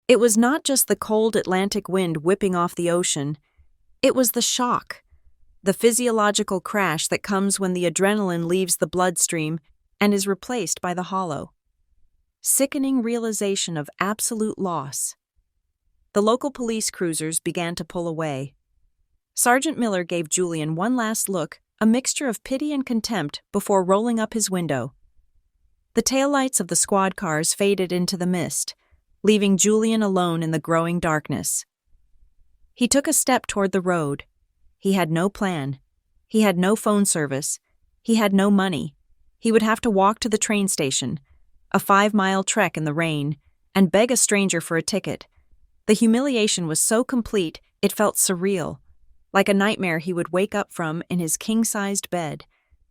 It was not just the cold Atlantic wind whipping off the ocean. It was the shock, the physiological crash that comes when the adrenaline leaves the bloodstream and is replaced by the hollow, sickening realization of absolute loss. The local police cruisers began to pull away. Sergeant Miller gave Julian one last look, a mixture of pity and contempt, before rolling up his window. The taillights of the squad cars faded into the mist, leaving Julian alone in the growing darkness. He took a step toward the road. He had no plan. He had no phone service. He had no money. He would have to walk to the train station, a 5-mile trek in the rain, and beg a stranger for a ticket. The humiliation was so complete it felt surreal, like a nightmare he would wake up from in his king-sized bed,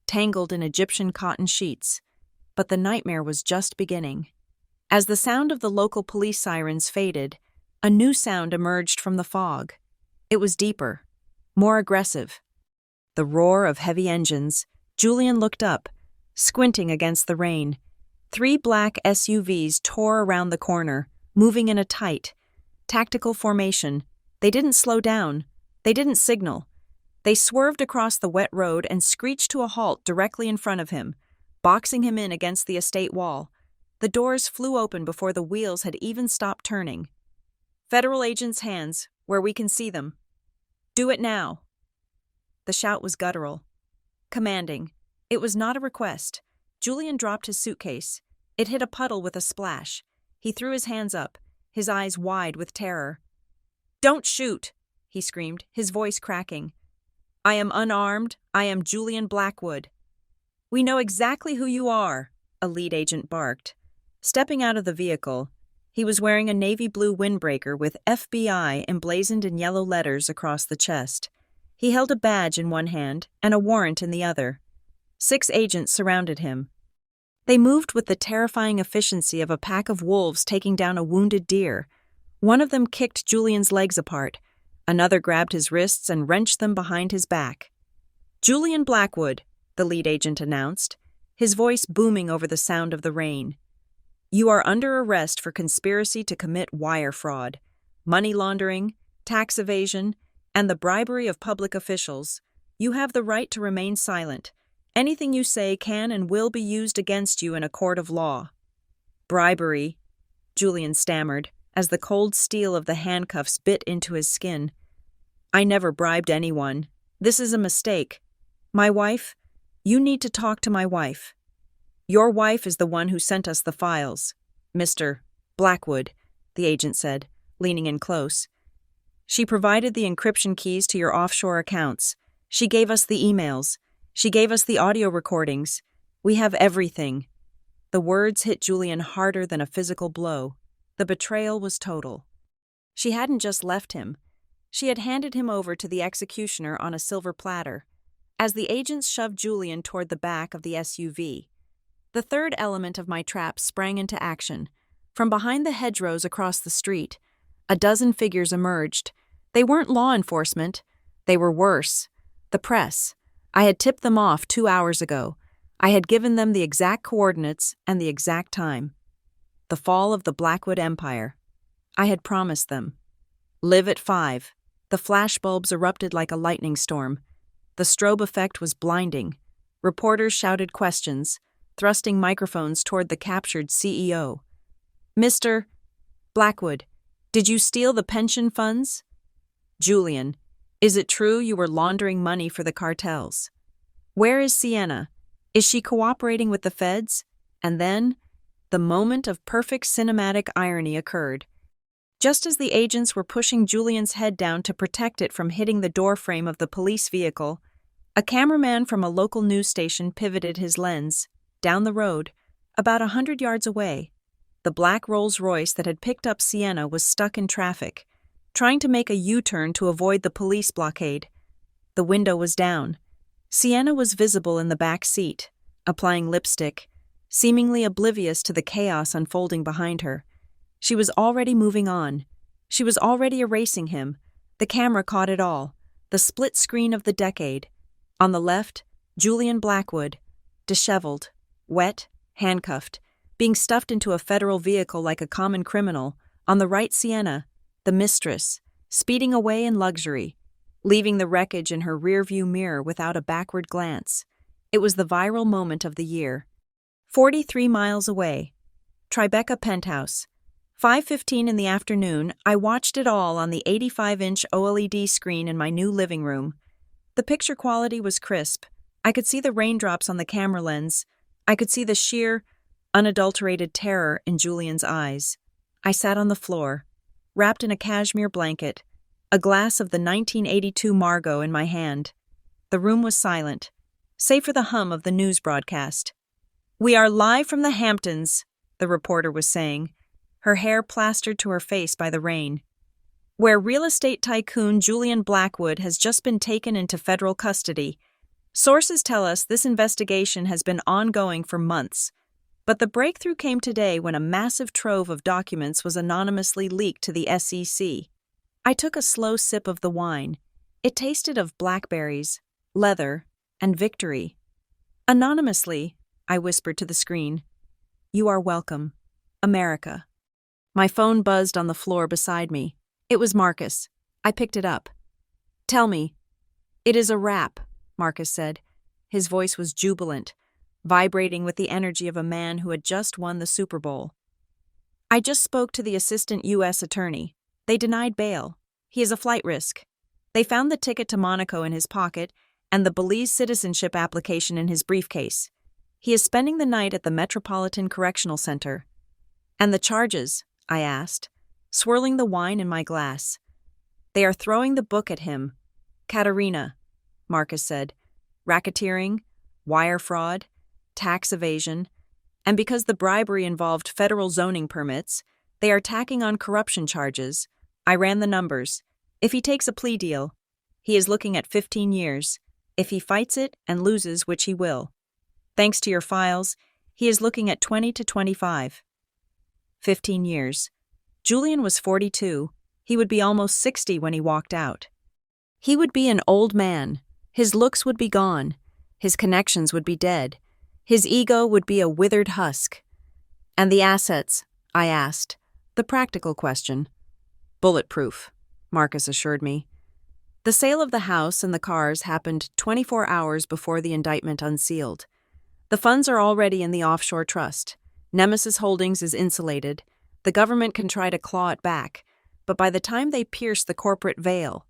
tangled in Egyptian cotton sheets. But the nightmare was just beginning. As the sound of the local police sirens faded, a new sound emerged from the fog. It was deeper, more aggressive. The roar of heavy engines. Julian looked up, squinting against the rain. 3 black SUVs tore around the corner, moving in a tight, tactical formation. They didn't slow down. They didn't signal. They swerved across the wet road and screeched to a halt directly in front of him, boxing him in against the estate wall. The doors flew open before the wheels had even stopped turning. "Federal agents' hands, where we can see them. Do it now." The shout was guttural, commanding. It was not a request. Julian dropped his suitcase. It hit a puddle with a splash. He threw his hands up, his eyes wide with terror. "Don't shoot!" he screamed, his voice cracking. "I am unarmed. I am Julian Blackwood." "We know exactly who you are," a lead agent barked. Stepping out of the vehicle, he was wearing a navy blue windbreaker with FBI emblazoned in yellow letters across the chest. He held a badge in one hand and a warrant in the other. 6 agents surrounded him. They moved with the terrifying efficiency of a pack of wolves taking down a wounded deer. One of them kicked Julian's legs apart. Another grabbed his wrists and wrenched them behind his back. "Julian Blackwood," the lead agent announced, his voice booming over the sound of the rain. "You are under arrest for conspiracy to commit wire fraud, money laundering, tax evasion, and the bribery of public officials. You have the right to remain silent. Anything you say can and will be used against you in a court of law." "Bribery," Julian stammered, as the cold steel of the handcuffs bit into his skin. "I never bribed anyone. This is a mistake. My wife? You need to talk to my wife. Your wife is the one who sent us the files, Mr. Blackwood," the agent said, leaning in close. "She provided the encryption keys to your offshore accounts. She gave us the emails. She gave us the audio recordings. We have everything." The words hit Julian harder than a physical blow. The betrayal was total. She hadn't just left him. She had handed him over to the executioner on a silver platter. As the agents shoved Julian toward the back of the SUV, the third element of my trap sprang into action. From behind the hedgerows across the street, a dozen figures emerged. They weren't law enforcement. They were worse. The press. I had tipped them off 2 hours ago. I had given them the exact coordinates and the exact time. The fall of the Blackwood Empire. I had promised them. Live at 5. The flashbulbs erupted like a lightning storm. The strobe effect was blinding. Reporters shouted questions, thrusting microphones toward the captured CEO. "Mr. Blackwood, did you steal the pension funds?" "Julian, is it true you were laundering money for the cartels?" "Where is Sienna? Is she cooperating with the feds?" And then, the moment of perfect cinematic irony occurred. Just as the agents were pushing Julian's head down to protect it from hitting the doorframe of the police vehicle, a cameraman from a local news station pivoted his lens, down the road, about 100 yards away. The black Rolls-Royce that had picked up Sienna was stuck in traffic, trying to make a U-turn to avoid the police blockade. The window was down. Sienna was visible in the back seat, applying lipstick, seemingly oblivious to the chaos unfolding behind her. She was already moving on. She was already erasing him. The camera caught it all. The split screen of the decade. On the left, Julian Blackwood, disheveled, wet, handcuffed, being stuffed into a federal vehicle like a common criminal. On the right, Sienna, the mistress, speeding away in luxury, leaving the wreckage in her rearview mirror without a backward glance. It was the viral moment of the year. 43 miles away. Tribeca penthouse. 5:15 in the afternoon, I watched it all on the 85-inch OLED screen in my new living room. The picture quality was crisp. I could see the raindrops on the camera lens. I could see the sheer, unadulterated terror in Julian's eyes. I sat on the floor, wrapped in a cashmere blanket, a glass of the 1982 Margot in my hand. The room was silent, save for the hum of the news broadcast. "We are live from the Hamptons," the reporter was saying, her hair plastered to her face by the rain, "where real estate tycoon Julian Blackwood has just been taken into federal custody. Sources tell us this investigation has been ongoing for months, but the breakthrough came today when a massive trove of documents was anonymously leaked to the SEC." I took a slow sip of the wine. It tasted of blackberries, leather, and victory. "Anonymously," I whispered to the screen. "You are welcome, America." My phone buzzed on the floor beside me. It was Marcus. I picked it up. "Tell me." "It is a wrap," Marcus said. His voice was jubilant, vibrating with the energy of a man who had just won the Super Bowl. "I just spoke to the assistant U.S. attorney. They denied bail. He is a flight risk. They found the ticket to Monaco in his pocket and the Belize citizenship application in his briefcase. He is spending the night at the Metropolitan Correctional Center." "And the charges?" I asked, swirling the wine in my glass. "They are throwing the book at him. Katerina," Marcus said. "Racketeering, wire fraud, tax evasion, and because the bribery involved federal zoning permits, they are tacking on corruption charges. I ran the numbers. If he takes a plea deal, he is looking at 15 years. If he fights it and loses, which he will, thanks to your files, he is looking at 20 to 25. 15 years. Julian was 42. He would be almost 60 when he walked out. He would be an old man. His looks would be gone. His connections would be dead. His ego would be a withered husk. "And the assets?" I asked. The practical question. "Bulletproof," Marcus assured me. The sale of the house and the cars happened 24 hours before the indictment unsealed. The funds are already in the offshore trust. Nemesis Holdings is insulated. The government can try to claw it back, but by the time they pierce the corporate veil,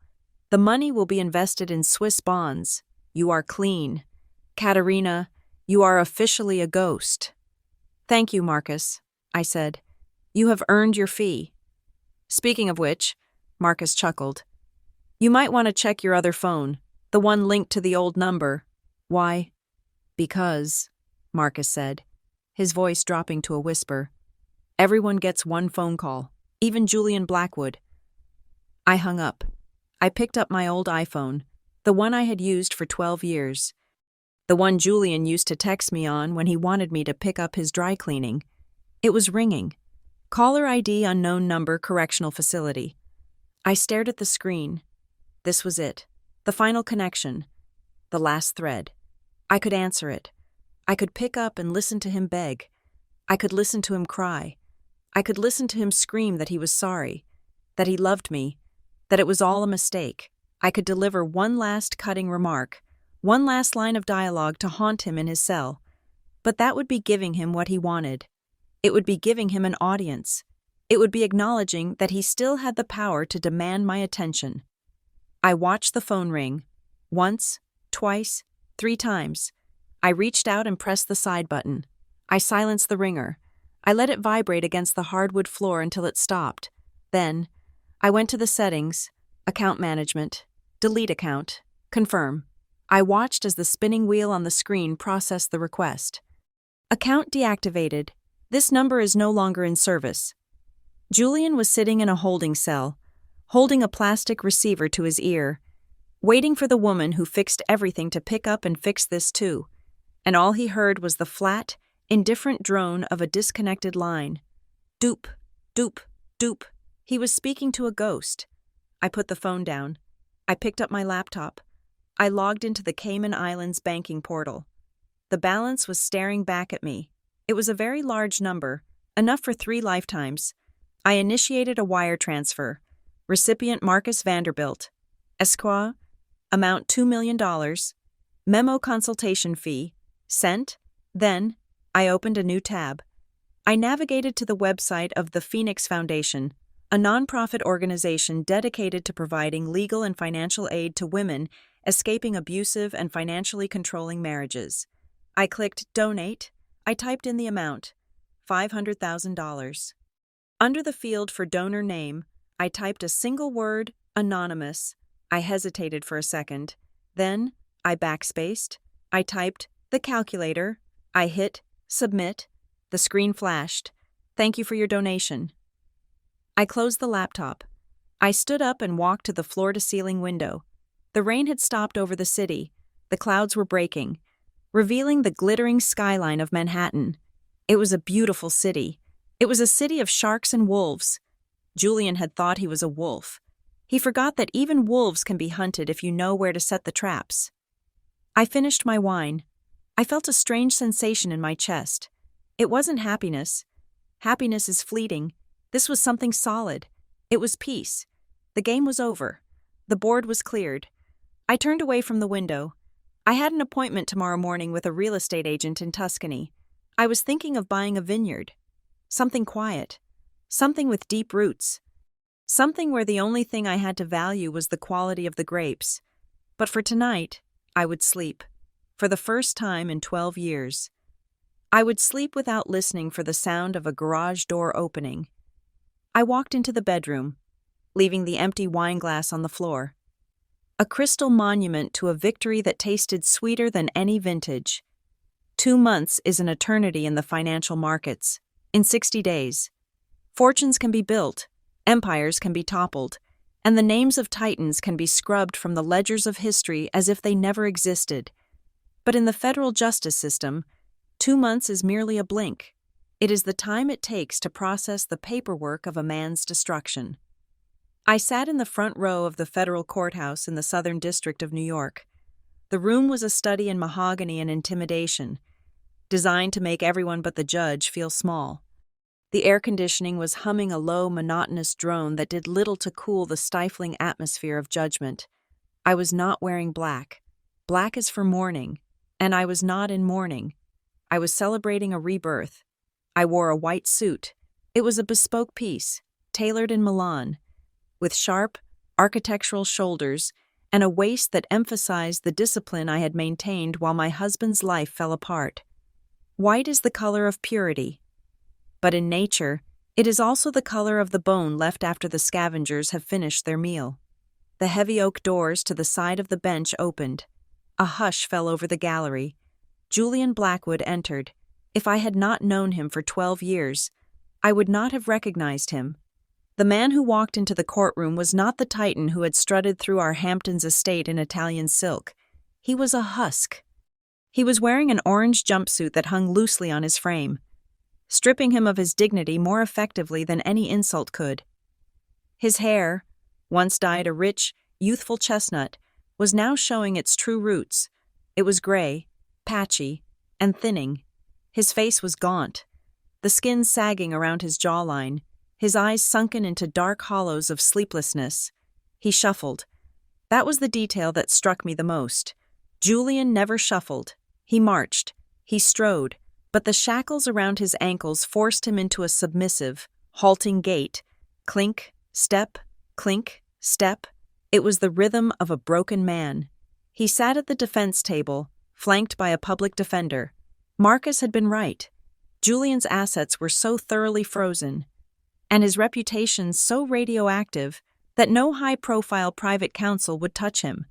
the money will be invested in Swiss bonds. You are clean. Katerina, you are officially a ghost. "Thank you, Marcus," I said. "You have earned your fee." "Speaking of which," Marcus chuckled, "you might want to check your other phone, the one linked to the old number." "Why?" "Because," Marcus said, his voice dropping to a whisper, "everyone gets one phone call, even Julian Blackwood." I hung up. I picked up my old iPhone, the one I had used for 12 years. The one Julian used to text me on when he wanted me to pick up his dry cleaning. It was ringing. Caller ID unknown number correctional facility. I stared at the screen. This was it. The final connection. The last thread. I could answer it. I could pick up and listen to him beg. I could listen to him cry. I could listen to him scream that he was sorry, that he loved me, that it was all a mistake. I could deliver one last cutting remark, one last line of dialogue to haunt him in his cell. But that would be giving him what he wanted. It would be giving him an audience. It would be acknowledging that he still had the power to demand my attention. I watched the phone ring. Once, twice, 3 times. I reached out and pressed the side button. I silenced the ringer. I let it vibrate against the hardwood floor until it stopped. Then, I went to the settings, account management, delete account, confirm. I watched as the spinning wheel on the screen processed the request. Account deactivated. This number is no longer in service. Julian was sitting in a holding cell, holding a plastic receiver to his ear, waiting for the woman who fixed everything to pick up and fix this too. And all he heard was the flat, indifferent drone of a disconnected line. Doop, doop, doop. He was speaking to a ghost. I put the phone down. I picked up my laptop. I logged into the Cayman Islands banking portal. The balance was staring back at me. It was a very large number, enough for 3 lifetimes. I initiated a wire transfer. Recipient Marcus Vanderbilt. Esquire. Amount $2 million. Memo consultation fee. Sent. Then, I opened a new tab. I navigated to the website of the Phoenix Foundation, a nonprofit organization dedicated to providing legal and financial aid to women escaping abusive and financially controlling marriages. I clicked Donate. I typed in the amount, $500,000. Under the field for donor name, I typed a single word, anonymous. I hesitated for a second. Then, I backspaced. I typed, the calculator. I hit, submit. The screen flashed. Thank you for your donation. I closed the laptop. I stood up and walked to the floor-to-ceiling window. The rain had stopped over the city. The clouds were breaking, revealing the glittering skyline of Manhattan. It was a beautiful city. It was a city of sharks and wolves. Julian had thought he was a wolf. He forgot that even wolves can be hunted if you know where to set the traps. I finished my wine. I felt a strange sensation in my chest. It wasn't happiness. Happiness is fleeting. This was something solid. It was peace. The game was over. The board was cleared. I turned away from the window. I had an appointment tomorrow morning with a real estate agent in Tuscany. I was thinking of buying a vineyard. Something quiet. Something with deep roots. Something where the only thing I had to value was the quality of the grapes. But for tonight, I would sleep. For the first time in 12 years. I would sleep without listening for the sound of a garage door opening. I walked into the bedroom, leaving the empty wine glass on the floor. A crystal monument to a victory that tasted sweeter than any vintage. 2 months is an eternity in the financial markets. In 60 days, fortunes can be built, empires can be toppled, and the names of titans can be scrubbed from the ledgers of history as if they never existed. But in the federal justice system, 2 months is merely a blink. It is the time it takes to process the paperwork of a man's destruction. I sat in the front row of the federal courthouse in the Southern District of New York. The room was a study in mahogany and intimidation, designed to make everyone but the judge feel small. The air conditioning was humming a low, monotonous drone that did little to cool the stifling atmosphere of judgment. I was not wearing black. Black is for mourning, and I was not in mourning. I was celebrating a rebirth. I wore a white suit. It was a bespoke piece, tailored in Milan, with sharp, architectural shoulders and a waist that emphasized the discipline I had maintained while my husband's life fell apart. White is the color of purity. But in nature, it is also the color of the bone left after the scavengers have finished their meal. The heavy oak doors to the side of the bench opened. A hush fell over the gallery. Julian Blackwood entered. If I had not known him for 12 years, I would not have recognized him. The man who walked into the courtroom was not the titan who had strutted through our Hamptons estate in Italian silk. He was a husk. He was wearing an orange jumpsuit that hung loosely on his frame, stripping him of his dignity more effectively than any insult could. His hair, once dyed a rich, youthful chestnut, was now showing its true roots. It was gray, patchy, and thinning. His face was gaunt, the skin sagging around his jawline, his eyes sunken into dark hollows of sleeplessness. He shuffled. That was the detail that struck me the most. Julian never shuffled. He marched. He strode. But the shackles around his ankles forced him into a submissive, halting gait. Clink, step, clink, step. It was the rhythm of a broken man. He sat at the defense table, flanked by a public defender. Marcus had been right. Julian's assets were so thoroughly frozen, and his reputation so radioactive, that no high-profile private counsel would touch him.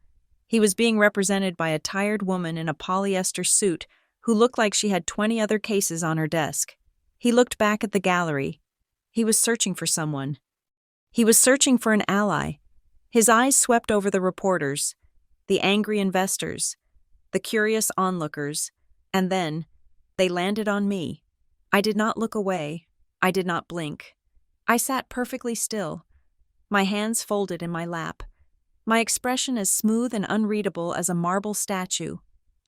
He was being represented by a tired woman in a polyester suit who looked like she had 20 other cases on her desk. He looked back at the gallery. He was searching for someone. He was searching for an ally. His eyes swept over the reporters, the angry investors, the curious onlookers, and then they landed on me. I did not look away. I did not blink. I sat perfectly still, my hands folded in my lap, my expression as smooth and unreadable as a marble statue.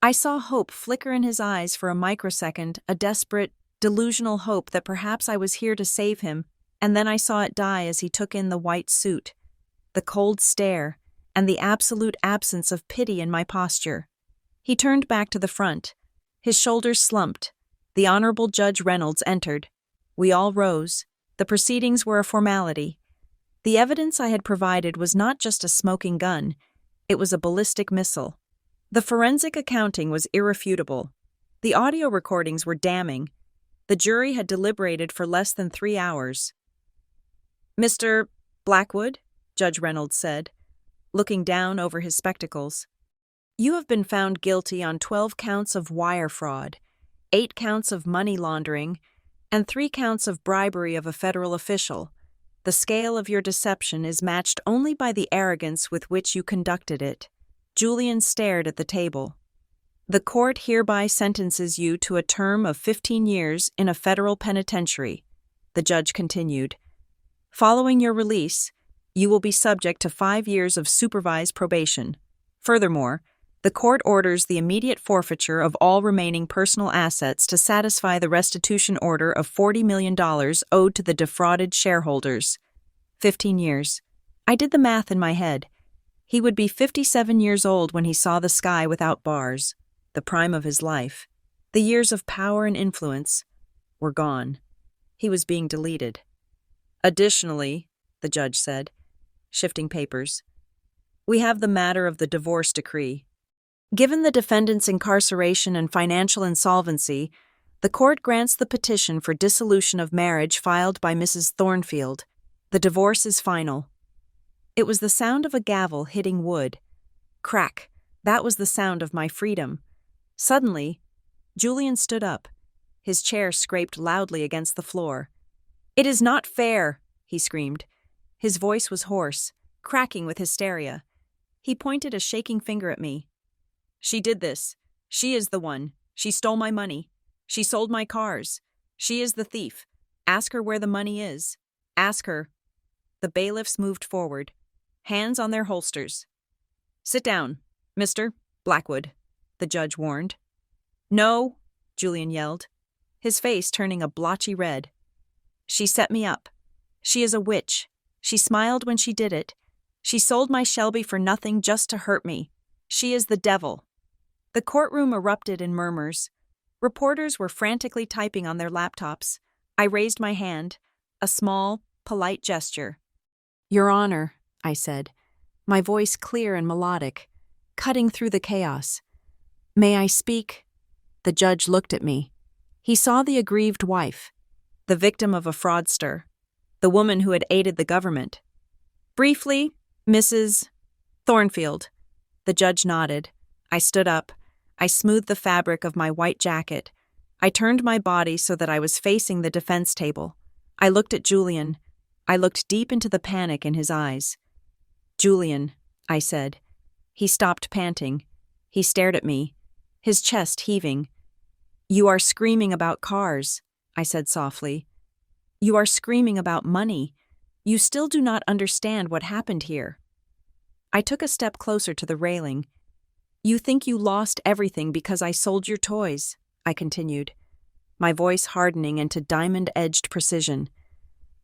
I saw hope flicker in his eyes for a microsecond, a desperate, delusional hope that perhaps I was here to save him, and then I saw it die as he took in the white suit, the cold stare, and the absolute absence of pity in my posture. He turned back to the front. His shoulders slumped. The Honorable Judge Reynolds entered. We all rose. The proceedings were a formality. The evidence I had provided was not just a smoking gun, it was a ballistic missile. The forensic accounting was irrefutable. The audio recordings were damning. The jury had deliberated for less than 3 hours. "Mr. Blackwood," Judge Reynolds said, looking down over his spectacles, "you have been found guilty on 12 counts of wire fraud, 8 counts of money laundering, and 3 counts of bribery of a federal official. The scale of your deception is matched only by the arrogance with which you conducted it." Julian stared at the table. "The court hereby sentences you to a term of 15 years in a federal penitentiary," the judge continued. "Following your release, you will be subject to 5 years of supervised probation. Furthermore, the court orders the immediate forfeiture of all remaining personal assets to satisfy the restitution order of $40 million owed to the defrauded shareholders." 15 years. I did the math in my head. He would be 57 years old when he saw the sky without bars. The prime of his life, the years of power and influence, were gone. He was being deleted. "Additionally," the judge said, shifting papers, "we have the matter of the divorce decree. Given the defendant's incarceration and financial insolvency, the court grants the petition for dissolution of marriage filed by Mrs. Thornfield. The divorce is final." It was the sound of a gavel hitting wood. Crack! That was the sound of my freedom. Suddenly, Julian stood up. His chair scraped loudly against the floor. "It is not fair!" he screamed. His voice was hoarse, cracking with hysteria. He pointed a shaking finger at me. "She did this. She is the one. She stole my money. She sold my cars. She is the thief. Ask her where the money is. Ask her." The bailiffs moved forward, hands on their holsters. "Sit down, Mr. Blackwood," the judge warned. "No," Julian yelled, his face turning a blotchy red. "She set me up. She is a witch. She smiled when she did it. She sold my Shelby for nothing just to hurt me. She is the devil." The courtroom erupted in murmurs. Reporters were frantically typing on their laptops. I raised my hand, a small, polite gesture. "Your Honor," I said, my voice clear and melodic, cutting through the chaos. "May I speak?" The judge looked at me. He saw the aggrieved wife, the victim of a fraudster, the woman who had aided the government. "Briefly, Mrs. Thornfield." The judge nodded. I stood up. I smoothed the fabric of my white jacket. I turned my body so that I was facing the defense table. I looked at Julian. I looked deep into the panic in his eyes. "Julian," I said. He stopped panting. He stared at me, his chest heaving. "You are screaming about cars," I said softly. "You are screaming about money. You still do not understand what happened here." I took a step closer to the railing. "You think you lost everything because I sold your toys," I continued, my voice hardening into diamond-edged precision.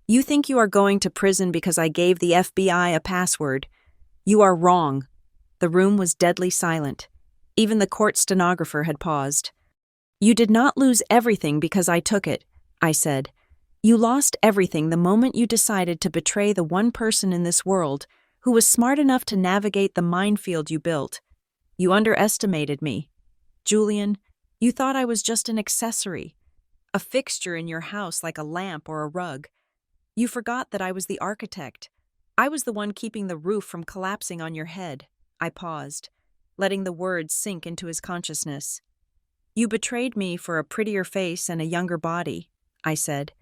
"You think you are going to prison because I gave the FBI a password. You are wrong." The room was deadly silent. Even the court stenographer had paused. "You did not lose everything because I took it," I said. "You lost everything the moment you decided to betray the one person in this world who was smart enough to navigate the minefield you built. You underestimated me. Julian, you thought I was just an accessory, a fixture in your house like a lamp or a rug. You forgot that I was the architect. I was the one keeping the roof from collapsing on your head." I paused, letting the words sink into his consciousness. "You betrayed me for a prettier face and a younger body," I said.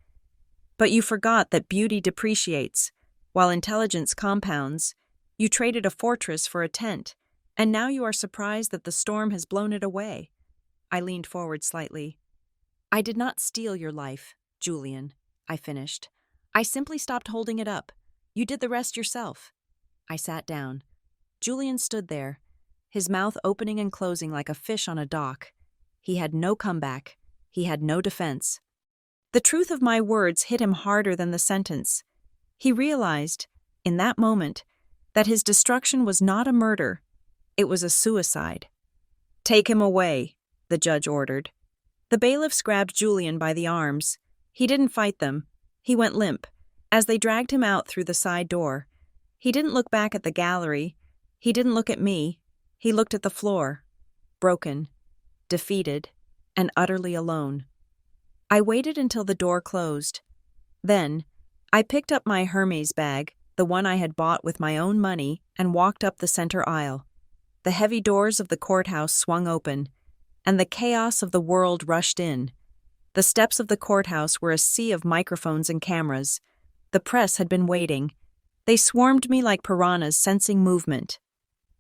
"But you forgot that beauty depreciates, while intelligence compounds. You traded a fortress for a tent, and now you are surprised that the storm has blown it away." I leaned forward slightly. "I did not steal your life, Julian," I finished. "I simply stopped holding it up. You did the rest yourself." I sat down. Julian stood there, his mouth opening and closing like a fish on a dock. He had no comeback. He had no defense. The truth of my words hit him harder than the sentence. He realized, in that moment, that his destruction was not a murder. It was a suicide. "Take him away," the judge ordered. The bailiffs grabbed Julian by the arms. He didn't fight them. He went limp, as they dragged him out through the side door. He didn't look back at the gallery. He didn't look at me. He looked at the floor, broken, defeated, and utterly alone. I waited until the door closed. Then, I picked up my Hermes bag, the one I had bought with my own money, and walked up the center aisle. The heavy doors of the courthouse swung open, and the chaos of the world rushed in. The steps of the courthouse were a sea of microphones and cameras. The press had been waiting. They swarmed me like piranhas sensing movement.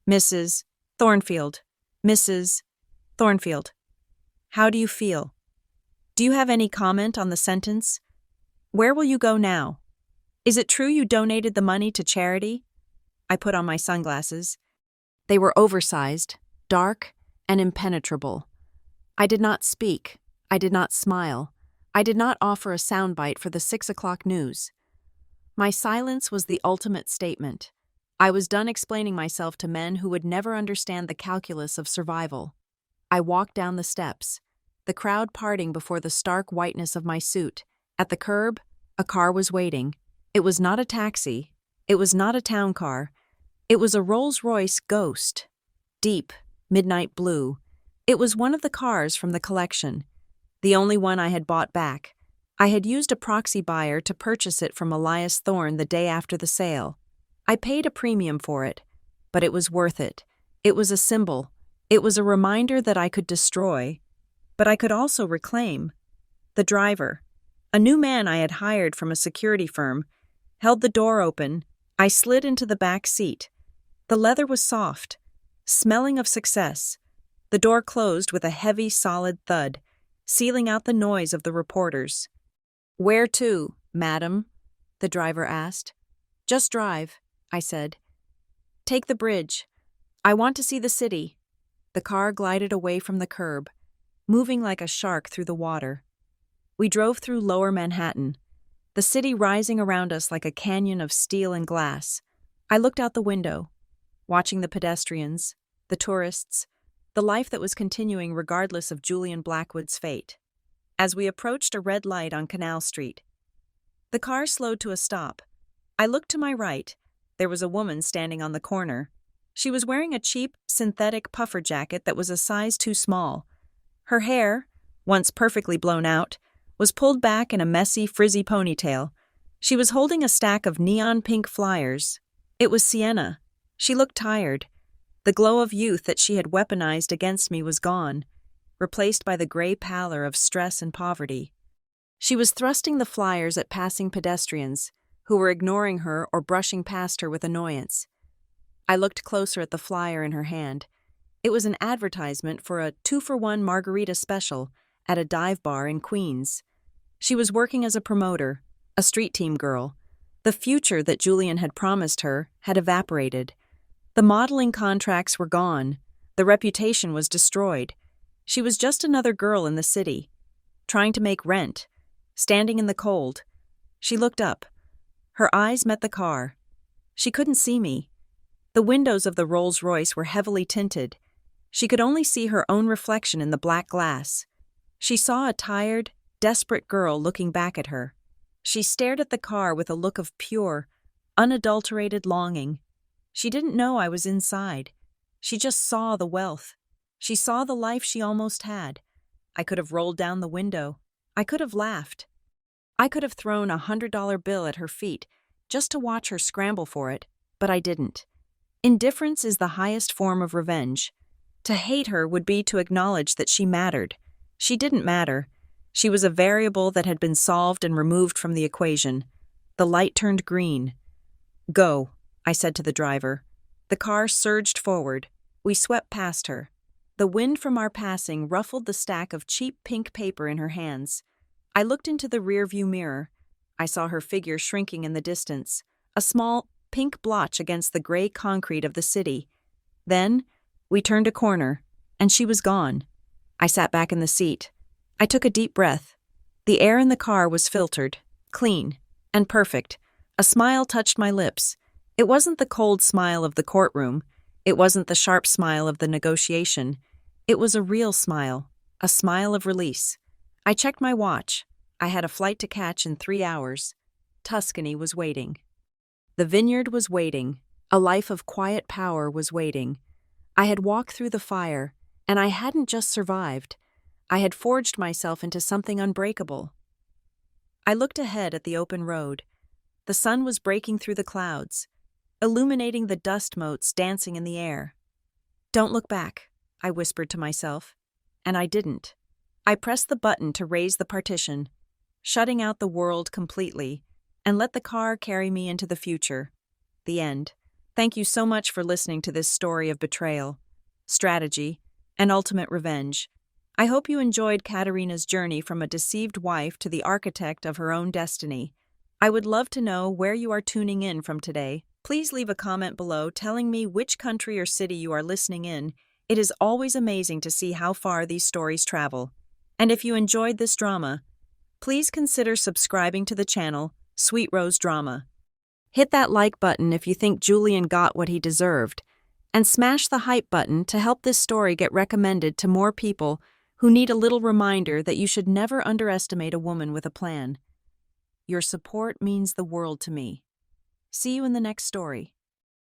Mrs. Thornfield. Mrs. Thornfield. How do you feel? Do you have any comment on the sentence? Where will you go now? Is it true you donated the money to charity? I put on my sunglasses. They were oversized, dark, and impenetrable. I did not speak. I did not smile. I did not offer a soundbite for the 6 o'clock news. My silence was the ultimate statement. I was done explaining myself to men who would never understand the calculus of survival. I walked down the steps, the crowd parting before the stark whiteness of my suit. At the curb, a car was waiting. It was not a taxi. It was not a town car. It was a Rolls-Royce Ghost. Deep, midnight blue. It was one of the cars from the collection. The only one I had bought back. I had used a proxy buyer to purchase it from Elias Thorne the day after the sale. I paid a premium for it, but it was worth it. It was a symbol. It was a reminder that I could destroy, but I could also reclaim. The driver, a new man I had hired from a security firm, held the door open. I slid into the back seat. The leather was soft, smelling of success. The door closed with a heavy, solid thud, sealing out the noise of the reporters. "Where to, madam?" the driver asked. "Just drive," I said. "Take the bridge. I want to see the city." The car glided away from the curb, moving like a shark through the water. We drove through Lower Manhattan, the city rising around us like a canyon of steel and glass. I looked out the window, watching the pedestrians, the tourists, the life that was continuing regardless of Julian Blackwood's fate. As we approached a red light on Canal Street, the car slowed to a stop. I looked to my right. There was a woman standing on the corner. She was wearing a cheap, synthetic puffer jacket that was a size too small. Her hair, once perfectly blown out, was pulled back in a messy, frizzy ponytail. She was holding a stack of neon pink flyers. It was Sienna. She looked tired. The glow of youth that she had weaponized against me was gone, replaced by the gray pallor of stress and poverty. She was thrusting the flyers at passing pedestrians, who were ignoring her or brushing past her with annoyance. I looked closer at the flyer in her hand. It was an advertisement for a 2-for-1 margarita special at a dive bar in Queens. She was working as a promoter, a street team girl. The future that Julian had promised her had evaporated. The modeling contracts were gone. The reputation was destroyed. She was just another girl in the city, trying to make rent, standing in the cold. She looked up. Her eyes met the car. She couldn't see me. The windows of the Rolls-Royce were heavily tinted. She could only see her own reflection in the black glass. She saw a tired, desperate girl looking back at her. She stared at the car with a look of pure, unadulterated longing. She didn't know I was inside. She just saw the wealth. She saw the life she almost had. I could have rolled down the window. I could have laughed. I could have thrown $100 bill at her feet just to watch her scramble for it, but I didn't. Indifference is the highest form of revenge. To hate her would be to acknowledge that she mattered. She didn't matter. She was a variable that had been solved and removed from the equation. The light turned green. "Go," I said to the driver. The car surged forward. We swept past her. The wind from our passing ruffled the stack of cheap pink paper in her hands. I looked into the rearview mirror. I saw her figure shrinking in the distance, a small, pink blotch against the gray concrete of the city. Then, we turned a corner, and she was gone. I sat back in the seat. I took a deep breath. The air in the car was filtered, clean, and perfect. A smile touched my lips. It wasn't the cold smile of the courtroom. It wasn't the sharp smile of the negotiation. It was a real smile, a smile of release. I checked my watch. I had a flight to catch in 3 hours. Tuscany was waiting. The vineyard was waiting. A life of quiet power was waiting. I had walked through the fire, and I hadn't just survived. I had forged myself into something unbreakable. I looked ahead at the open road. The sun was breaking through the clouds, illuminating the dust motes dancing in the air. "Don't look back," I whispered to myself. And I didn't. I pressed the button to raise the partition, shutting out the world completely, and let the car carry me into the future. The end. Thank you so much for listening to this story of betrayal, strategy, and ultimate revenge. I hope you enjoyed Katerina's journey from a deceived wife to the architect of her own destiny. I would love to know where you are tuning in from today. Please leave a comment below telling me which country or city you are listening in. It is always amazing to see how far these stories travel. And if you enjoyed this drama, please consider subscribing to the channel, Sweet Rose Drama. Hit that like button if you think Julian got what he deserved, and smash the hype button to help this story get recommended to more people who need a little reminder that you should never underestimate a woman with a plan. Your support means the world to me. See you in the next story.